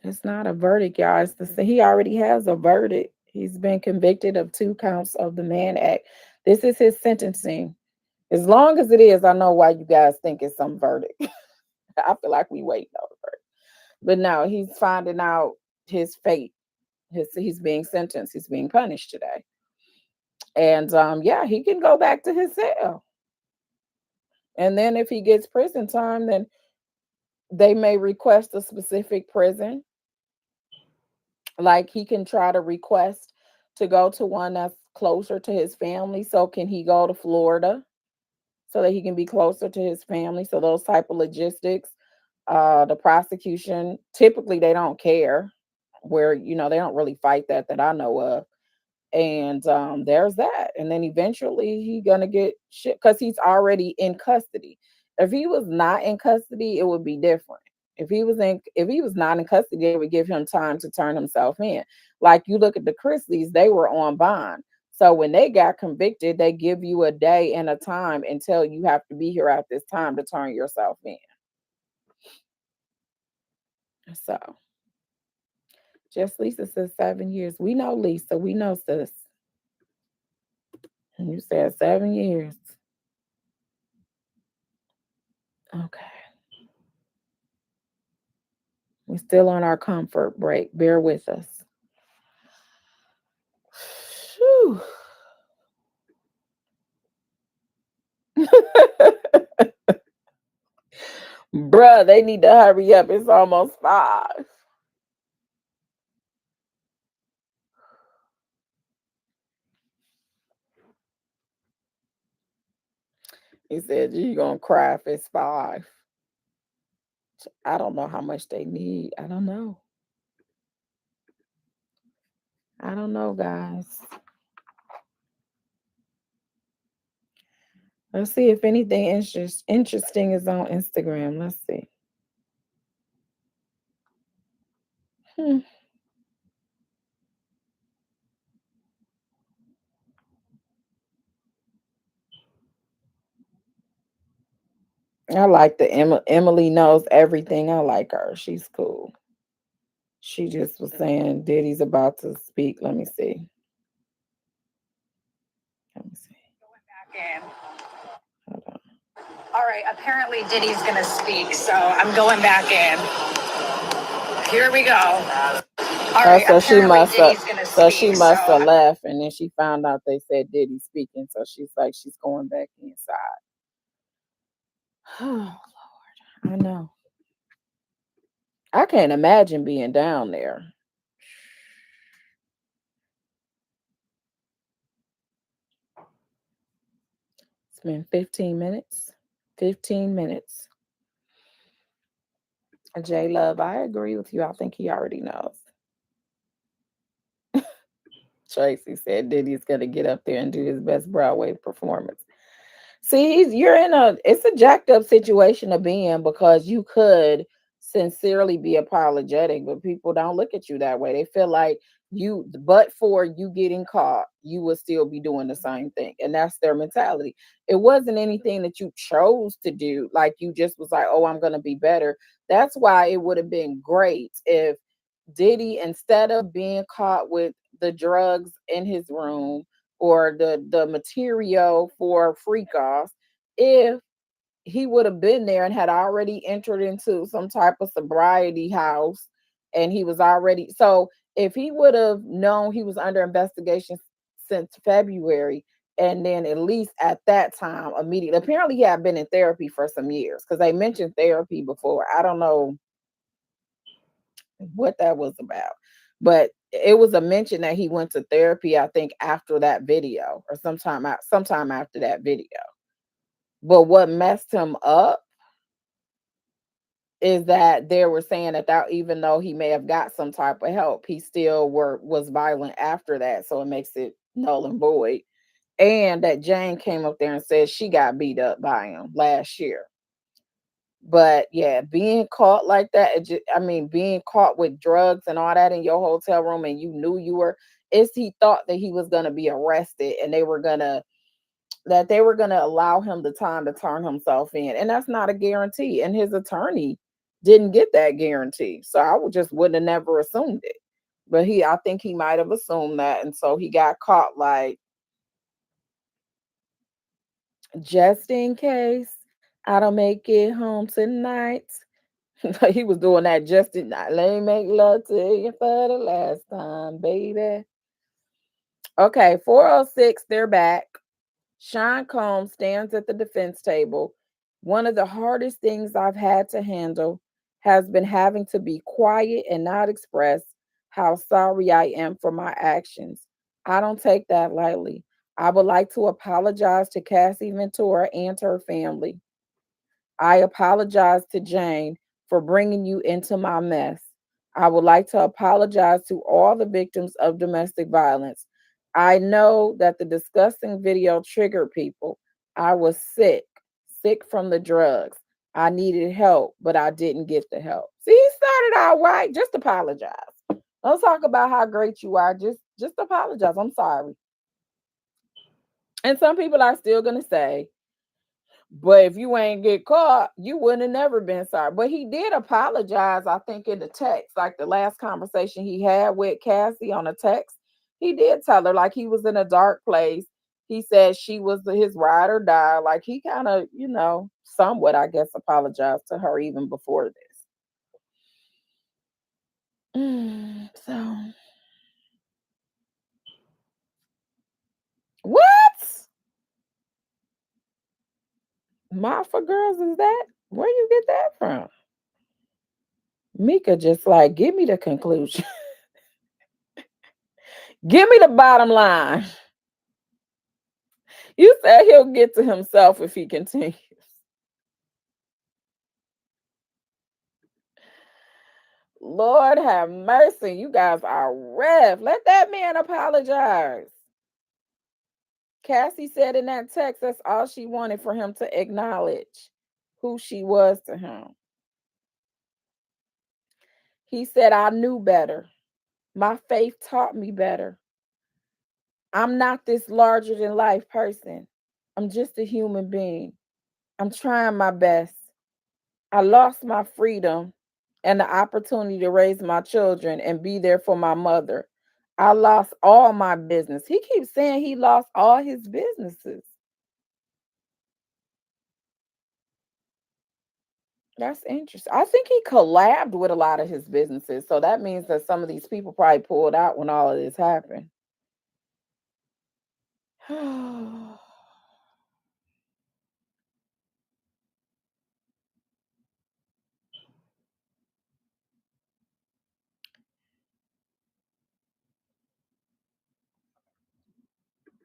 It's not a verdict, y'all. He already has a verdict. He's been convicted of 2 counts of the Mann Act. This is his sentencing. As long as it is, I know why you guys think it's some verdict. I feel like we wait on the verdict. But no, he's finding out his fate. He's being sentenced. He's being punished today. And yeah, he can go back to his cell. And then if he gets prison time, then they may request a specific prison. Like he can try to request to go to one that's closer to his family. So can he go to Florida so that he can be closer to his family? So those type of logistics. The prosecution typically they don't care where they don't really fight that I know of. And there's that. And then eventually he gonna get shit because he's already in custody. If he was not in custody, it would be different. If he was not in custody, it would give him time to turn himself in. Like you look at the Chrisleys, they were on bond. So when they got convicted, they give you a day and a time until you have to be here at this time to turn yourself in. So just Lisa says 7 years. We know Lisa. We know sis. And you said 7 years. Okay. We're still on our comfort break. Bear with us. Whew. Bruh, they need to hurry up. It's almost 5. He said, you're going to cry if it's 5. I don't know how much they need. I don't know. I don't know, guys. Let's see if anything interesting is on Instagram. Let's see. Hmm. I like the Emily knows everything. I like her. She's cool. She just was saying Diddy's about to speak. Let me see. Let me see. Game. Hold on. All right, apparently Diddy's gonna speak, so I'm going back in. Here we go. All Oh, right, apparently Diddy's gonna speak, so she must have left, and then she found out they said Diddy speaking, so she's like she's going back inside. Oh Lord, I know. I can't imagine being down there. It's been 15 minutes. 15 minutes. J Love, I agree with you. I think he already knows. Tracy said Diddy's gonna get up there and do his best Broadway performance. See, you're in a it's a jacked up situation to be in because you could sincerely be apologetic, but people don't look at you that way. They feel like but for you getting caught, you would still be doing the same thing. And that's their mentality. It wasn't anything that you chose to do, like you just was like, oh, I'm gonna be better. That's why it would have been great if Diddy, instead of being caught with the drugs in his room or the material for freak offs, if he would have been there and had already entered into some type of sobriety house and he was already so if he would have known he was under investigation since February and then at least at that time immediately apparently he had been in therapy for some years because they mentioned therapy before. I don't know what that was about. But it was a mention that he went to therapy, I think, after that video or sometime after that video. But what messed him up is that they were saying that even though he may have got some type of help, he still was violent after that. So it makes it null and void. And that Jane came up there and said she got beat up by him last year. But yeah, being caught like that, I mean, being caught with drugs and all that in your hotel room and you knew you were, he thought that he was going to be arrested and they were going to allow him the time to turn himself in. And that's not a guarantee. And his attorney didn't get that guarantee. So I would just wouldn't have never assumed it. But I think he might have assumed that. And so he got caught like, just in case I don't make it home tonight. He was doing that just in let me make love to you for the last time, baby. Okay, 406, they're back. Sean Combs stands at the defense table. One of the hardest things I've had to handle has been having to be quiet and not express how sorry I am for my actions. I don't take that lightly. I would like to apologize to Cassie Ventura and her family. I apologize to Jane for bringing you into my mess. I would like to apologize to all the victims of domestic violence. I know that the disgusting video triggered people. I was sick from the drugs. I needed help, but I didn't get the help. See, he started out right. Just apologize. Don't talk about how great you are. Just apologize. I'm sorry. And some people are still gonna say, but if you ain't get caught, you wouldn't have never been sorry. But he did apologize, I think, in the text, like the last conversation he had with Cassie on a text. He did tell her like he was in a dark place. He said she was his ride or die. Like he kind of, somewhat, I guess, apologized to her even before this. So what? Mafia girls is that? Where you get that from? Mika just like, give me the conclusion. Give me the bottom line. You said he'll get to himself if he continues. Lord have mercy. You guys are rough. Let that man apologize. Cassie said in that text that's all she wanted for him to acknowledge who she was to him. He said, I knew better. My faith taught me better. I'm not this larger than life person. I'm just a human being. I'm trying my best. I lost my freedom and the opportunity to raise my children and be there for my mother. I lost all my business. He keeps saying he lost all his businesses. That's interesting. I think he collabed with a lot of his businesses. So that means that some of these people probably pulled out when all of this happened.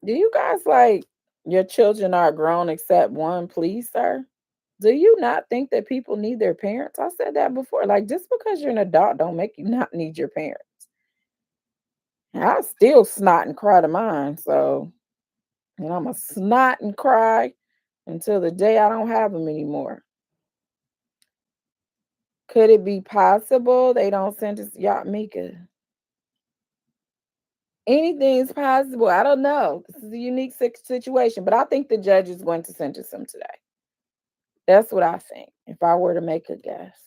Do you guys like your children are grown except one, please, sir? Do you not think that people need their parents? I said that before. Like, just because you're an adult don't make you not need your parents. I still snot and cry to mine. So, and I'm a snot and cry until the day I don't have them anymore. Could it be possible they don't sentence Yacht Mika? Anything's possible. I don't know. This is a unique situation, but I think the judge is going to sentence him today. That's what I think, if I were to make a guess.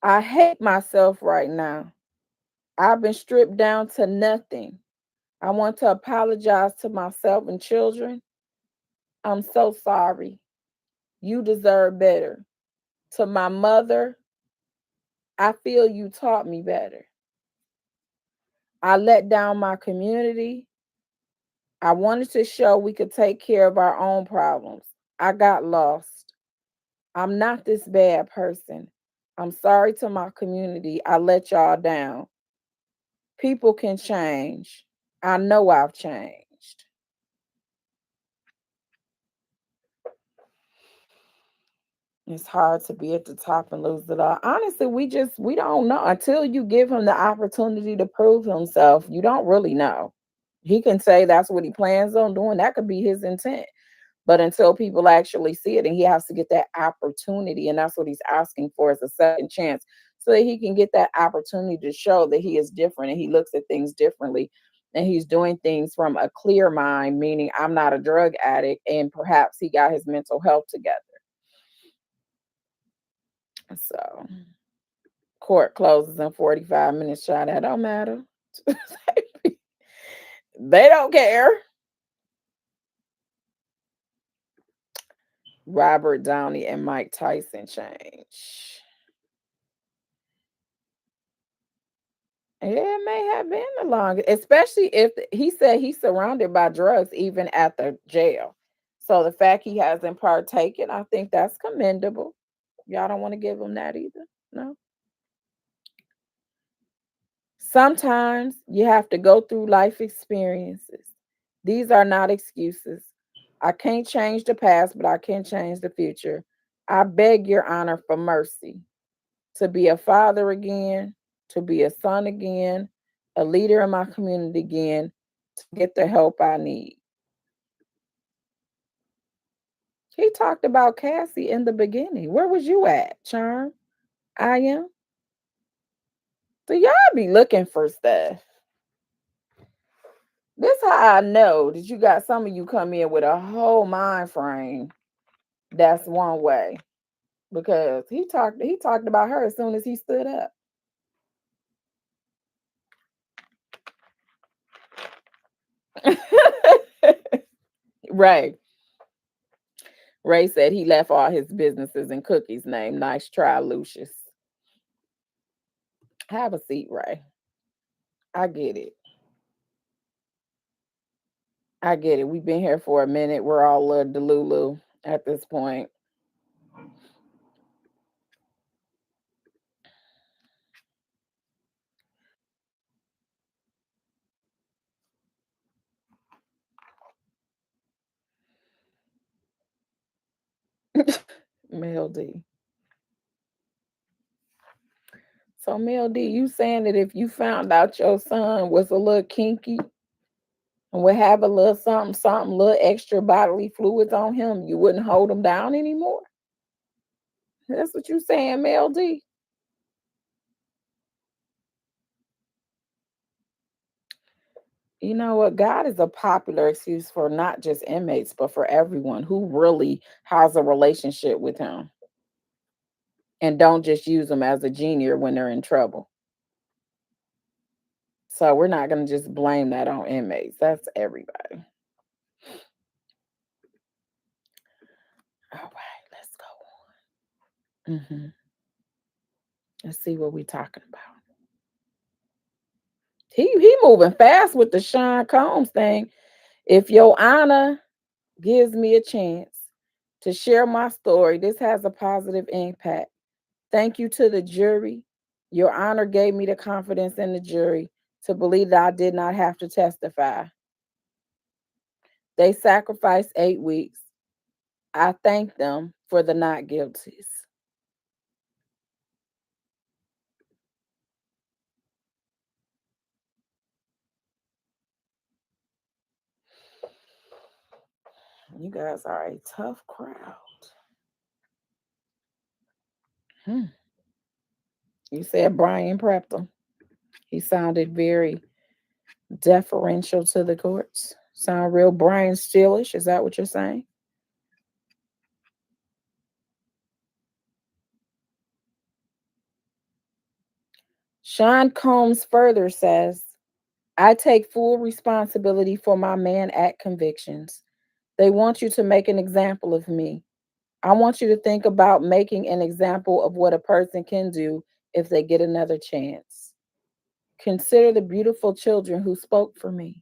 I hate myself right now. I've been stripped down to nothing. I want to apologize to myself and children. I'm so sorry. You deserve better. To my mother, I feel you taught me better. I let down my community. I wanted to show we could take care of our own problems. I got lost. I'm not this bad person. I'm sorry to my community. I let y'all down. People can change. I know I've changed. It's hard to be at the top and lose it all. Honestly, we don't know until you give him the opportunity to prove himself. You don't really know. He can say that's what he plans on doing. That could be his intent. But until people actually see it, and he has to get that opportunity, and that's what he's asking for is a second chance, so that he can get that opportunity to show that he is different and he looks at things differently, and he's doing things from a clear mind, meaning I'm not a drug addict, and perhaps he got his mental health together. So court closes in 45 minutes, child. That don't matter. They don't care. Robert Downey and Mike Tyson change. It may have been the longest, especially if he said he's surrounded by drugs even at the jail. So the fact he hasn't partaken, I think that's commendable. Y'all don't want to give him that either. No. Sometimes you have to go through life experiences. These are not excuses. I can't change the past, but I can change the future. I beg your honor for mercy to be a father again, to be a son again, a leader in my community again, to get the help I need. He talked about Cassie in the beginning. Where was you at, Charm? I am. So y'all be looking for stuff. This how I know that you got some of you come in with a whole mind frame that's one way. Because he talked about her as soon as he stood up. Right. Ray said he left all his businesses in Cookie's name. Nice try, Lucius. Have a seat, Ray. I get it. I get it. We've been here for a minute. We're all a delulu at this point. Mel D. So Mel D, you saying that if you found out your son was a little kinky and would have a little something, little extra bodily fluids on him, you wouldn't hold him down anymore? That's what you saying, Mel D? You know what? God is a popular excuse for not just inmates, but for everyone who really has a relationship with him and don't just use them as a genie or when they're in trouble. So we're not going to just blame that on inmates. That's everybody. All right, let's go on. Let's see what we're talking about. He moving fast with the Sean Combs thing. If your honor gives me a chance to share my story, this has a positive impact. Thank you to the jury. Your honor gave me the confidence in the jury to believe that I did not have to testify. They sacrificed 8 weeks. I thank them for the not guilties. You guys are a tough crowd. Hmm. You said Brian prepped him. He sounded very deferential to the courts. Sound real Brian Steelish. Is that what you're saying? Sean Combs further says, I take full responsibility for my man act convictions. They want you to make an example of me. I want you to think about making an example of what a person can do if they get another chance. Consider the beautiful children who spoke for me.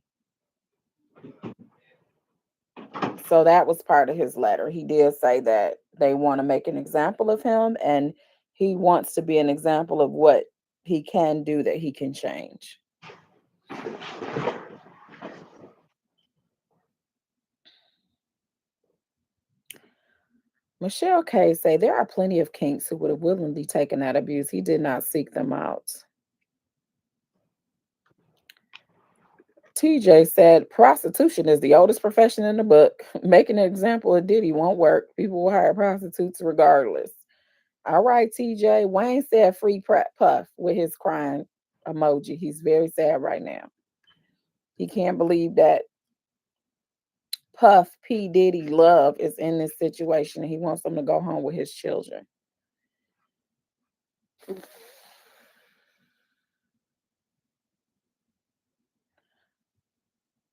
So that was part of his letter. He did say that they want to make an example of him and he wants to be an example of what he can do that he can change. Michelle K say there are plenty of kinks who would have willingly taken that abuse. He did not seek them out. TJ said prostitution is the oldest profession in the book. Making an example of Diddy won't work. People will hire prostitutes regardless. All right, TJ. Wayne said free Puff with his crying emoji. He's very sad right now. He can't believe that Puff P. Diddy Love is in this situation and he wants them to go home with his children.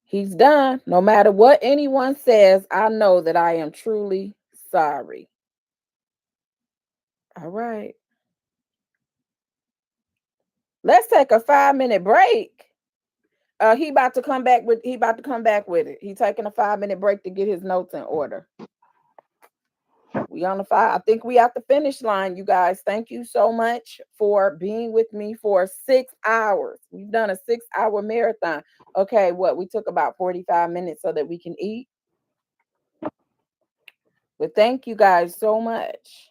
He's done. No matter what anyone says, I know that I am truly sorry. All right. Let's take a 5-minute break. He about to come back with it. He taking a 5-minute break to get his notes in order. We on the 5. I think we at the finish line, you guys. Thank you so much for being with me for 6 hours. We've done a 6-hour marathon. Okay, what? We took about 45 minutes so that we can eat. But thank you guys so much.